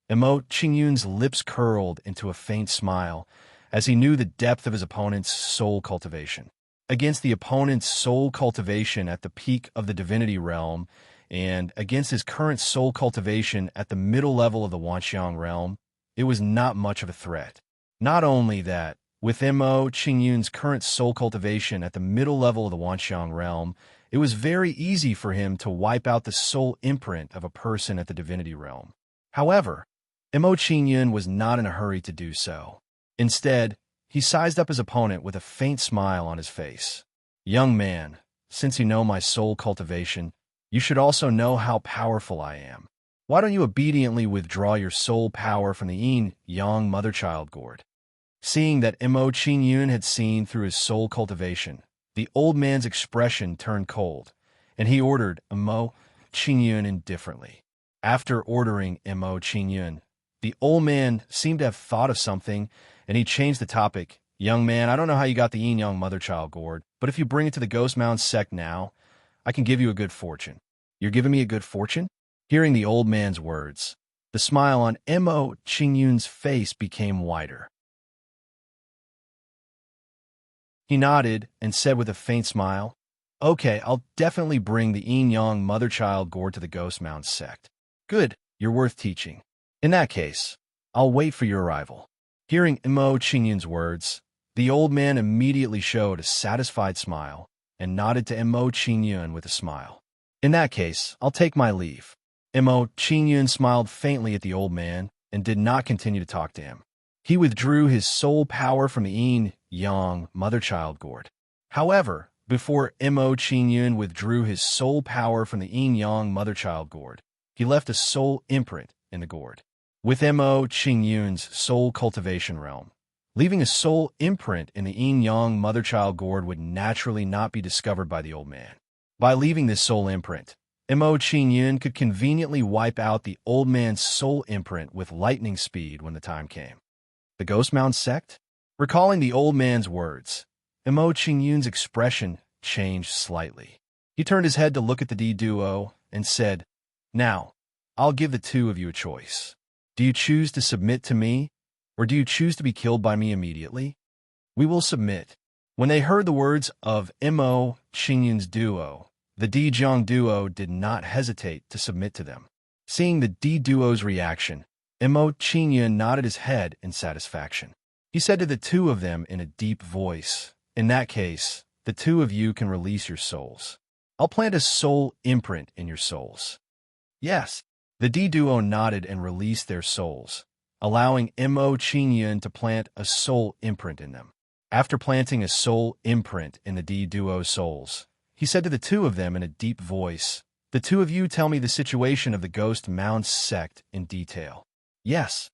Mo Qingyun's lips curled into a faint smile as he knew the depth of his opponent's soul cultivation. Against the opponent's soul cultivation at the peak of the divinity realm, and against his current soul cultivation at the middle level of the Wanxiang realm, it was not much of a threat. Not only that, with Mo Qingyun's current soul cultivation at the middle level of the Wanxiang realm, it was very easy for him to wipe out the soul imprint of a person at the divinity realm. However, Mo Qingyun was not in a hurry to do so. Instead, he sized up his opponent with a faint smile on his face. "Young man, since you know my soul cultivation, you should also know how powerful I am. Why don't you obediently withdraw your soul power from the yin-yang mother-child gourd?" Seeing that Mo Qingyun had seen through his soul cultivation, the old man's expression turned cold, and he ordered Mo Qingyun indifferently. After ordering Mo Qingyun, the old man seemed to have thought of something, and he changed the topic. "Young man, I don't know how you got the yin-yang mother-child gourd, but if you bring it to the Ghost Mountain sect now, I can give you a good fortune." "You're giving me a good fortune?" Hearing the old man's words, the smile on Mo Qingyun's face became wider. He nodded and said with a faint smile, "Okay, I'll definitely bring the yin-yang mother-child gourd to the Ghost Mountain sect." "Good, you're worth teaching. In that case, I'll wait for your arrival." Hearing Mo Qingyun's words, the old man immediately showed a satisfied smile and nodded to Mo Qingyun with a smile. "In that case, I'll take my leave." Mo Qingyun smiled faintly at the old man and did not continue to talk to him. He withdrew his soul power from the yin-yang mother-child gourd. However, before Mo Qingyun withdrew his soul power from the yin-yang mother-child gourd, he left a soul imprint in the gourd. With Mo Qingyun's soul cultivation realm, leaving a soul imprint in the yin-yang mother-child gourd would naturally not be discovered by the old man. By leaving this soul imprint, Mo Qingyun could conveniently wipe out the old man's soul imprint with lightning speed when the time came. The Ghost Mountain sect? Recalling the old man's words, Mo Qingyun's expression changed slightly. He turned his head to look at the D duo and said, "Now, I'll give the two of you a choice. Do you choose to submit to me, or do you choose to be killed by me immediately?" "We will submit." When they heard the words of Mo Qingyun's duo, the D Jiang duo did not hesitate to submit to them. Seeing the D duo's reaction, Mo Qingyun nodded his head in satisfaction. He said to the two of them in a deep voice, "In that case, the two of you can release your souls." I'll plant a soul imprint in your souls. Yes. The D duo nodded and released their souls, allowing Mo Qingyun to plant a soul imprint in them. After planting a soul imprint in the D duo's souls, he said to the two of them in a deep voice, "The two of you tell me the situation of the Ghost Mound sect in detail." Yes.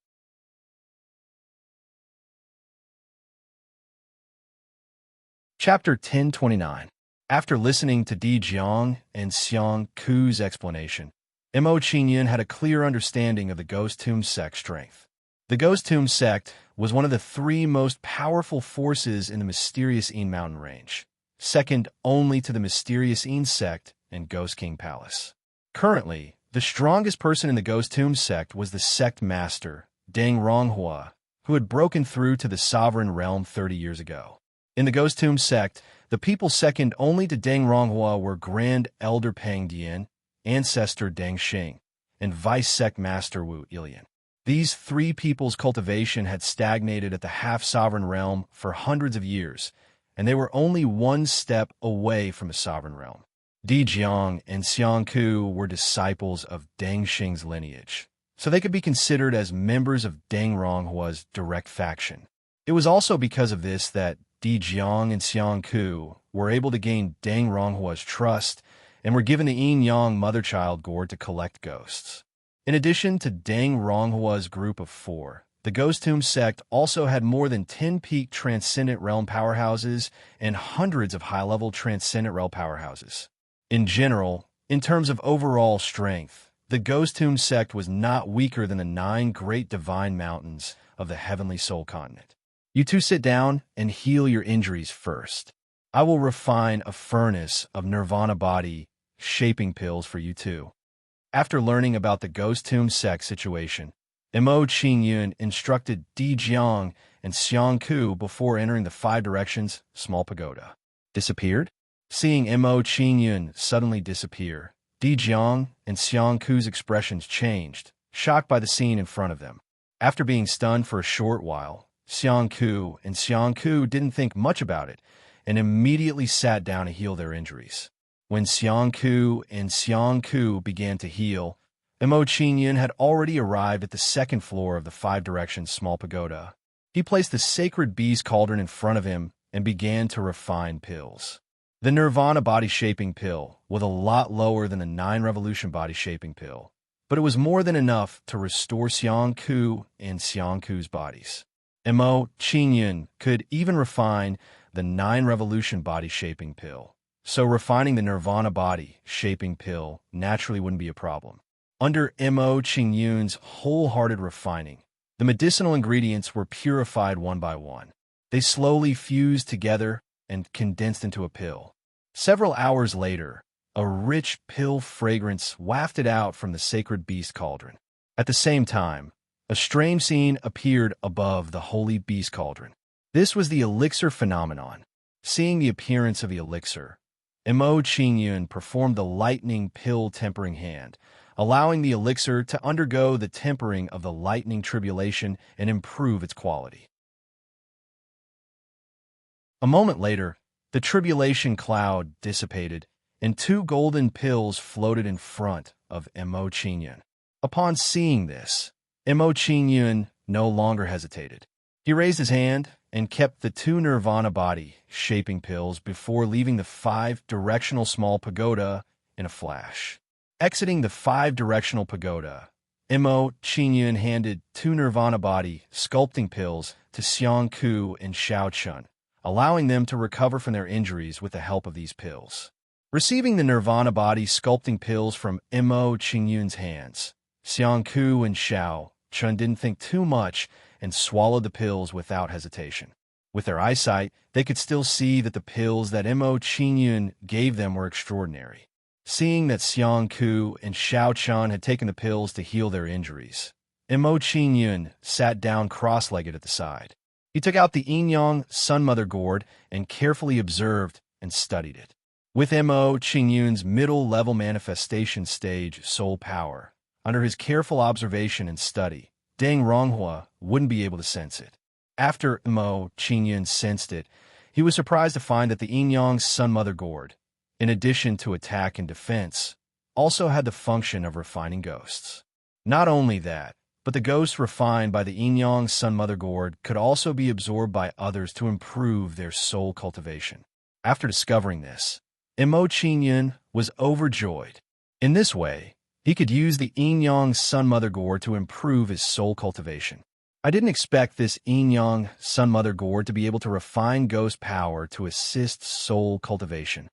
Chapter 1029. After listening to Di Jiang and Xiang Ku's explanation, Mo Qingyun had a clear understanding of the Ghost Tomb sect's strength. The Ghost Tomb sect was one of the three most powerful forces in the mysterious Een mountain range, second only to the mysterious Een sect and Ghost King Palace. Currently, the strongest person in the Ghost Tomb sect was the sect master, Deng Ronghua, who had broken through to the sovereign realm 30 years ago. In the Ghost Tomb sect, the people second only to Deng Ronghua were Grand Elder Peng Dian, Ancestor Deng Xing, and Vice Sect Master Wu Ilian. These three people's cultivation had stagnated at the half-sovereign realm for hundreds of years, and they were only one step away from a sovereign realm. Di Jiang and Xiang Ku were disciples of Deng Xing's lineage, so they could be considered as members of Deng Ronghua's direct faction. It was also because of this that Di Jiang and Xiang Ku were able to gain Deng Ronghua's trust and were given the Yin Yang mother-child gourd to collect ghosts. In addition to Deng Ronghua's group of four, the Ghost Tomb sect also had more than 10 peak Transcendent Realm powerhouses and hundreds of high-level Transcendent Realm powerhouses. In general, in terms of overall strength, the Ghost Tomb sect was not weaker than the 9 great divine mountains of the Heavenly Soul Continent. You two sit down and heal your injuries first. I will refine a furnace of Nirvana body shaping pills for you two. After learning about the Ghost Tomb sect situation, Mo Qingyun instructed Di Jiang and Xiang Ku before entering the 5 Directions small pagoda. Disappeared? Seeing Mo Qingyun suddenly disappear, Di Jiang and Xiang Ku's expressions changed, shocked by the scene in front of them. After being stunned for a short while, Xiang Ku didn't think much about it and immediately sat down to heal their injuries. When Xiang Ku began to heal, Mo Qingyun had already arrived at the 2nd floor of the 5 Directions small pagoda. He placed the sacred beast cauldron in front of him and began to refine pills. The Nirvana body shaping pill was a lot lower than the 9 Revolution body shaping pill, but it was more than enough to restore Xiang Ku and Xiang Ku's bodies. Mo Qingyun could even refine the 9 Revolution body shaping pill, so refining the Nirvana body shaping pill naturally wouldn't be a problem. Under Mo Qingyun's wholehearted refining, the medicinal ingredients were purified one by one. They slowly fused together and condensed into a pill. Several hours later, a rich pill fragrance wafted out from the sacred beast cauldron. At the same time, a strange scene appeared above the holy beast cauldron. This was the elixir phenomenon. Seeing the appearance of the elixir, Mo Qingyun performed the lightning pill tempering hand, allowing the elixir to undergo the tempering of the lightning tribulation and improve its quality. A moment later, the tribulation cloud dissipated, and 2 golden pills floated in front of Mo Qingyun. Upon seeing this, Mo Qingyun no longer hesitated. He raised his hand and kept the 2 Nirvana body shaping pills before leaving the 5 directional small pagoda in a flash. Exiting the 5 directional pagoda, Mo Qingyun handed 2 Nirvana body sculpting pills to Xiang Ku and Xiao Chun, allowing them to recover from their injuries with the help of these pills. Receiving the Nirvana body sculpting pills from Mo Qingyun's hands, Xiang Ku and Xiao Chun didn't think too much and swallowed the pills without hesitation. With their eyesight, they could still see that the pills that Mo Qingyun gave them were extraordinary. Seeing that Xiang Ku and Xiao Chun had taken the pills to heal their injuries, Mo Qingyun sat down cross-legged at the side. He took out the Yin Yang Sun Mother gourd and carefully observed and studied it. With Mo Qingyun's middle-level manifestation stage soul power, under his careful observation and study, Deng Ronghua wouldn't be able to sense it. After Mo Qingyun sensed it, he was surprised to find that the Yin Yang Sun Mother gourd, in addition to attack and defense, also had the function of refining ghosts. Not only that, but the ghosts refined by the Yin-Yang Sun Mother Gourd could also be absorbed by others to improve their soul cultivation. After discovering this, Mo Qingyun was overjoyed. In this way, he could use the Yin-Yang Sun Mother Gourd to improve his soul cultivation. I didn't expect this Yin-Yang Sun Mother Gourd to be able to refine ghost power to assist soul cultivation.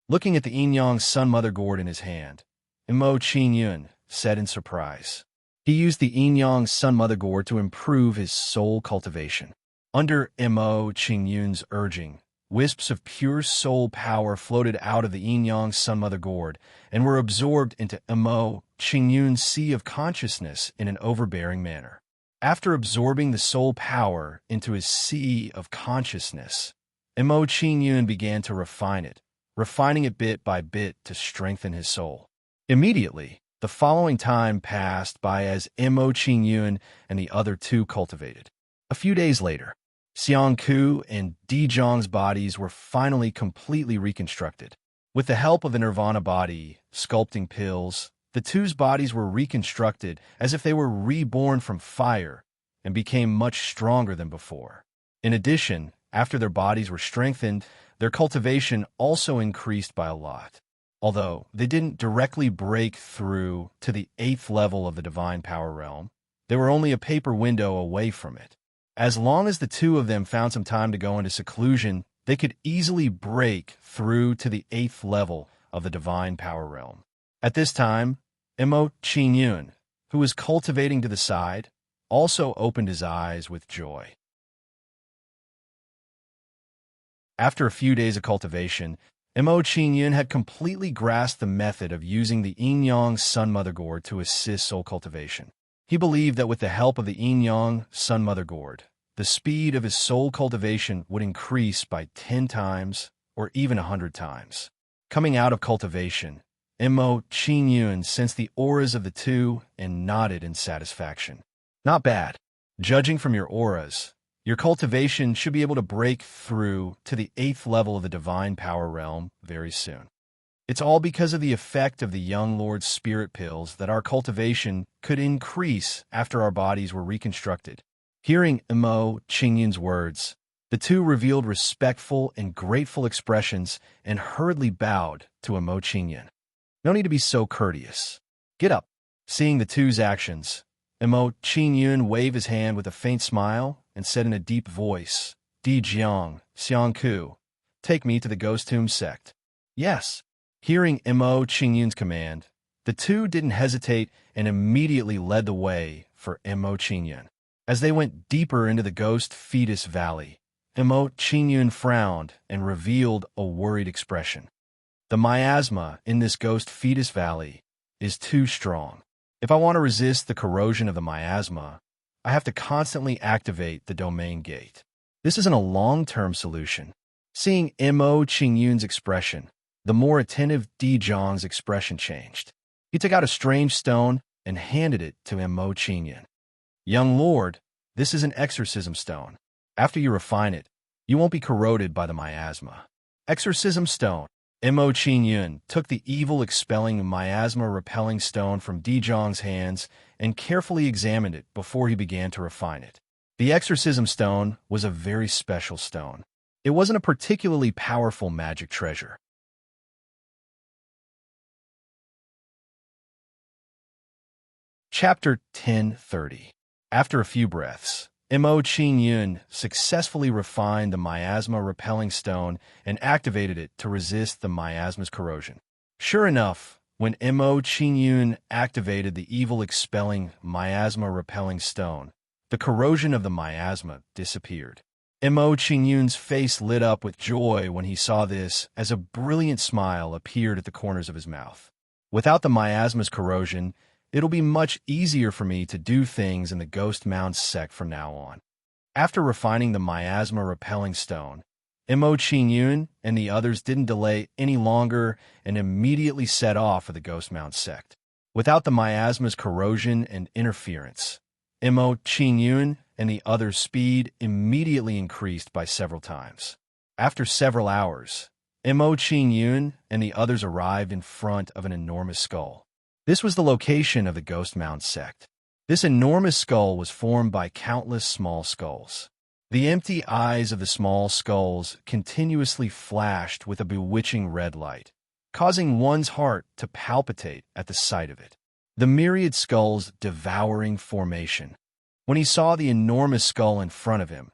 Looking at the Yin-Yang Sun Mother Gourd in his hand, Mo Qingyun said in surprise. He used the Yin-Yang Sun Mother Gourd to improve his soul cultivation. Under Mo Qingyun's urging, wisps of pure soul power floated out of the Yin-Yang Sun Mother Gourd and were absorbed into Mo Qingyun's sea of consciousness in an overbearing manner. After absorbing the soul power into his sea of consciousness, Mo Qingyun began to refine it, refining it bit by bit to strengthen his soul. Immediately, the following time passed by as Mo Qingyun and the other two cultivated. A few days later, Xiang Ku and Di Zhang's bodies were finally completely reconstructed. With the help of the Nirvana body, sculpting pills, the two's bodies were reconstructed as if they were reborn from fire and became much stronger than before. In addition, after their bodies were strengthened, their cultivation also increased by a lot. Although they didn't directly break through to the 8th level of the divine power realm, they were only a paper window away from it. As long as the two of them found some time to go into seclusion, they could easily break through to the 8th level of the divine power realm. At this time, Mo Qingyun, who was cultivating to the side, also opened his eyes with joy. After a few days of cultivation, Mo Qingyun had completely grasped the method of using the Yin-Yang Sun Mother Gourd to assist soul cultivation. He believed that with the help of the Yin-Yang Sun Mother Gourd, the speed of his soul cultivation would increase by 10 times or even 100 times. Coming out of cultivation, Mo Qingyun sensed the auras of the two and nodded in satisfaction. Not bad. Judging from your auras, your cultivation should be able to break through to the 8th level of the divine power realm very soon. It's all because of the effect of the young Lord's spirit pills that our cultivation could increase after our bodies were reconstructed. Hearing Mo Qingyun's words, the two revealed respectful and grateful expressions and hurriedly bowed to Mo Qingyun. No need to be so courteous. Get up. Seeing the two's actions, Mo Qingyun waved his hand with a faint smile and said in a deep voice, Di Jiang, Xiang Ku, take me to the Ghost Tomb sect. Yes. Hearing Mo Qingyun's command, the two didn't hesitate and immediately led the way for Mo Qingyun. As they went deeper into the Ghost Fetus Valley, Mo Qingyun frowned and revealed a worried expression. The miasma in this Ghost Fetus Valley is too strong. If I want to resist the corrosion of the miasma, I have to constantly activate the domain gate. This isn't a long-term solution. Seeing Mo Qingyun's expression, the more attentive Di Zhang's expression changed. He took out a strange stone and handed it to Mo Qingyun. Young Lord, this is an exorcism stone. After you refine it, you won't be corroded by the miasma. Exorcism stone. Mo Qingyun took the evil-expelling, miasma-repelling stone from Di Zhang's hands and carefully examined it before he began to refine it. The exorcism stone was a very special stone. It wasn't a particularly powerful magic treasure. Chapter 10:30. After a few breaths, Mo Qingyun successfully refined the miasma-repelling stone and activated it to resist the miasma's corrosion. Sure enough, when Mo Qingyun activated the evil-expelling, miasma-repelling stone, the corrosion of the miasma disappeared. Mo Qingyun's face lit up with joy when he saw this, as a brilliant smile appeared at the corners of his mouth. Without the miasma's corrosion, it'll be much easier for me to do things in the Ghost Mound sect from now on. After refining the miasma-repelling stone, Mo Qingyun and the others didn't delay any longer and immediately set off for the Ghost Mound sect. Without the miasma's corrosion and interference, Mo Qingyun and the others' speed immediately increased by several times. After several hours, Mo Qing-yun and the others arrived in front of an enormous skull. This was the location of the Ghost Mound sect. This enormous skull was formed by countless small skulls. The empty eyes of the small skulls continuously flashed with a bewitching red light, causing one's heart to palpitate at the sight of it. The myriad skulls' devouring formation. When he saw the enormous skull in front of him,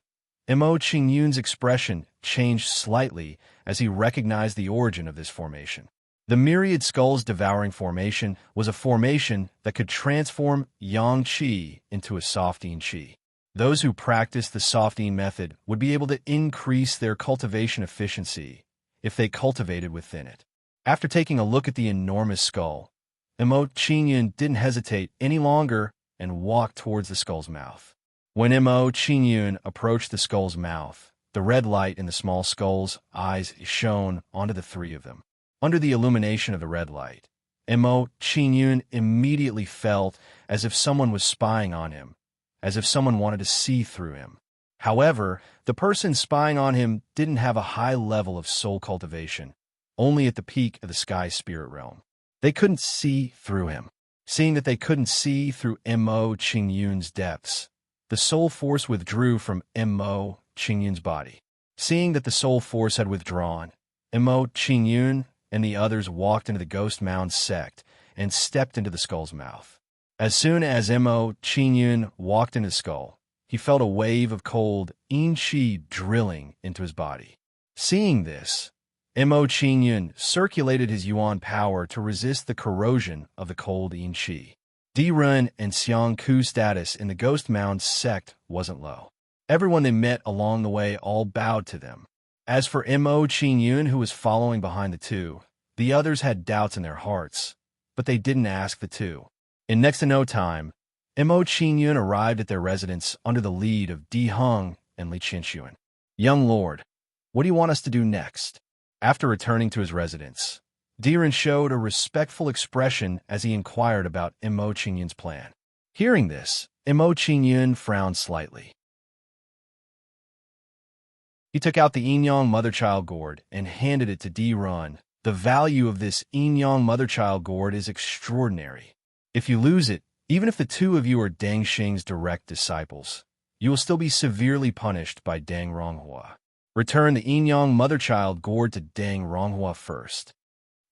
Mo Qing-yun's expression changed slightly as he recognized the origin of this formation. The myriad skulls' devouring formation was a formation that could transform yang qi into a softening qi. Those who practiced the softening method would be able to increase their cultivation efficiency if they cultivated within it. After taking a look at the enormous skull, Mo Qing-yun didn't hesitate any longer and walked towards the skull's mouth. When Mo Qing-yun approached the skull's mouth, the red light in the small skull's eyes shone onto the three of them. Under the illumination of the red light, Mo Qing-yun immediately felt as if someone was spying on him, as if someone wanted to see through him. However, the person spying on him didn't have a high level of soul cultivation, only at the peak of the sky spirit realm. They couldn't see through him. Seeing that they couldn't see through Mo Qing-yun's depths, the soul force withdrew from Mo Qing-yun's body. Seeing that the soul force had withdrawn, Mo Qing-yun and the others walked into the Ghost Mound sect and stepped into the skull's mouth. As soon as Mo Qing-yun walked into the skull, he felt a wave of cold yin qi drilling into his body. Seeing this, Mo Qing-yun circulated his yuan power to resist the corrosion of the cold yin qi. Di-run and Xiang Ku's status in the Ghost Mound sect wasn't low. Everyone they met along the way all bowed to them. As for Mo Qing-yun, who was following behind the two, the others had doubts in their hearts, but they didn't ask the two. In next to no time, Mo Qing-yun arrived at their residence under the lead of Di Heng and Li Qinshuan. "Young lord, what do you want us to do next?" After returning to his residence, Di-run showed a respectful expression as he inquired about Mo Qing-yun's plan. Hearing this, Mo Qing-yun frowned slightly. He took out the yin-yang mother-child gourd and handed it to Di-run. "The value of this yin-yang mother-child gourd is extraordinary. If you lose it, even if the two of you are Deng Xing's direct disciples, you will still be severely punished by Deng Ronghua. Return the yin-yang mother-child gourd to Deng Ronghua first."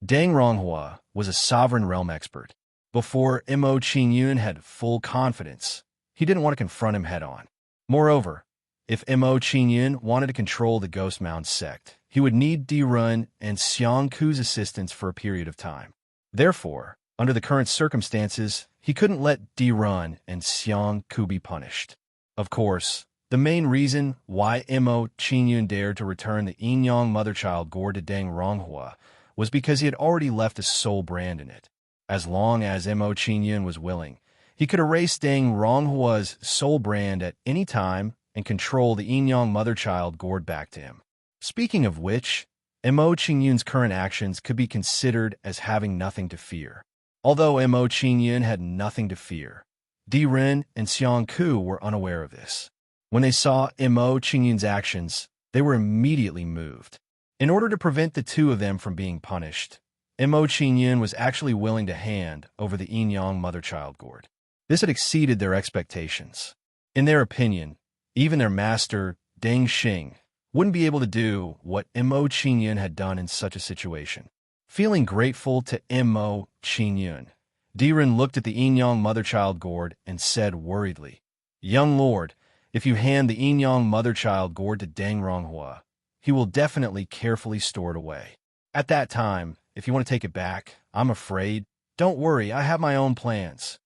Deng Ronghua was a sovereign realm expert. Before Mo Qing-yun had full confidence, he didn't want to confront him head-on. Moreover, if Mo Qing-yun wanted to control the Ghost Mound sect, he would need Di-run and Xiang Ku's assistance for a period of time. Therefore, under the current circumstances, he couldn't let Di-run and Xiang Ku be punished. Of course, the main reason why Mo Qing-yun dared to return the yin-yang mother-child gourd to Deng Ronghua was because he had already left a soul brand in it. As long as Mo Qing-yun was willing, he could erase Deng Ronghua's soul brand at any time and control the yin-yang mother-child gourd back to him. Speaking of which, Mo Qing-yun's current actions could be considered as having nothing to fear. Although Mo Qing-yun had nothing to fear, Di-run and Xiang Ku were unaware of this. When they saw Mo Qing-yun's actions, they were immediately moved. In order to prevent the two of them from being punished, Mo Qing-yun was actually willing to hand over the yin-yang mother-child gourd. This had exceeded their expectations. In their opinion, even their master, Deng Xing, wouldn't be able to do what Mo Qing-yun had done in such a situation. Feeling grateful to Mo Qing-yun, Di-run looked at the yin-yang mother-child gourd and said worriedly, "Young lord, if you hand the yin-yang mother-child gourd to Deng Ronghua, he will definitely carefully store it away. At that time, if you want to take it back, I'm afraid, don't worry, I have my own plans."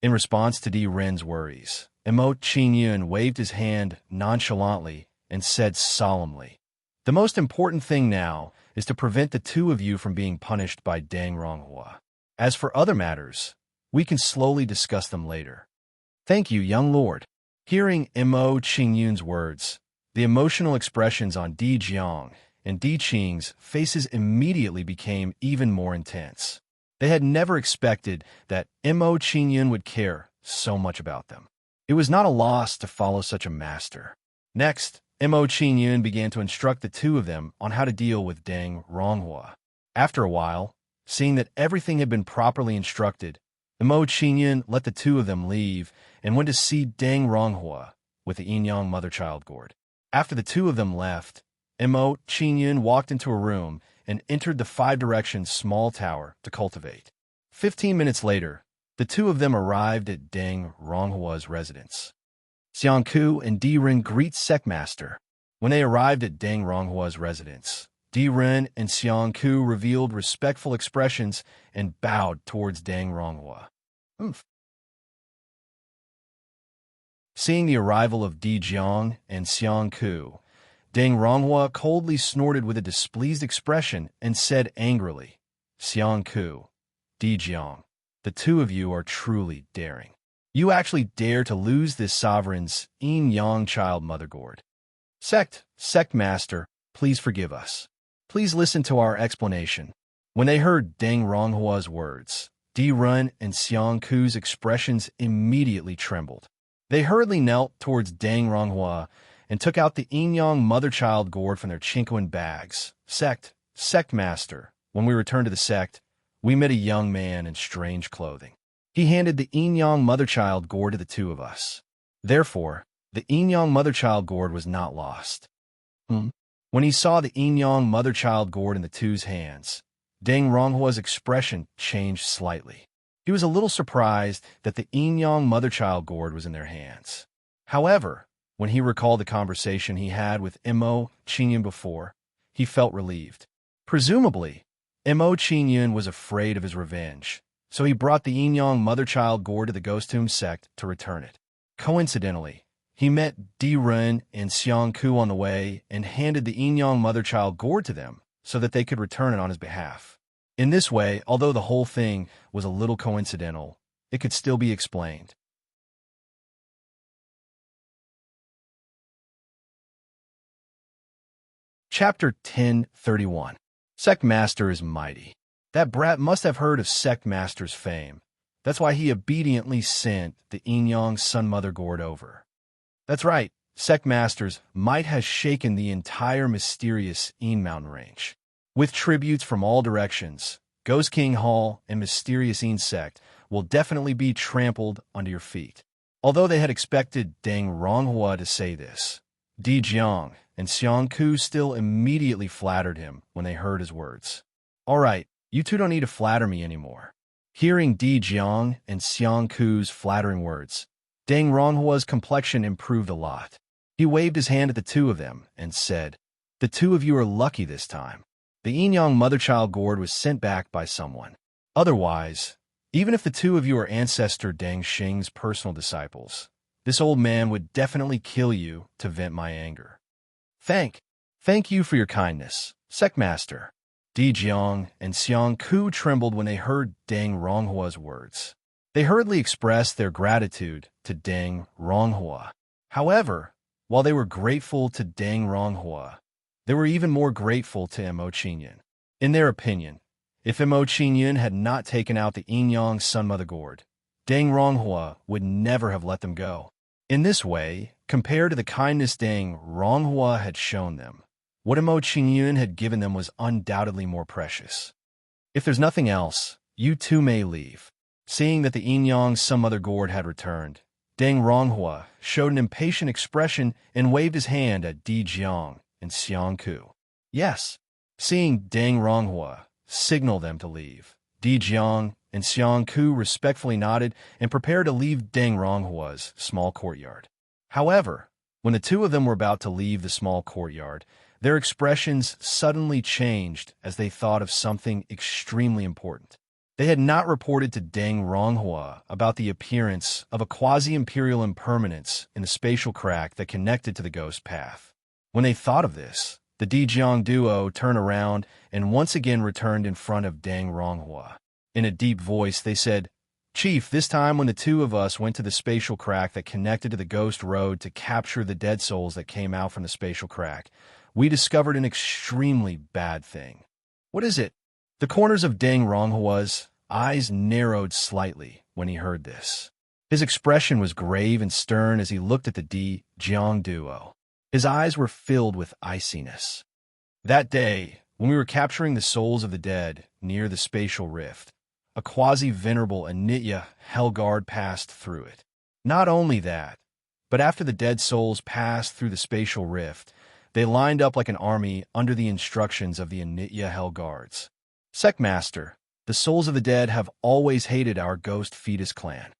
In response to Di-run's worries, Mo Qing-yun waved his hand nonchalantly and said solemnly, "The most important thing now is to prevent the two of you from being punished by Deng Ronghua. As for other matters, we can slowly discuss them later." "Thank you, young lord." Hearing Mo Qing-yun's words, the emotional expressions on Di Jiang and Di Qing's faces immediately became even more intense. They had never expected that Mo Qing-yun would care so much about them. It was not a loss to follow such a master. Next, Mo Qin began to instruct the two of them on how to deal with Deng Ronghua. After a while, seeing that everything had been properly instructed, Mo Qin let the two of them leave and went to see Deng Ronghua with the yin-yang mother-child gourd. After the two of them left, Mo Qin walked into a room and entered the five-direction small tower to cultivate. 15 minutes later, the two of them arrived at Deng Ronghua's residence. Xiangku and Di Ren greet Secmaster. When they arrived at Deng Ronghua's residence, Di Ren and Xiangku revealed respectful expressions and bowed towards Deng Ronghua. Seeing the arrival of Di Jiang and Xiangku, Deng Ronghua coldly snorted with a displeased expression and said angrily, "Xiangku, Di Jiang, the two of you are truly daring. You actually dare to lose this sovereign's yin-yang child mother gourd. Sect master, please forgive us. Please listen to our explanation." When they heard Deng Ronghua's words, Di Ren and Xiangku's expressions immediately trembled. They hurriedly knelt towards Deng Ronghua and took out the yin-yang mother-child gourd from their chinquin bags. Sect master, when we returned to the sect, we met a young man in strange clothing. He handed the yin-yang mother-child gourd to the two of us. Therefore, the yin-yang mother-child gourd was not lost. When he saw the yin-yang mother-child gourd in the two's hands, Deng Ronghua's expression changed slightly. He was a little surprised that the yin-yang mother-child gourd was in their hands. However, when he recalled the conversation he had with Mo Qin before, he felt relieved. Presumably, Mo Qin was afraid of his revenge, so he brought the yin-yang mother-child gourd to the Ghost Tomb sect to return it. Coincidentally, he met Di Ren and Xiangku on the way and handed the yin-yang mother-child gourd to them so that they could return it on his behalf. In this way, although the whole thing was a little coincidental, it could still be explained. Chapter 1031. Sectmaster is mighty. That brat must have heard of Sectmaster's fame. That's why he obediently sent the yin-yang sun-mother gourd over. That's right, Sectmaster's might has shaken the entire mysterious Yin Mountain range. With tributes from all directions, Ghost King Hall and mysterious Yin sect will definitely be trampled under your feet. Although they had expected Deng Ronghua to say this, Di Jiang and Xiangku still immediately flattered him when they heard his words. All right, you two don't need to flatter me anymore. Hearing Di Jiang and Xiangku's flattering words, Deng Ronghua's complexion improved a lot. He waved his hand at the two of them and said, "The two of you are lucky this time. The yin-yang mother-child gourd was sent back by someone. Otherwise, even if the two of you are ancestor Deng Xing's personal disciples, this old man would definitely kill you to vent my anger. Thank you for your kindness, Sectmaster." Di Jiang and Xiangku trembled when they heard Deng Ronghua's words. They hurriedly expressed their gratitude to Deng Ronghua. However, while they were grateful to Deng Ronghua, they were even more grateful to Mo Qin. In their opinion, if Mo Qin had not taken out the yin-yang sun-mother gourd, Deng Ronghua would never have let them go. In this way, compared to the kindness Deng Ronghua had shown them, what Mo Qin had given them was undoubtedly more precious. "If there's nothing else, you two may leave." Seeing that the yin-yang sun-mother gourd had returned, Deng Ronghua showed an impatient expression and waved his hand at Di Jiang and Xiangku. Yes. Seeing Deng Ronghua signal them to leave, Di Jiang and Xiangku respectfully nodded and prepared to leave Deng Ronghua's small courtyard. However, when the two of them were about to leave the small courtyard, their expressions suddenly changed as they thought of something extremely important. They had not reported to Deng Ronghua about the appearance of a quasi-imperial impermanence in the spatial crack that connected to the ghost path. When they thought of this, the Di Jiang duo turned around and once again returned in front of Deng Ronghua. In a deep voice, they said, "Chief, this time when the two of us went to the spatial crack that connected to the ghost road to capture the dead souls that came out from the spatial crack, we discovered an extremely bad thing." "What is it?" The corners of Deng Ronghua's eyes narrowed slightly when he heard this. His expression was grave and stern as he looked at the Di Jiang duo. His eyes were filled with iciness. That day, when we were capturing the souls of the dead near the spatial rift, a quasi-venerable Anitya Hellguard passed through it. Not only that, but after the dead souls passed through the spatial rift, they lined up like an army under the instructions of the Anitya Hellguards. Sectmaster, the souls of the dead have always hated our ghost fetus clan.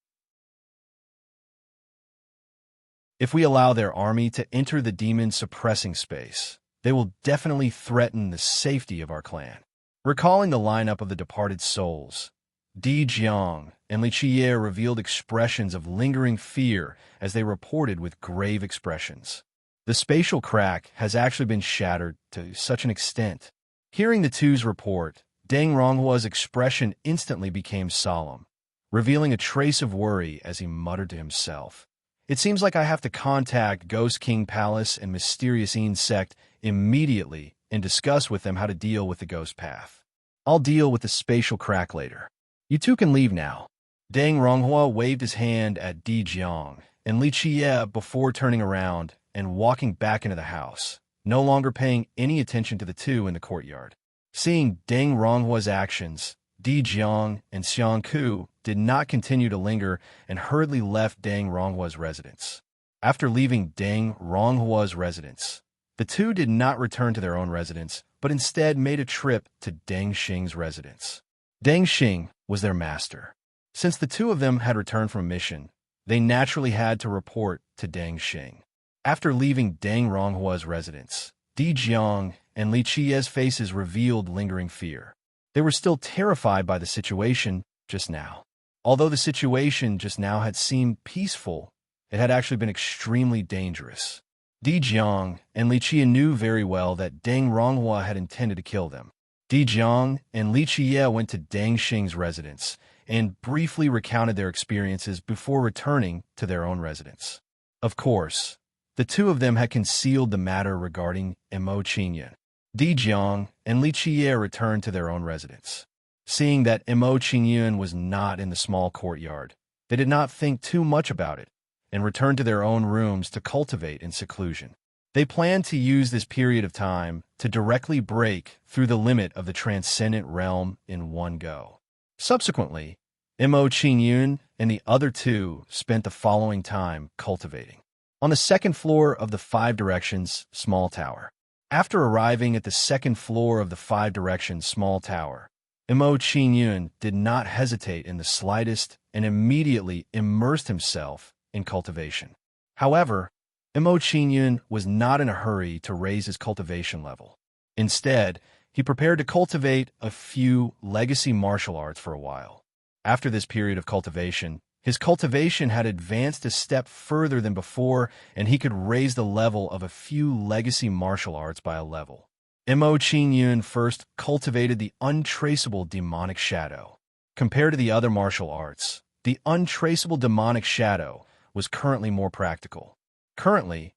If we allow their army to enter the demon suppressing space, they will definitely threaten the safety of our clan. Recalling the lineup of the departed souls, Di Jiang and Li Qiye revealed expressions of lingering fear as they reported with grave expressions. The spatial crack has actually been shattered to such an extent. Hearing the two's report, Deng Ronghua's expression instantly became solemn, revealing a trace of worry as he muttered to himself. It seems like I have to contact Ghost King Palace and Mysterious Insect immediately and discuss with them how to deal with the ghost path. I'll deal with the spatial crack later. You two can leave now. Deng Ronghua waved his hand at Di Jiang and Li Qiye before turning around and walking back into the house, no longer paying any attention to the two in the courtyard. Seeing Deng Ronghua's actions, Di Jiang and Xiang Ku did not continue to linger and hurriedly left Deng Ronghua's residence. After leaving Deng Ronghua's residence, the two did not return to their own residence, but instead made a trip to Deng Xing's residence. Deng Xing was their master. Since the two of them had returned from a mission, they naturally had to report to Deng Xing. After leaving Deng Ronghua's residence, Di Jiang and Li Qiye's faces revealed lingering fear. They were still terrified by the situation just now. Although the situation just now had seemed peaceful, it had actually been extremely dangerous. Di Jiang and Li Qiye knew very well that Deng Ronghua had intended to kill them. Di Jiang and Li Qiye went to Deng Xing's residence and briefly recounted their experiences before returning to their own residence. Of course, the two of them had concealed the matter regarding Mo Qingyun. Di Jiang and Li Qiye returned to their own residence. Seeing that Mo Qingyun was not in the small courtyard, they did not think too much about it and returned to their own rooms to cultivate in seclusion. They planned to use this period of time to directly break through the limit of the transcendent realm in one go. Subsequently, Mo Qingyun and the other two spent the following time cultivating on the second floor of the Five Directions Small Tower. After arriving at the second floor of the Five Directions Small Tower, Mo Qingyun did not hesitate in the slightest and immediately immersed himself in cultivation. However, Mo Qingyun was not in a hurry to raise his cultivation level. Instead, he prepared to cultivate a few legacy martial arts for a while. After this period of cultivation, his cultivation had advanced a step further than before, and he could raise the level of a few legacy martial arts by a level. Mo Qingyun first cultivated the untraceable demonic shadow. Compared to the other martial arts, the untraceable demonic shadow was currently more practical. Currently,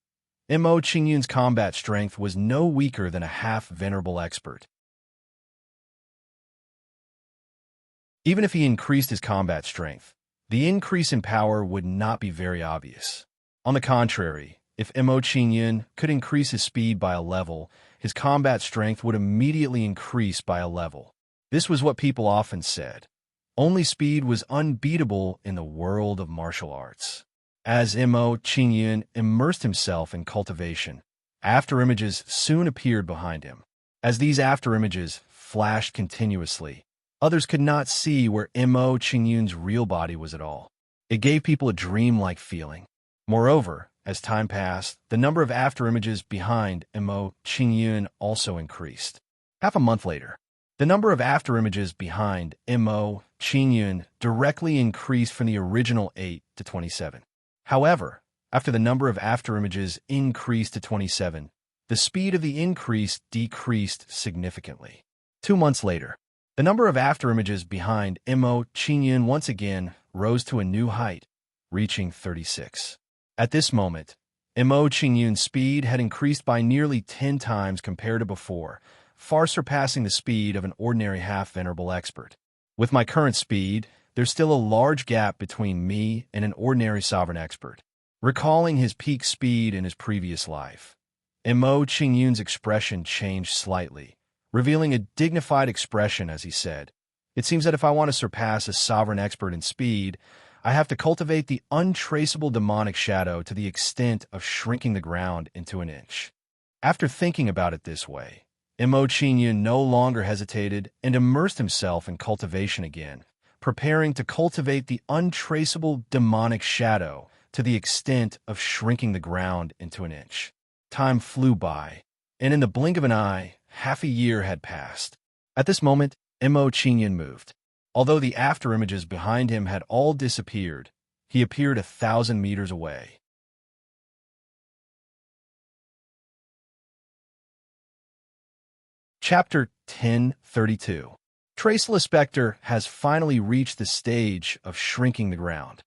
Mo Qingyun's combat strength was no weaker than a half-venerable expert. Even if he increased his combat strength, the increase in power would not be very obvious. On the contrary, if Mo Qingyun could increase his speed by a level, his combat strength would immediately increase by a level. This was what people often said. Only speed was unbeatable in the world of martial arts. As Mo Qingyun immersed himself in cultivation, afterimages soon appeared behind him. As these afterimages flashed continuously, others could not see where Mo Qingyun's real body was at all. It gave people a dream-like feeling. Moreover, as time passed, the number of afterimages behind Mo Qingyun also increased. Half a month later, the number of afterimages behind Mo Qingyun directly increased from the original 8 to 27. However, after the number of afterimages increased to 27, the speed of the increase decreased significantly. 2 months later, the number of afterimages behind Mo Qingyun once again rose to a new height, reaching 36. At this moment, Mo Qingyun's speed had increased by nearly 10 times compared to before, far surpassing the speed of an ordinary half-venerable expert. With my current speed, there's still a large gap between me and an ordinary sovereign expert. Recalling his peak speed in his previous life, Mo Qingyun's expression changed slightly, revealing a dignified expression as he said, "It seems that if I want to surpass a sovereign expert in speed, I have to cultivate the untraceable demonic shadow to the extent of shrinking the ground into an inch." After thinking about it this way, Mo Qingyun no longer hesitated and immersed himself in cultivation again, preparing to cultivate the untraceable demonic shadow to the extent of shrinking the ground into an inch. Time flew by, and in the blink of an eye, half a year had passed. At this moment, Mo Qingyun moved. Although the afterimages behind him had all disappeared, he appeared 1,000 meters away. Chapter 1032. Tranquil Spectre has finally reached the stage of shrinking the ground.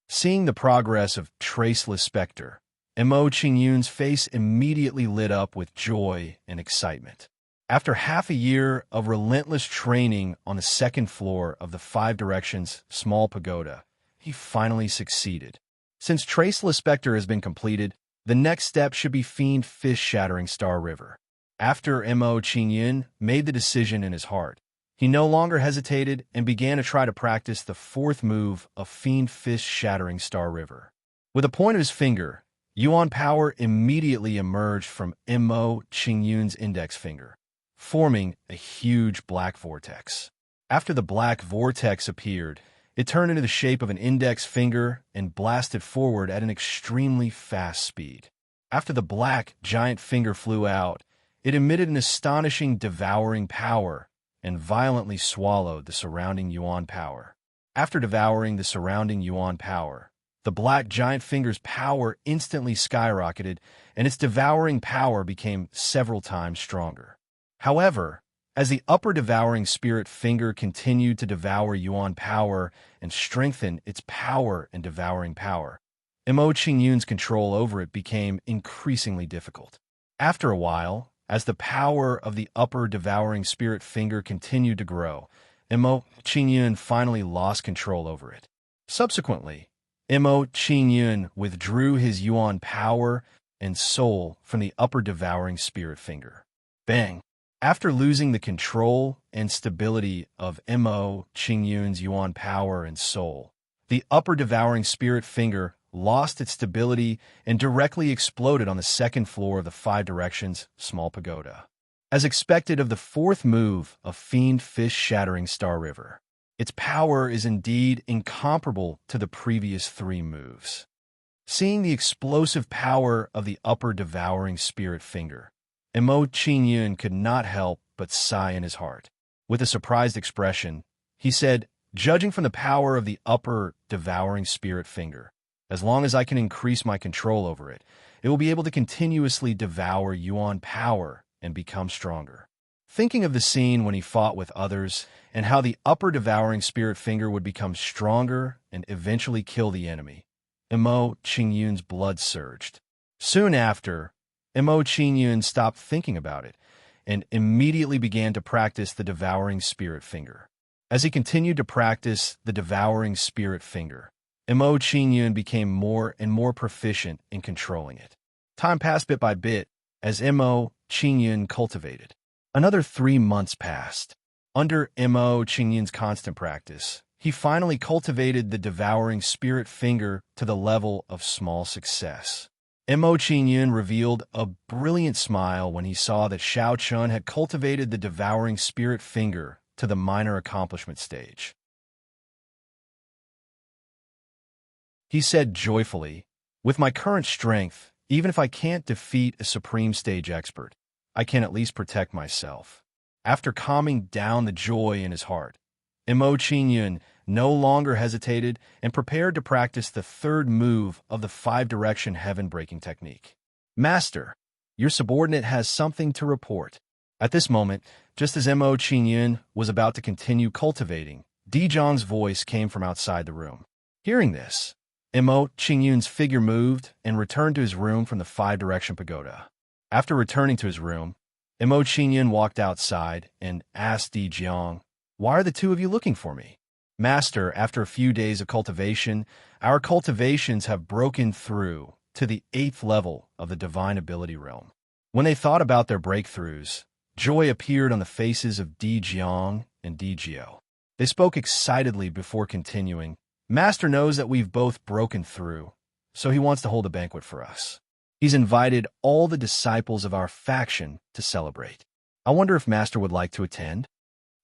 Seeing the progress of Tranquil Spectre, Mo Qingyun's face immediately lit up with joy and excitement. After half a year of relentless training on the second floor of the Five Directions Small Pagoda, he finally succeeded. Since Tranquil Spectre has been completed, the next step should be Fiend Fish Shattering Star River. After Mo Qingyun made the decision in his heart, he no longer hesitated and began to try to practice the fourth move of Fiend Fish Shattering Star River. With a point of his finger, Yuan power immediately emerged from Mo Qingyun's index finger, forming a huge black vortex. After the black vortex appeared, it turned into the shape of an index finger and blasted forward at an extremely fast speed. After the black giant finger flew out, it emitted an astonishing devouring power and violently swallowed the surrounding Yuan power. After devouring the surrounding Yuan power, the black giant finger's power instantly skyrocketed, and its devouring power became several times stronger. However, as the upper devouring spirit finger continued to devour Yuan power and strengthen its power and devouring power, Mo Qingyun's control over it became increasingly difficult. After a while, as the power of the upper devouring spirit finger continued to grow, Mo Qingyun finally lost control over it. Subsequently, Mo Qingyun withdrew his Yuan power and soul from the upper devouring spirit finger. Bang! After losing the control and stability of Mo Qingyun's Yuan power and soul, the upper devouring spirit finger lost its stability and directly exploded on the second floor of the Five Directions Small Pagoda. As expected of the fourth move of Fiend Fish Shattering Star River, its power is indeed incomparable to the previous three moves. Seeing the explosive power of the upper devouring spirit finger, Mo Qingyun could not help but sigh in his heart. With a surprised expression, he said, "Judging from the power of the upper devouring spirit finger, as long as I can increase my control over it, it will be able to continuously devour Yuan power and become stronger." Thinking of the scene when he fought with others and how the upper devouring spirit finger would become stronger and eventually kill the enemy, Mo Qingyun's blood surged. Soon after, Mo Qingyun stopped thinking about it and immediately began to practice the devouring spirit finger. As he continued to practice the devouring spirit finger, Mo Qingyun became more and more proficient in controlling it. Time passed bit by bit as Mo Qingyun cultivated. Another 3 months passed. Under Mo Qingyun's constant practice, he finally cultivated the devouring spirit finger to the level of small success. Mo Qingyun revealed a brilliant smile when he saw that Xiao Chun had cultivated the devouring spirit finger to the minor accomplishment stage. He said joyfully, "With my current strength, even if I can't defeat a supreme stage expert, I can at least protect myself." After calming down the joy in his heart, Mo Qingyun no longer hesitated and prepared to practice the third move of the five-direction heaven-breaking technique. "Master, your subordinate has something to report." At this moment, just as Mo Qingyun was about to continue cultivating, Di Zhang's voice came from outside the room. Hearing this, Mo Qingyun's figure moved and returned to his room from the five-direction pagoda. After returning to his room, Mo Qingyun walked outside and asked Di Zhang, "Why are the two of you looking for me?" "Master, after a few days of cultivation, our cultivations have broken through to the 8th level of the divine ability realm. When they thought about their breakthroughs, joy appeared on the faces of Di Jiang and Di Jiao. They spoke excitedly before continuing. Master knows that we've both broken through, so he wants to hold a banquet for us. He's invited all the disciples of our faction to celebrate. I wonder if Master would like to attend?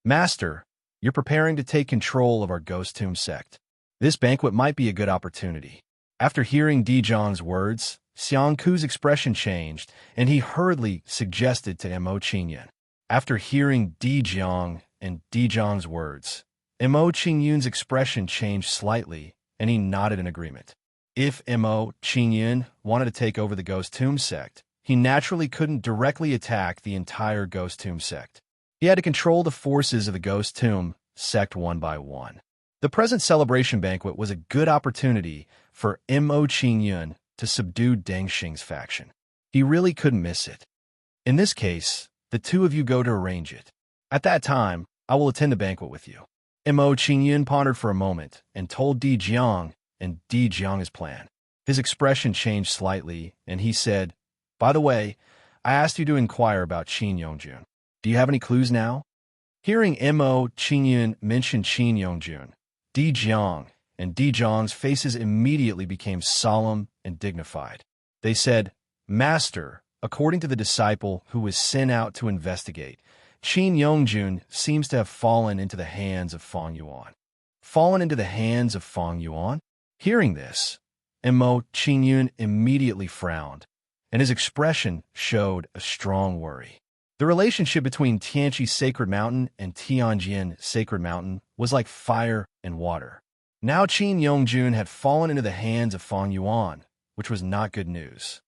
Master, you're preparing to take control of our Ghost Tomb sect. This banquet might be a good opportunity. After hearing Di Jiang's words, Xiang Ku's expression changed, and he hurriedly suggested to Mo Qingyun. After hearing Di Jiang and Di Jiang's words, Mo Qingyun's expression changed slightly, and he nodded in agreement. If Mo Qingyun wanted to take over the Ghost Tomb sect, he naturally couldn't directly attack the entire Ghost Tomb sect. He had to control the forces of the Ghost Tomb sect one by one. The present celebration banquet was a good opportunity for Mo Qingyun to subdue Deng Xing's faction. He really couldn't miss it. In this case, the two of you go to arrange it. At that time, I will attend the banquet with you. Mo Qingyun pondered for a moment and told Di Jiang and Di Jiang his plan. His expression changed slightly, and he said, "By the way, I asked you to inquire about Qin Yongjun. Do you have any clues now?" Hearing Mo Qingyun mention Qin Yongjun, Di Jiang and Di Jiang's faces immediately became solemn and dignified. They said, "Master, according to the disciple who was sent out to investigate, Qin Yongjun seems to have fallen into the hands of Fang Yuan." Fallen into the hands of Fang Yuan? Hearing this, Mo Qingyun immediately frowned, and his expression showed a strong worry. The relationship between Tianqi Sacred Mountain and Tianjin Sacred Mountain was like fire and water. Now Qin Yongjun had fallen into the hands of Fang Yuan, which was not good news.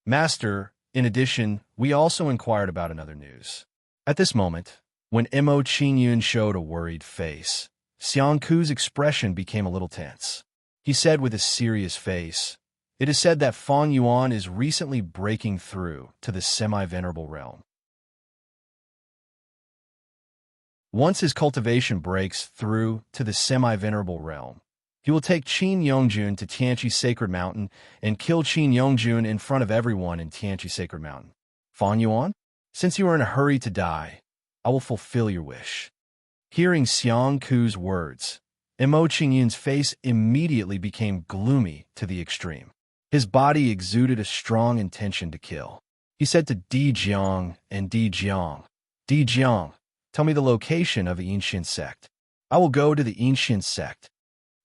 Master, in addition, we also inquired about another news. At this moment, when Mo Qingyun showed a worried face, Xiang Ku's expression became a little tense. He said with a serious face, "It is said that Fang Yuan is recently breaking through to the semi-venerable realm. Once his cultivation breaks through to the semi-venerable realm, he will take Qin Yongjun to Tianqi Sacred Mountain and kill Qin Yongjun in front of everyone in Tianqi Sacred Mountain. Fang Yuan, since you are in a hurry to die, I will fulfill your wish." Hearing Xiang Ku's words, Mo Qingyun's face immediately became gloomy to the extreme. His body exuded a strong intention to kill. He said to Di Jiang and Di Jiang, "Di Jiang, tell me the location of the ancient sect. I will go to the ancient sect."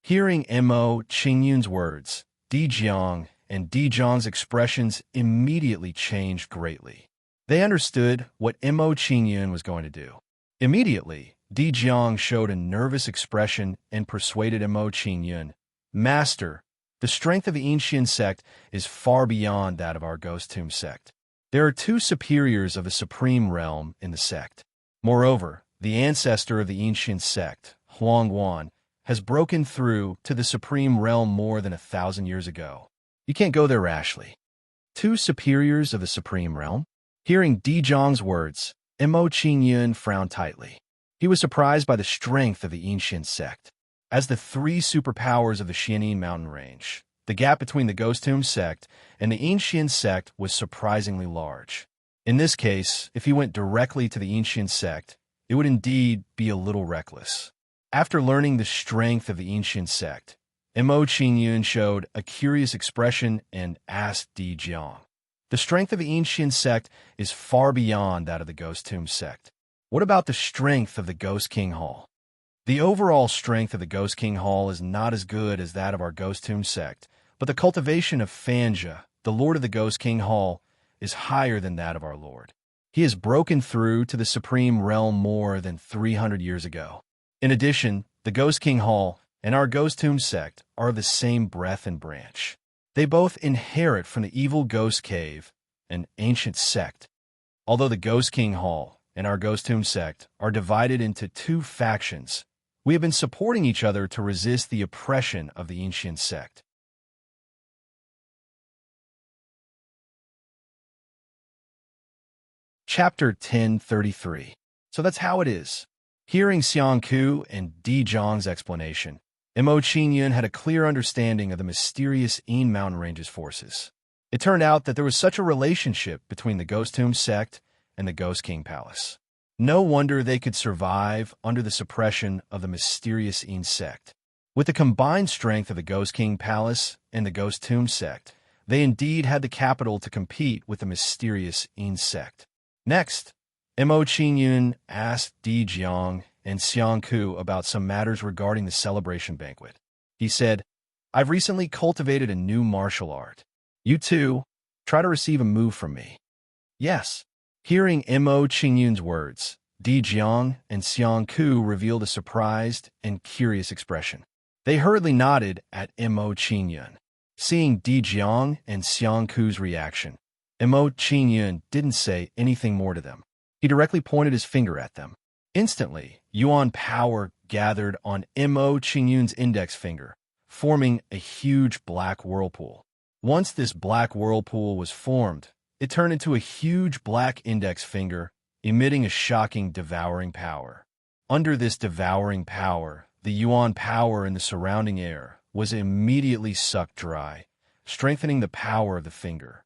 Hearing Mo Qingyun's words, Di Jiang and Di Jiang's expressions immediately changed greatly. They understood what Mo Qingyun was going to do. Immediately, Di Jiang showed a nervous expression and persuaded Mo Qingyun, "Master, the strength of the ancient sect is far beyond that of our Ghost Tomb sect. There are two superiors of the supreme realm in the sect. Moreover, the ancestor of the ancient sect, Huangguan, has broken through to the supreme realm more than 1,000 years ago. You can't go there rashly." Two superiors of the supreme realm? Hearing Di Jiang's words, Mo Qingyun frowned tightly. He was surprised by the strength of the ancient sect. As the three superpowers of the Xianin mountain range, the gap between the Ghost Tomb sect and the ancient sect was surprisingly large. In this case, if he went directly to the ancient sect, it would indeed be a little reckless. After learning the strength of the ancient sect, Mo Qingyun showed a curious expression and asked Di Jiang, "The strength of the ancient sect is far beyond that of the Ghost Tomb sect. What about the strength of the Ghost King Hall?" The overall strength of the Ghost King Hall is not as good as that of our Ghost Tomb sect, but the cultivation of Fanja, the Lord of the Ghost King Hall, is higher than that of our Lord. He has broken through to the supreme realm more than 300 years ago. In addition, the Ghost King Hall and our Ghost Tomb sect are of the same breath and branch. They both inherit from the evil Ghost Cave, an ancient sect. Although the Ghost King Hall and our Ghost Tomb sect are divided into two factions, we have been supporting each other to resist the oppression of the ancient sect. Chapter 1033. So that's how it is. Hearing Xiang Ku and Di Jiang's explanation, Mo Qingyun had a clear understanding of the mysterious Yin mountain range's forces. It turned out that there was such a relationship between the Ghost Tomb sect and the Ghost King Palace. No wonder they could survive under the suppression of the mysterious sect. With the combined strength of the Ghost King Palace and the Ghost Tomb sect, they indeed had the capital to compete with the mysterious sect. Next, Mo Qingyun asked Di Jiang and Xiang Ku about some matters regarding the celebration banquet. He said, "I've recently cultivated a new martial art. You two, try to receive a move from me." "Yes." Hearing Mo Qingyun's words, Di Jiang and Xiang Ku revealed a surprised and curious expression. They hurriedly nodded at Mo Qingyun. Seeing Di Jiang and Xiang Ku's reaction, Mo Qingyun didn't say anything more to them. He directly pointed his finger at them. Instantly, Yuan power gathered on Mo Qingyun's index finger, forming a huge black whirlpool. Once this black whirlpool was formed, it turned into a huge black index finger, emitting a shocking devouring power. Under this devouring power, the Yuan power in the surrounding air was immediately sucked dry, strengthening the power of the finger.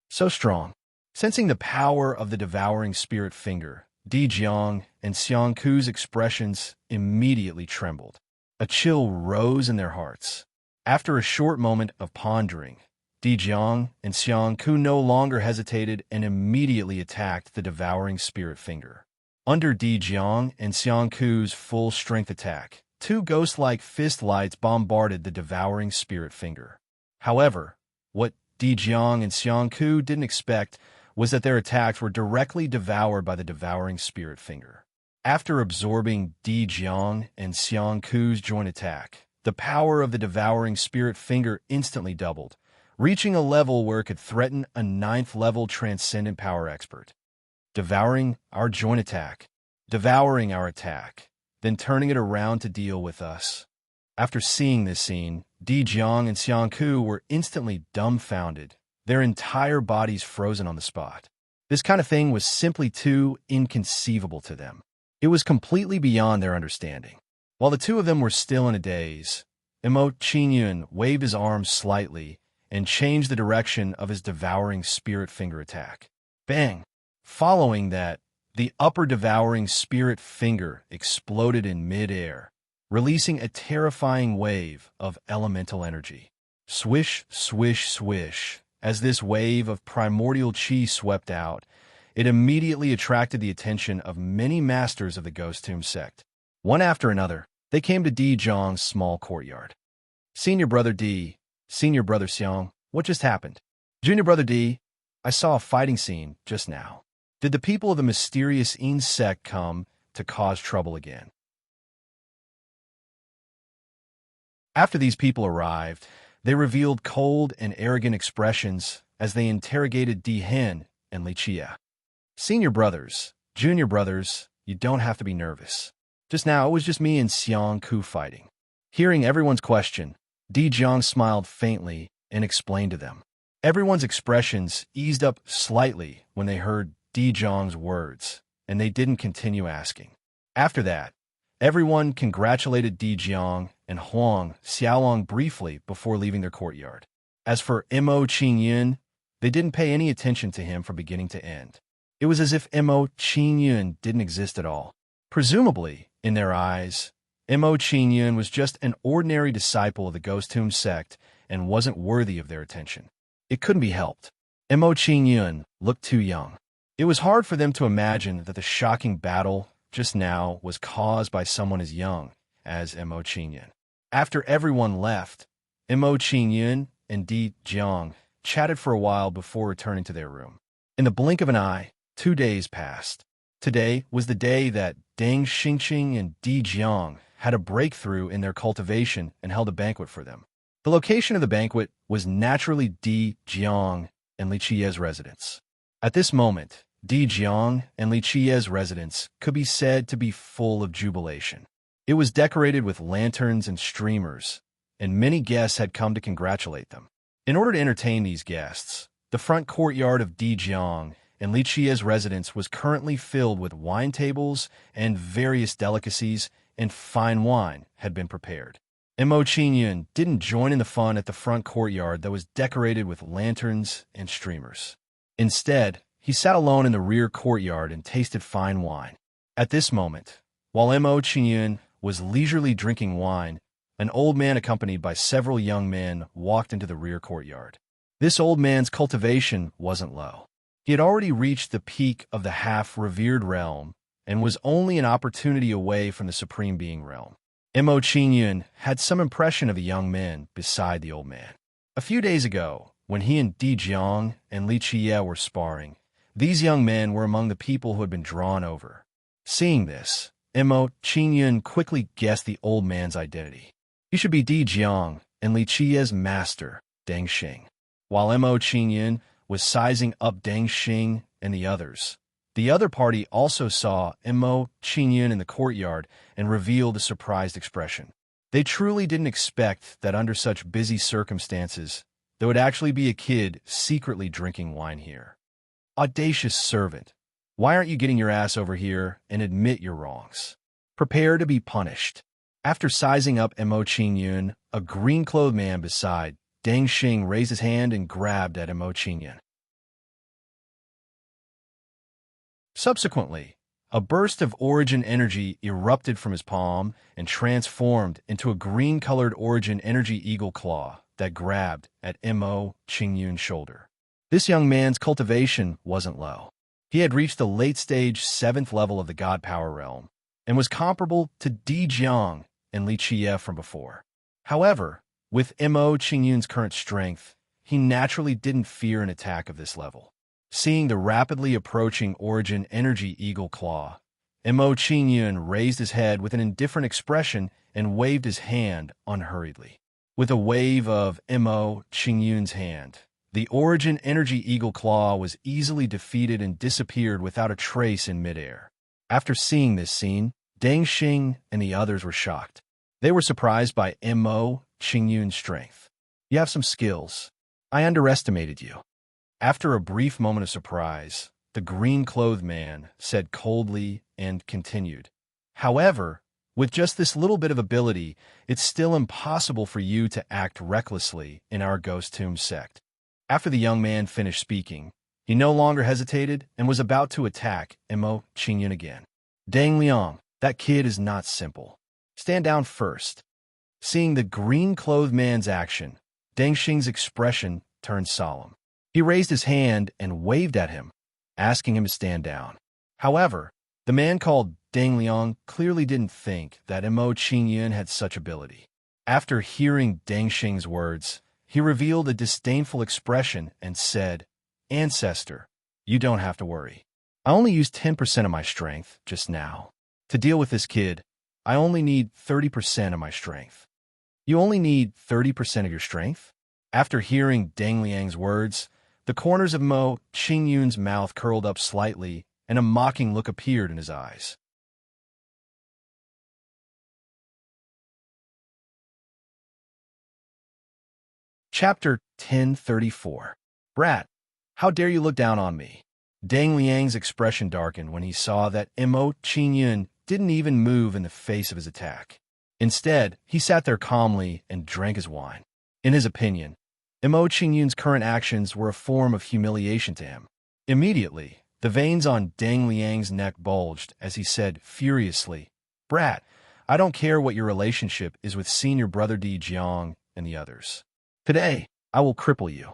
So strong. Sensing the power of the devouring spirit finger, Di Jiang and Xiang Ku's expressions immediately trembled. A chill rose in their hearts. After a short moment of pondering, Di Jiang and Xiang Ku no longer hesitated and immediately attacked the devouring spirit finger. Under Di Jiang and Xiang Ku's full-strength attack, two ghost-like fist lights bombarded the devouring spirit finger. However, what Di Jiang and Xiang Ku didn't expect was that their attacks were directly devoured by the devouring spirit finger. After absorbing Di Jiang and Xiang Ku's joint attack, the power of the devouring spirit finger instantly doubled, reaching a level where it could threaten a 9th-level transcendent power expert. Devouring our joint attack, devouring our attack, then turning it around to deal with us. After seeing this scene, Di Jiang and Xiang Ku were instantly dumbfounded, their entire bodies frozen on the spot. This kind of thing was simply too inconceivable to them. It was completely beyond their understanding. While the two of them were still in a daze, Mo Qingyun waved his arms slightly and changed the direction of his devouring spirit finger attack. Bang! Following that, the upper devouring spirit finger exploded in mid-air, releasing a terrifying wave of elemental energy. Swish, swish, swish. As this wave of primordial qi swept out, it immediately attracted the attention of many masters of the Ghost Tomb sect. One after another, they came to Di Jiang's small courtyard. "Senior Brother Di, Senior Brother Xiang, what just happened?" "Junior Brother Di, I saw a fighting scene just now. Did the people of the mysterious sect come to cause trouble again?" After these people arrived, they revealed cold and arrogant expressions as they interrogated Di Hen and Li Chia. "Senior brothers, junior brothers, you don't have to be nervous. Just now, it was just me and Xiang Ku fighting." Hearing everyone's question, Di Jiang smiled faintly and explained to them. Everyone's expressions eased up slightly when they heard Di Jiang's words, and they didn't continue asking. After that, everyone congratulated Di Jiang and Huang Xiaolong briefly before leaving their courtyard. As for Mo Qingyun, they didn't pay any attention to him from beginning to end. It was as if Mo Qingyun didn't exist at all. Presumably, in their eyes, Mo Qingyun was just an ordinary disciple of the Ghost Tomb sect and wasn't worthy of their attention. It couldn't be helped. Mo Qingyun looked too young. It was hard for them to imagine that the shocking battle just now was caused by someone as young as Mo Qingyun. After everyone left, Mo Qingyun and Di Jiang chatted for a while before returning to their room. In the blink of an eye, 2 days passed. Today was the day that Deng Xingqing and Di Jiang had a breakthrough in their cultivation and held a banquet for them. The location of the banquet was naturally Di Jiang and Li Chia's residence. At this moment, Di Jiang and Li Chia's residence could be said to be full of jubilation. It was decorated with lanterns and streamers, and many guests had come to congratulate them. In order to entertain these guests, the front courtyard of Di Jiang and Li Chia's residence was currently filled with wine tables and various delicacies, and fine wine had been prepared. Mo Qingyun didn't join in the fun at the front courtyard that was decorated with lanterns and streamers. Instead, he sat alone in the rear courtyard and tasted fine wine. At this moment, while Mo Qingyun was leisurely drinking wine, an old man accompanied by several young men walked into the rear courtyard. This old man's cultivation wasn't low. He had already reached the peak of the half-revered realm and was only an opportunity away from the Supreme Being realm. Mo Qingyun had some impression of a young man beside the old man. A few days ago, when he and Di Jiang and Li Qiye were sparring, these young men were among the people who had been drawn over. Seeing this, Mo Qingyun quickly guessed the old man's identity. He should be Di Jiang and Li Qiye's master, Deng Xing. While Mo Qingyun was sizing up Deng Xing and the others, the other party also saw Mo Qingyun in the courtyard and revealed a surprised expression. They truly didn't expect that under such busy circumstances, there would actually be a kid secretly drinking wine here. Audacious servant, why aren't you getting your ass over here and admit your wrongs? Prepare to be punished. After sizing up Mo Qingyun, a green-clothed man beside Deng Xing raised his hand and grabbed at Mo Qingyun. Subsequently, a burst of origin energy erupted from his palm and transformed into a green-colored origin energy eagle claw that grabbed at Mo Qingyun's shoulder. This young man's cultivation wasn't low. He had reached the late-stage 7th level of the God Power realm and was comparable to Di Jiang and Li Qiye from before. However, with Mo Qingyun's current strength, he naturally didn't fear an attack of this level. Seeing the rapidly approaching origin energy eagle claw, Mo Qingyun raised his head with an indifferent expression and waved his hand unhurriedly. With a wave of Mo Qingyun's hand, the origin energy eagle claw was easily defeated and disappeared without a trace in midair. After seeing this scene, Deng Xing and the others were shocked. They were surprised by Mo Qingyun's strength. You have some skills. I underestimated you. After a brief moment of surprise, the green-clothed man said coldly and continued, However, with just this little bit of ability, it's still impossible for you to act recklessly in our Ghost Tomb sect. After the young man finished speaking, he no longer hesitated and was about to attack Mo Qingyun again. Deng Liang, that kid is not simple. Stand down first. Seeing the green-clothed man's action, Deng Xing's expression turned solemn. He raised his hand and waved at him, asking him to stand down. However, the man called Deng Liang clearly didn't think that Mo Qingyun had such ability. After hearing Deng Xing's words, he revealed a disdainful expression and said, Ancestor, you don't have to worry. I only used 10% of my strength just now. To deal with this kid, I only need 30% of my strength. You only need 30% of your strength? After hearing Deng Liang's words, the corners of Mo Qingyun's mouth curled up slightly, and a mocking look appeared in his eyes. Chapter 1034. Brat, how dare you look down on me? Deng Liang's expression darkened when he saw that Mo Qingyun didn't even move in the face of his attack. Instead, he sat there calmly and drank his wine. In his opinion, Mo Qingyun's current actions were a form of humiliation to him. Immediately, the veins on Deng Liang's neck bulged as he said furiously, Brat, I don't care what your relationship is with senior brother Di Jiang and the others. Today, I will cripple you.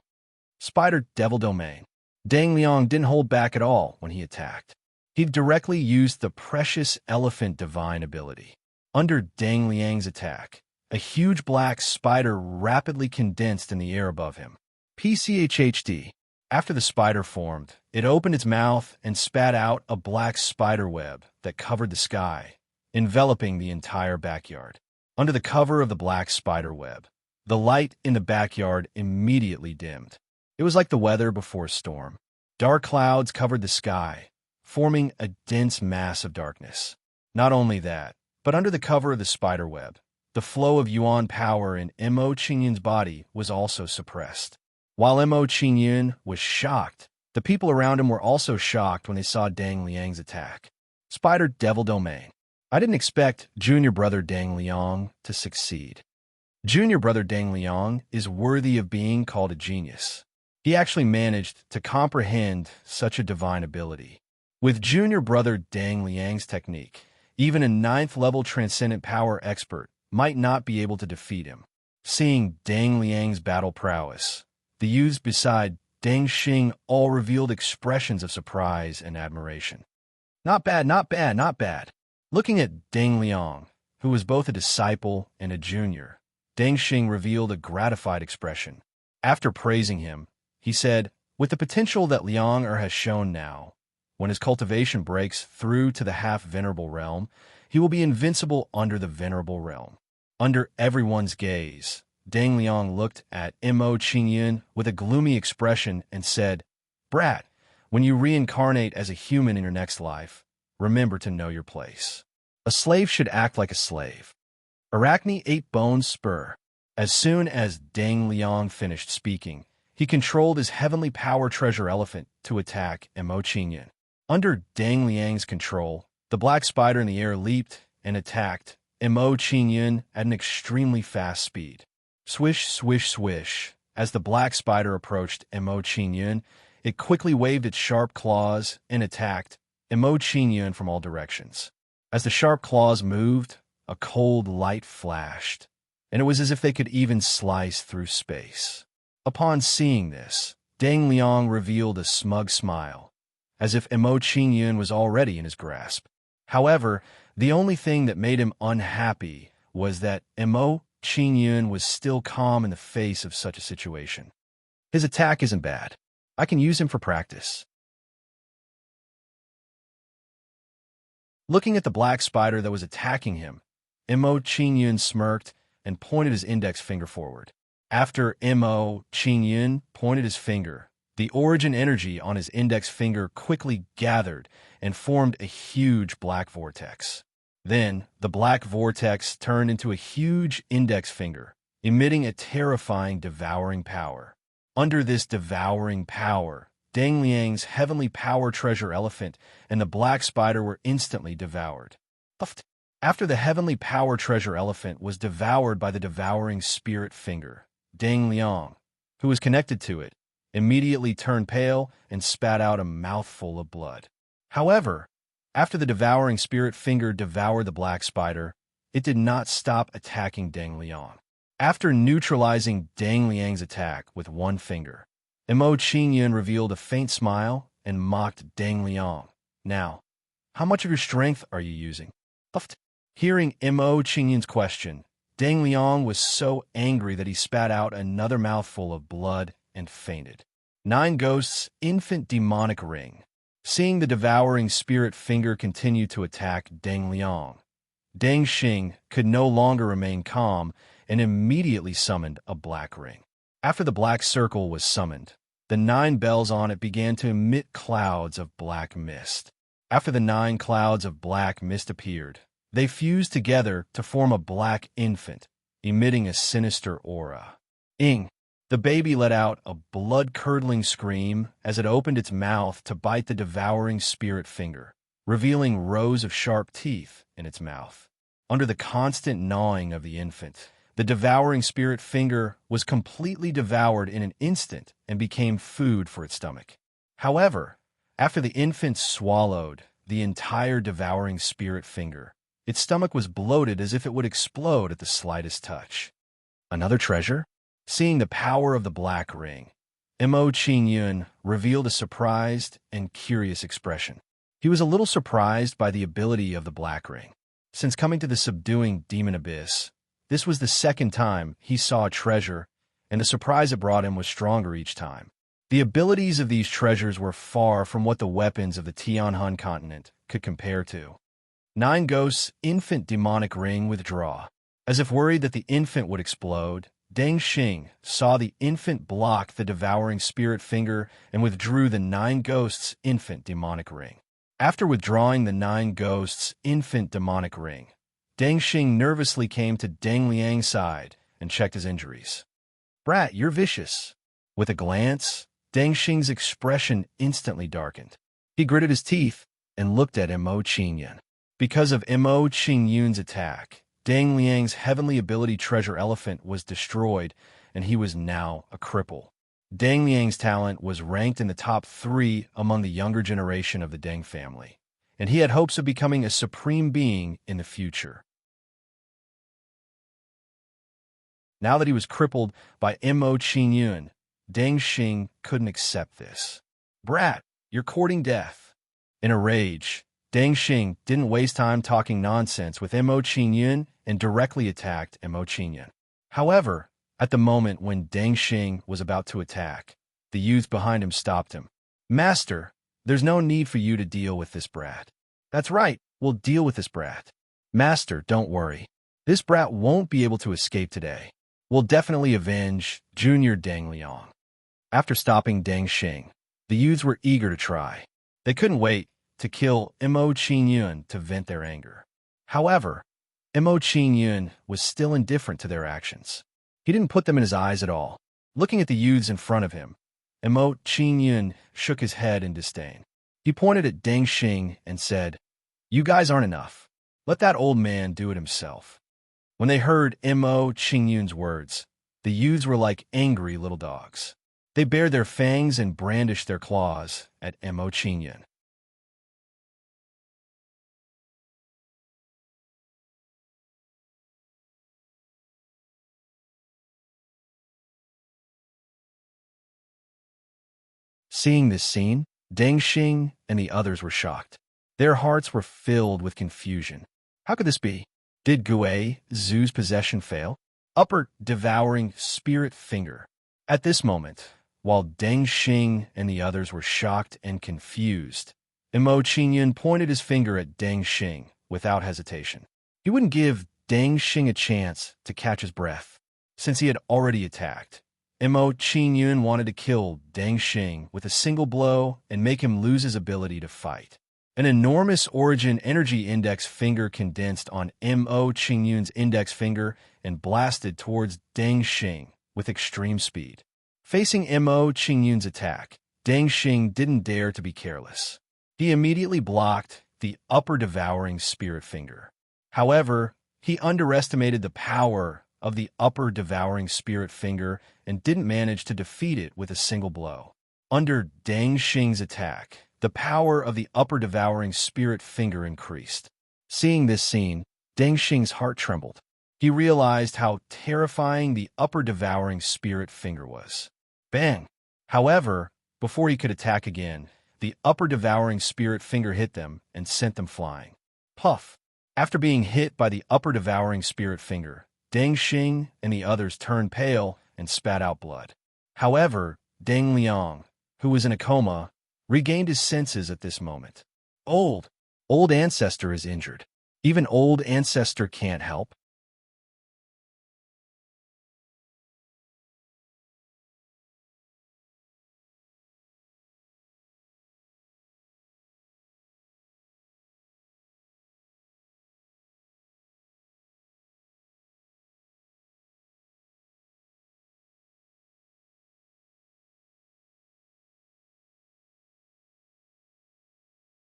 Spider Devil Domain. Deng Liang didn't hold back at all when he attacked. He directly used the precious elephant divine ability. Under Deng Liang's attack, a huge black spider rapidly condensed in the air above him. PCHHD. After the spider formed, it opened its mouth and spat out a black spider web that covered the sky, enveloping the entire backyard. Under the cover of the black spider web, the light in the backyard immediately dimmed. It was like the weather before a storm. Dark clouds covered the sky, forming a dense mass of darkness. Not only that, but under the cover of the spider web, the flow of Yuan power in Mo Qingyun's body was also suppressed. While Mo Qingyun was shocked, the people around him were also shocked when they saw Deng Liang's attack. Spider Devil Domain. I didn't expect junior brother Deng Liang to succeed. Junior brother Deng Liang is worthy of being called a genius. He actually managed to comprehend such a divine ability. With junior brother Deng Liang's technique, even a ninth-level transcendent power expert might not be able to defeat him. Seeing Deng Liang's battle prowess, the youths beside Deng Xing all revealed expressions of surprise and admiration. Not bad, not bad, not bad. Looking at Deng Liang, who was both a disciple and a junior, Deng Xing revealed a gratified expression. After praising him, he said, with the potential that Liang has shown now, when his cultivation breaks through to the half-venerable realm, he will be invincible under the venerable realm. Under everyone's gaze, Deng Liang looked at Mo Qingyun with a gloomy expression and said, Brat, when you reincarnate as a human in your next life, remember to know your place. A slave should act like a slave. Arachne ate Bone's spur. As soon as Deng Liang finished speaking, he controlled his heavenly power treasure elephant to attack Mo Qingyun. Under Deng Liang's control, the black spider in the air leaped and attacked Mo Qingyun at an extremely fast speed. Swish, swish, swish. As the black spider approached Mo Qingyun, it quickly waved its sharp claws and attacked Mo Qingyun from all directions. As the sharp claws moved, a cold light flashed, and it was as if they could even slice through space. Upon seeing this, Deng Liang revealed a smug smile, as if Mo Qingyun was already in his grasp. However, the only thing that made him unhappy was that Mo Qingyun was still calm in the face of such a situation. His attack isn't bad. I can use him for practice. Looking at the black spider that was attacking him, Mo Qingyun smirked and pointed his index finger forward. After Mo Qingyun pointed his finger, the origin energy on his index finger quickly gathered and formed a huge black vortex. Then, the black vortex turned into a huge index finger, emitting a terrifying devouring power. Under this devouring power, Deng Liang's heavenly power treasure elephant and the black spider were instantly devoured. After the heavenly power treasure elephant was devoured by the devouring spirit finger, Deng Liang, who was connected to it, immediately turned pale and spat out a mouthful of blood. However, after the devouring spirit finger devoured the black spider, it did not stop attacking Deng Liang. After neutralizing Deng Liang's attack with one finger, Mo Qingyun revealed a faint smile and mocked Deng Liang. Now, how much of your strength are you using? Hearing Mo Qingyun's question, Deng Liang was so angry that he spat out another mouthful of blood and fainted. 9 Ghosts' infant demonic ring. Seeing the devouring spirit finger continue to attack Deng Liang, Deng Xing could no longer remain calm and immediately summoned a black ring. After the black circle was summoned, the 9 bells on it began to emit clouds of black mist. After the 9 clouds of black mist appeared, they fused together to form a black infant, emitting a sinister aura. The baby let out a blood-curdling scream as it opened its mouth to bite the devouring spirit finger, revealing rows of sharp teeth in its mouth. Under the constant gnawing of the infant, the devouring spirit finger was completely devoured in an instant and became food for its stomach. However, after the infant swallowed the entire devouring spirit finger, its stomach was bloated as if it would explode at the slightest touch. Another treasure? Seeing the power of the black ring, Mo Qingyun revealed a surprised and curious expression. He was a little surprised by the ability of the black ring. Since coming to the subduing demon abyss, this was the second time he saw a treasure, and the surprise it brought him was stronger each time. The abilities of these treasures were far from what the weapons of the Tianhan continent could compare to. 9 Ghosts' infant demonic ring withdraw. As if worried that the infant would explode, Deng Xing saw the infant block the devouring spirit finger and withdrew the 9 Ghosts' infant demonic ring. After withdrawing the 9 Ghosts' infant demonic ring, Deng Xing nervously came to Deng Liang's side and checked his injuries. Brat, you're vicious. With a glance, Deng Xing's expression instantly darkened. He gritted his teeth and looked at Mo Qingyun. Because of Mo Qingyun's attack, Dang Liang's heavenly ability treasure elephant was destroyed, and he was now a cripple. Dang Liang's talent was ranked in the top 3 among the younger generation of the Deng family, and he had hopes of becoming a supreme being in the future. Now that he was crippled by Mo Qingyun, Deng Xing couldn't accept this. "Brat, you're courting death." In a rage, Deng Xing didn't waste time talking nonsense with Mo Qingyun and directly attacked Mo Qingyun. However, at the moment when Deng Xing was about to attack, the youth behind him stopped him. "Master, there's no need for you to deal with this brat." "That's right, we'll deal with this brat." "Master, don't worry. This brat won't be able to escape today. We'll definitely avenge Junior Deng Liang." After stopping Deng Xing, the youths were eager to try. They couldn't wait to kill Mo Qingyun to vent their anger. However, Mo Qingyun was still indifferent to their actions. He didn't put them in his eyes at all. Looking at the youths in front of him, Mo Qingyun shook his head in disdain. He pointed at Deng Xing and said, "You guys aren't enough. Let that old man do it himself." When they heard Mo Qingyun's words, the youths were like angry little dogs. They bared their fangs and brandished their claws at Mo Qingyun. Seeing this scene, Deng Xing and the others were shocked. Their hearts were filled with confusion. How could this be? Did Gui Zhu's possession fail? Upper devouring spirit finger. At this moment, while Deng Xing and the others were shocked and confused, Mo Qingyun pointed his finger at Deng Xing without hesitation. He wouldn't give Deng Xing a chance to catch his breath, since he had already attacked. Mo Qingyun wanted to kill Deng Xing with a single blow and make him lose his ability to fight. An enormous origin energy index finger condensed on Mo Qingyun's index finger and blasted towards Deng Xing with extreme speed. Facing Mo Qingyun's attack, Deng Xing didn't dare to be careless. He immediately blocked the upper devouring spirit finger. However, he underestimated the power of the upper devouring spirit finger and didn't manage to defeat it with a single blow. Under Deng Xing's attack, the power of the upper devouring spirit finger increased. Seeing this scene, Deng Xing's heart trembled. He realized how terrifying the upper devouring spirit finger was. Bang! However, before he could attack again, the upper devouring spirit finger hit them and sent them flying. Puff! After being hit by the upper devouring spirit finger, Deng Xing and the others turned pale and spat out blood. However, Deng Liang, who was in a coma, regained his senses at this moment. Old ancestor is injured. Even old ancestor can't help.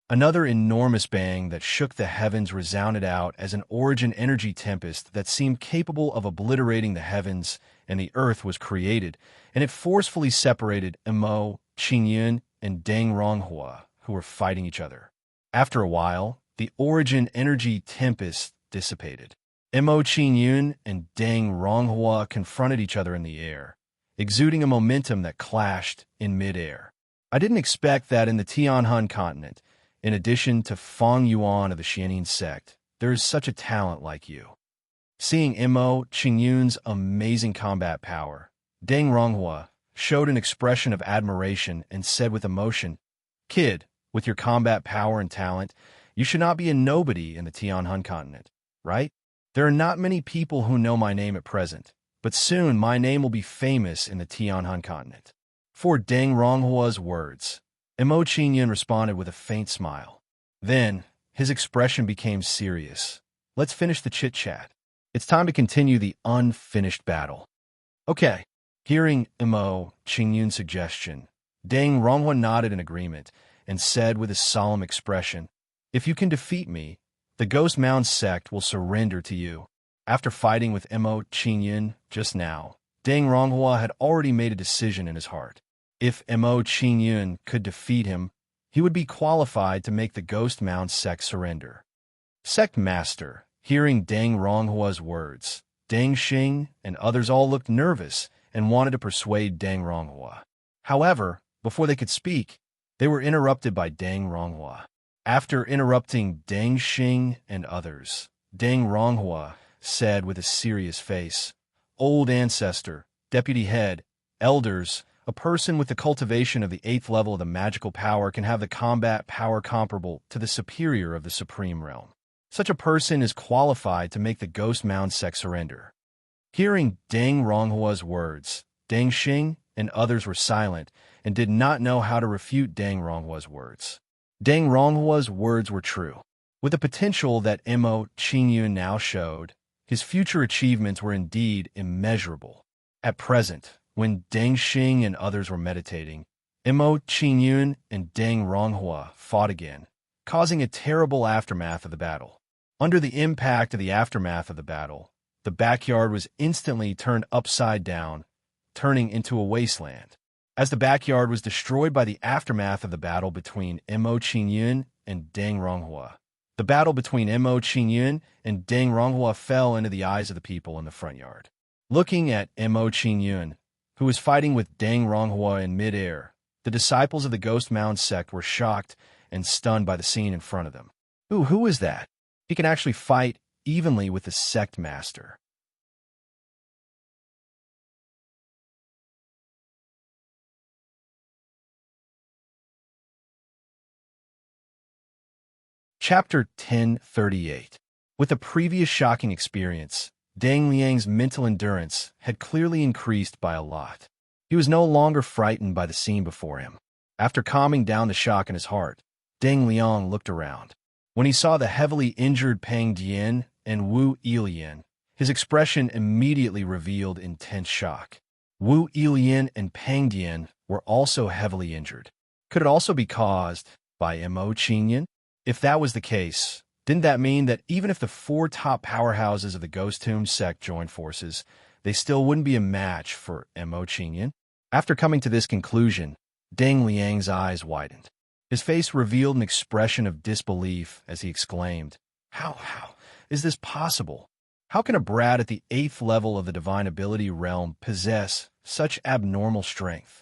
Another enormous bang that shook the heavens resounded out as an origin energy tempest that seemed capable of obliterating the heavens, and the earth was created, and it forcefully separated Mo Qingyun and Deng Ronghua, who were fighting each other. After a while, the origin energy tempest dissipated. Mo Qingyun and Deng Ronghua confronted each other in the air, exuding a momentum that clashed in midair. I didn't expect that in the Tianhan continent, in addition to Feng Yuan of the Xianin sect, there is such a talent like you. Seeing Mo Qingyun's amazing combat power, Deng Ronghua showed an expression of admiration and said with emotion, "Kid, with your combat power and talent, you should not be a nobody in the Tianhan continent, right? There are not many people who know my name at present, but soon my name will be famous in the Tianhan continent." For Deng Ronghua's words, Mo Qingyun responded with a faint smile. Then, his expression became serious. "Let's finish the chit-chat. It's time to continue the unfinished battle." Okay. Hearing Mo Qingyun's suggestion, Deng Ronghua nodded in agreement and said with a solemn expression, "If you can defeat me, the Ghost Mound sect will surrender to you." After fighting with Mo Qingyun just now, Deng Ronghua had already made a decision in his heart. If Mo Qingyun could defeat him, he would be qualified to make the Ghost Mound sect surrender. Sect Master, hearing Deng Ronghua's words, Deng Xing and others all looked nervous and wanted to persuade Deng Ronghua. However, before they could speak, they were interrupted by Deng Ronghua. After interrupting Deng Xing and others, Deng Ronghua said with a serious face, "Old ancestor, deputy head, elders, a person with the cultivation of the 8th level of the magical power can have the combat power comparable to the superior of the supreme realm. Such a person is qualified to make the Ghost Mound sect surrender." Hearing Deng Ronghua's words, Deng Xing and others were silent and did not know how to refute Deng Ronghua's words. Deng Ronghua's words were true. With the potential that Mo Qingyun now showed, his future achievements were indeed immeasurable. At present, when Deng Xing and others were meditating, Mo Qingyun and Deng Ronghua fought again, causing a terrible aftermath of the battle. Under the impact of the aftermath of the battle, the backyard was instantly turned upside down, turning into a wasteland. As the backyard was destroyed by the aftermath of the battle between Mo Qingyun and Deng Ronghua, the battle between Mo Qingyun and Deng Ronghua fell into the eyes of the people in the front yard. Looking at Mo Qingyun, who was fighting with Deng Ronghua in midair, the disciples of the Ghost Mound sect were shocked and stunned by the scene in front of them. Who is that? He can actually fight evenly with the sect master. Chapter 1038. With the previous shocking experience, Deng Liang's mental endurance had clearly increased by a lot. He was no longer frightened by the scene before him. After calming down the shock in his heart, Deng Liang looked around. When he saw the heavily injured Pang Dian and Wu Ilian, his expression immediately revealed intense shock. Wu Ilian and Pang Dian were also heavily injured. Could it also be caused by Mo Qingyun? If that was the case, didn't that mean that even if the 4 top powerhouses of the Ghost Tomb sect joined forces, they still wouldn't be a match for Mo Qingyun? After coming to this conclusion, Deng Liang's eyes widened. His face revealed an expression of disbelief as he exclaimed, How is this possible? How can a brat at the 8th level of the divine ability realm possess such abnormal strength?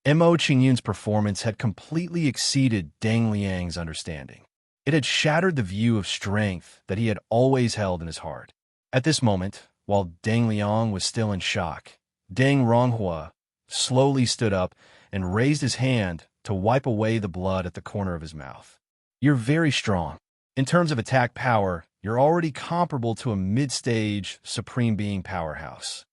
Mo Qingyun's performance had completely exceeded Deng Liang's understanding. It had shattered the view of strength that he had always held in his heart. At this moment, while Deng Liang was still in shock, Deng Ronghua slowly stood up and raised his hand to wipe away the blood at the corner of his mouth. "You're very strong. In terms of attack power, you're already comparable to a mid-stage Supreme Being powerhouse."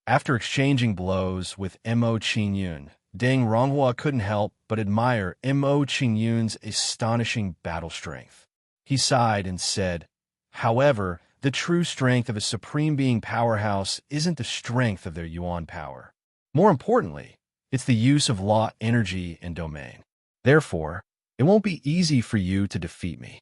After exchanging blows with Mo Qingyun, Deng Ronghua couldn't help but admire Mo Qingyun's astonishing battle strength. He sighed and said, "However, the true strength of a Supreme Being powerhouse isn't the strength of their Yuan power. More importantly, it's the use of law, energy, and domain. Therefore, it won't be easy for you to defeat me.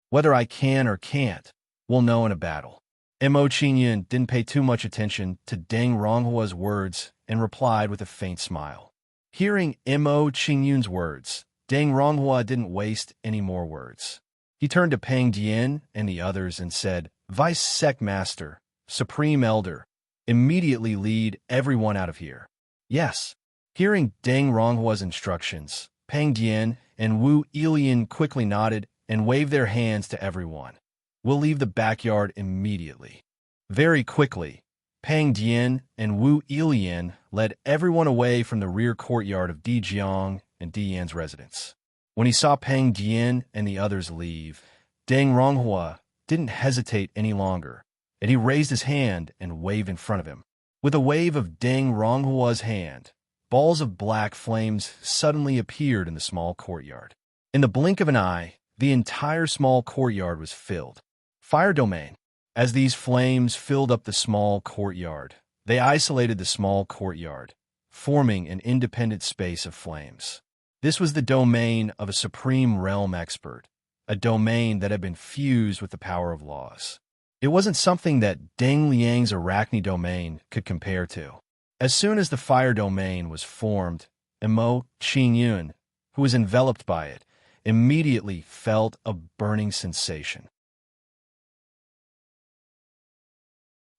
Whether I can or can't, we'll know in a battle." Mo Qingyun didn't pay too much attention to Deng Ronghua's words and replied with a faint smile. Hearing Mo Qingyun's words, Deng Ronghua didn't waste any more words. He turned to Pang Dian and the others and said, "Vice Sect Master, Supreme Elder, immediately lead everyone out of here." "Yes." Hearing Deng Ronghua's instructions, Pang Dian and Wu Ilian quickly nodded and waved their hands to everyone. "We'll leave the backyard immediately." Very quickly, Pang Dian and Wu Ilian led everyone away from the rear courtyard of Di Jiang and Di Yan's residence. When he saw Pang Dian and the others leave, Deng Ronghua didn't hesitate any longer, and he raised his hand and waved in front of him. With a wave of Deng Ronghua's hand, balls of black flames suddenly appeared in the small courtyard. In the blink of an eye, the entire small courtyard was filled. Fire domain. As these flames filled up the small courtyard, they isolated the small courtyard, forming an independent space of flames. This was the domain of a supreme realm expert, a domain that had been fused with the power of laws. It wasn't something that Deng Liang's arachne domain could compare to. As soon as the fire domain was formed, Mo Qingyun, who was enveloped by it, immediately felt a burning sensation.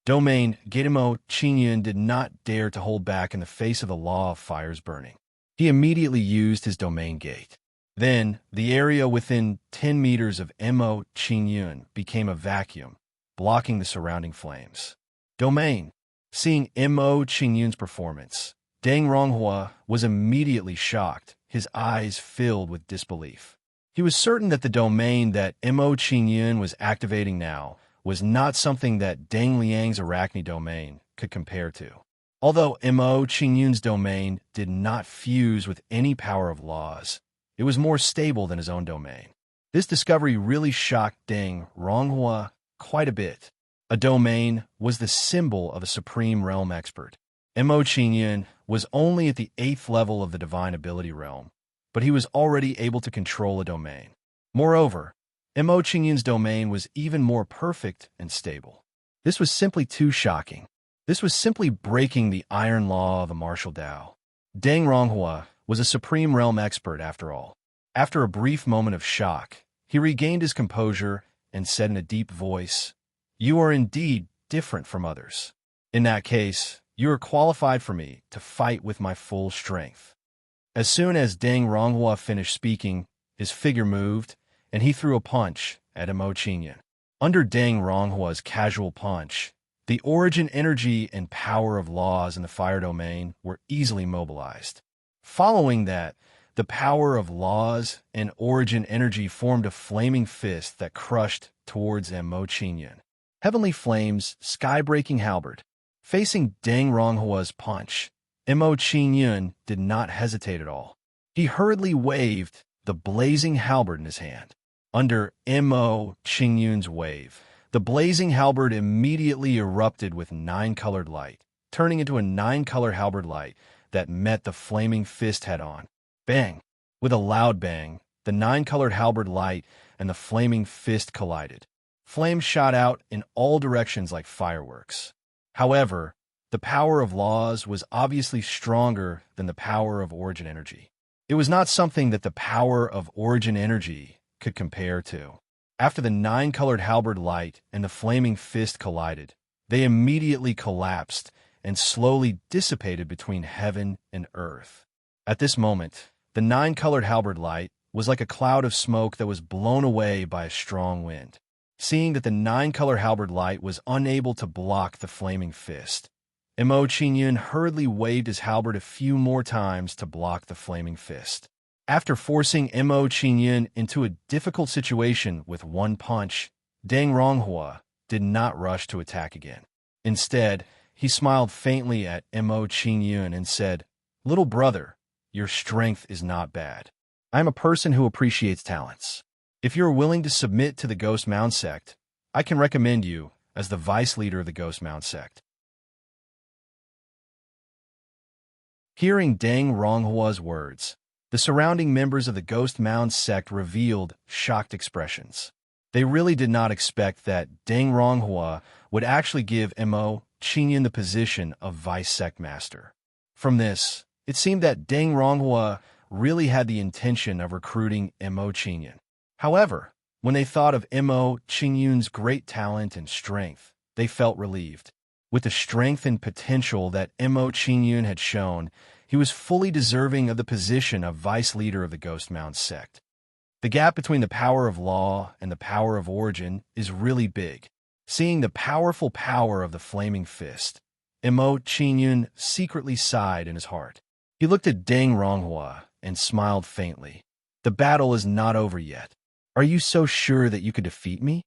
Domain Mo Qingyun did not dare to hold back in the face of the law of fire's burning. He immediately used his domain gate. Then, the area within 10 meters of Mo Qingyun became a vacuum, blocking the surrounding flames. Domain. Seeing Mo Qingyun's performance, Deng Ronghua was immediately shocked, his eyes filled with disbelief. He was certain that the domain that Mo Qingyun was activating now was not something that Deng Liang's arachne domain could compare to. Although Mo Qingyun's domain did not fuse with any power of laws, it was more stable than his own domain. This discovery really shocked Deng Ronghua quite a bit. A domain was the symbol of a supreme realm expert. Mo Qingyun was only at the 8th level of the divine ability realm, but he was already able to control a domain. Moreover, Mo Qingyun's domain was even more perfect and stable. This was simply too shocking. This was simply breaking the iron law of the martial Tao. Deng Ronghua was a supreme realm expert after all. After a brief moment of shock, he regained his composure and said in a deep voice, "You are indeed different from others. In that case, you are qualified for me to fight with my full strength." As soon as Deng Ronghua finished speaking, his figure moved, and he threw a punch at Mo Qingyun. Under Deng Ronghua's casual punch, the origin energy and power of laws in the fire domain were easily mobilized. Following that, the power of laws and origin energy formed a flaming fist that crushed towards Mo Qingyun. Heavenly Flame's sky-breaking halberd. Facing Deng Ronghua's punch, Mo Qingyun did not hesitate at all. He hurriedly waved the blazing halberd in his hand. Under Mo Qingyun's wave, the blazing halberd immediately erupted with 9-colored light, turning into a 9-color halberd light that met the flaming fist head-on. Bang! With a loud bang, the 9-colored halberd light and the flaming fist collided. Flames shot out in all directions like fireworks. However, the power of laws was obviously stronger than the power of origin energy. It was not something that the power of origin energy could compare to. After the 9-colored halberd light and the flaming fist collided, they immediately collapsed and slowly dissipated between heaven and earth. At this moment, the 9-colored halberd light was like a cloud of smoke that was blown away by a strong wind. Seeing that the 9-color halberd light was unable to block the flaming fist, Mo Qingyun hurriedly waved his halberd a few more times to block the flaming fist. After forcing Mo Qingyun into a difficult situation with one punch, Deng Ronghua did not rush to attack again. Instead, he smiled faintly at Mo Qingyun and said, "Little brother, your strength is not bad. I am a person who appreciates talents. If you are willing to submit to the Ghost Mound sect, I can recommend you as the vice leader of the Ghost Mound sect." Hearing Deng Ronghua's words, the surrounding members of the Ghost Mound sect revealed shocked expressions. They really did not expect that Deng Ronghua would actually give Mo Qingyun the position of vice sect master. From this, it seemed that Deng Ronghua really had the intention of recruiting Mo Qingyun. However, when they thought of Mo Qingyun's great talent and strength, they felt relieved. With the strength and potential that Mo Qingyun had shown, he was fully deserving of the position of vice leader of the Ghost Mound sect. The gap between the power of law and the power of origin is really big. Seeing the powerful power of the flaming fist, Mo Qingyun secretly sighed in his heart. He looked at Deng Ronghua and smiled faintly. "The battle is not over yet. Are you so sure that you could defeat me?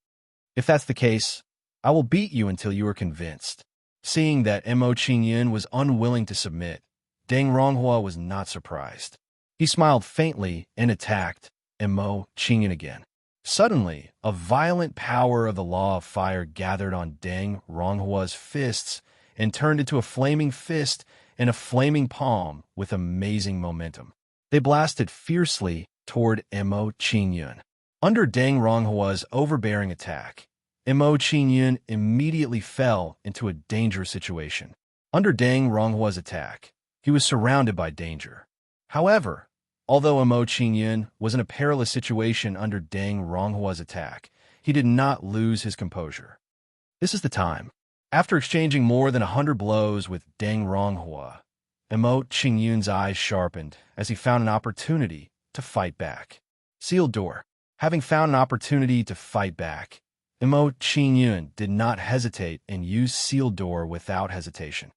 If that's the case, I will beat you until you are convinced." Seeing that Mo Qingyun was unwilling to submit, Deng Ronghua was not surprised. He smiled faintly and attacked Mo Qingyun again. Suddenly, a violent power of the law of fire gathered on Deng Ronghua's fists and turned into a flaming fist and a flaming palm with amazing momentum. They blasted fiercely toward Mo Qingyun. Under Deng Ronghua's overbearing attack, Mo Qingyun immediately fell into a dangerous situation. Under Deng Ronghua's attack, he was surrounded by danger. However, although Mo Qingyun was in a perilous situation under Deng Ronghua's attack, he did not lose his composure. This is the time. After exchanging more than 100 blows with Deng Ronghua, Mo Qingyun's eyes sharpened as he found an opportunity to fight back. Sealed door. Having found an opportunity to fight back, Mo Qingyun did not hesitate and used sealed door without hesitation.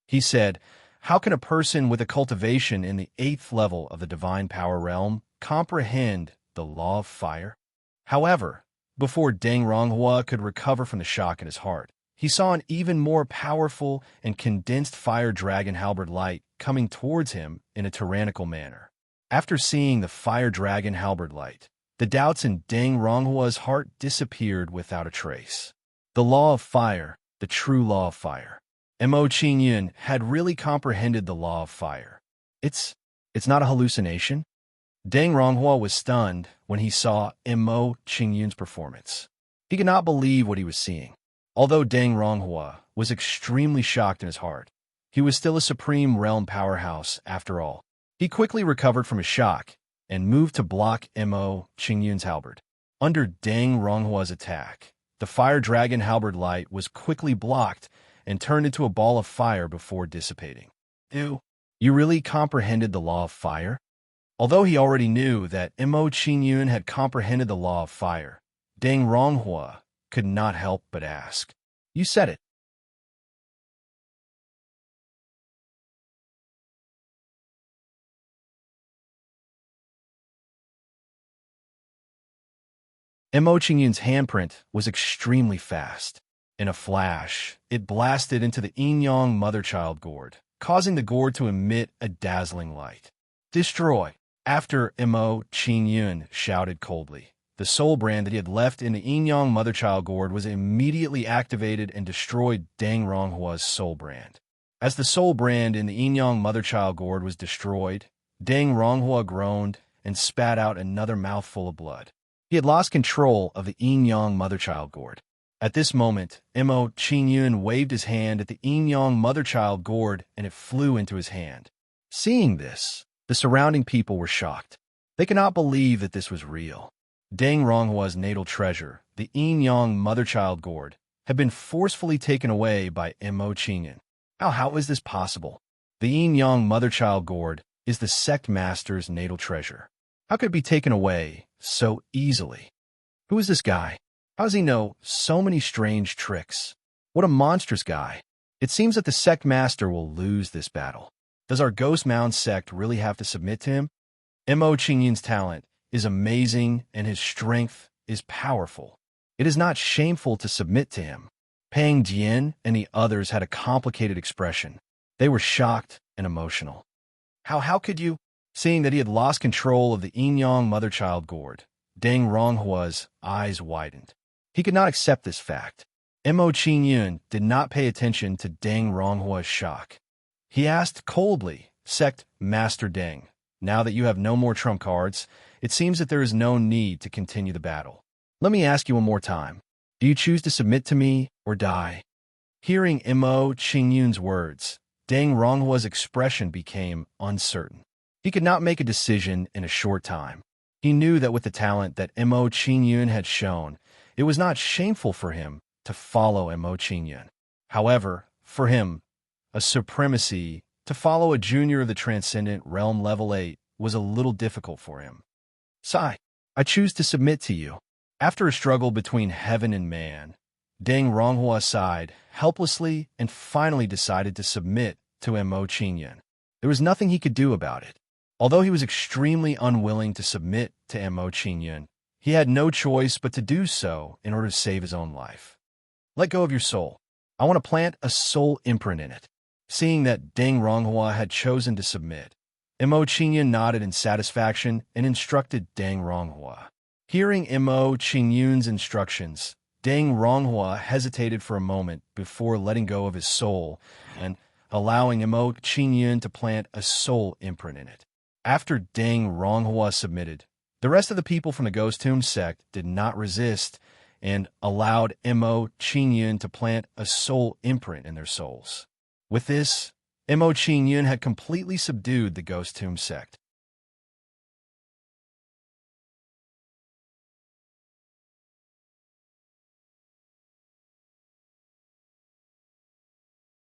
He said, "How can a person with a cultivation in the 8th level of the divine power realm comprehend the law of fire?" However, before Deng Ronghua could recover from the shock in his heart, he saw an even more powerful and condensed fire dragon halberd light coming towards him in a tyrannical manner. After seeing the fire dragon halberd light, the doubts in Deng Ronghua's heart disappeared without a trace. The law of fire, the true law of fire. Mo Qingyun had really comprehended the law of fire. It's not a hallucination? Deng Ronghua was stunned when he saw Mo Qingyun's performance. He could not believe what he was seeing. Although Deng Ronghua was extremely shocked in his heart, he was still a supreme realm powerhouse after all. He quickly recovered from his shock and moved to block Mo Qingyun's halberd. Under Deng Ronghua's attack, the fire dragon halberd light was quickly blocked and turned into a ball of fire before dissipating. You really comprehended the law of fire? Although he already knew that Mo Qingyun had comprehended the law of fire, Deng Ronghua could not help but ask, "You said it." Mo Qingyun's handprint was extremely fast. In a flash, it blasted into the yin-yang mother-child gourd, causing the gourd to emit a dazzling light. "Destroy!" After Mo Qingyun shouted coldly, the soul brand that he had left in the yin-yang mother-child gourd was immediately activated and destroyed Deng Ronghua's soul brand. As the soul brand in the yin-yang mother-child gourd was destroyed, Deng Ronghua groaned and spat out another mouthful of blood. He had lost control of the yin-yang mother-child gourd. At this moment, Mo Qingyun waved his hand at the yin-yang mother-child gourd and it flew into his hand. Seeing this, the surrounding people were shocked. They could not believe that this was real. Deng Ronghua's natal treasure, the yin-yang mother-child gourd, had been forcefully taken away by Mo Qingyun. How is this possible? The yin-yang mother-child gourd is the sect master's natal treasure. How could it be taken away so easily? Who is this guy? How does he know so many strange tricks? What a monstrous guy. It seems that the sect master will lose this battle. Does our Ghost Mound sect really have to submit to him? Mo Qingyun's talent is amazing and his strength is powerful. It is not shameful to submit to him. Pang Jian and the others had a complicated expression. They were shocked and emotional. How could you? Seeing that he had lost control of the yin-yang mother-child gourd, Deng Ronghua's eyes widened. He could not accept this fact. Mo Qingyun did not pay attention to Deng Ronghua's shock. He asked coldly, "Sect Master Deng, now that you have no more trump cards, it seems that there is no need to continue the battle. Let me ask you one more time. Do you choose to submit to me or die?" Hearing Mo Qingyun's words, Deng Ronghua's expression became uncertain. He could not make a decision in a short time. He knew that with the talent that Mo Qingyun had shown, it was not shameful for him to follow Mo Qingyun. However, for him, a supremacy to follow a junior of the Transcendent Realm Level 8 was a little difficult for him. "Sai, I choose to submit to you." After a struggle between heaven and man, Deng Ronghua sighed helplessly and finally decided to submit to Mo Qingyun. There was nothing he could do about it. Although he was extremely unwilling to submit to Mo Qingyun, he had no choice but to do so in order to save his own life. "Let go of your soul. I want to plant a soul imprint in it." Seeing that Deng Ronghua had chosen to submit, Mo Qingyun nodded in satisfaction and instructed Deng Ronghua. Hearing Mo Qingyun's instructions, Deng Ronghua hesitated for a moment before letting go of his soul and allowing Mo Qingyun to plant a soul imprint in it. After Deng Ronghua submitted, the rest of the people from the Ghost Tomb sect did not resist and allowed Mo Qingyun to plant a soul imprint in their souls. With this, Mo Qingyun had completely subdued the Ghost Tomb sect.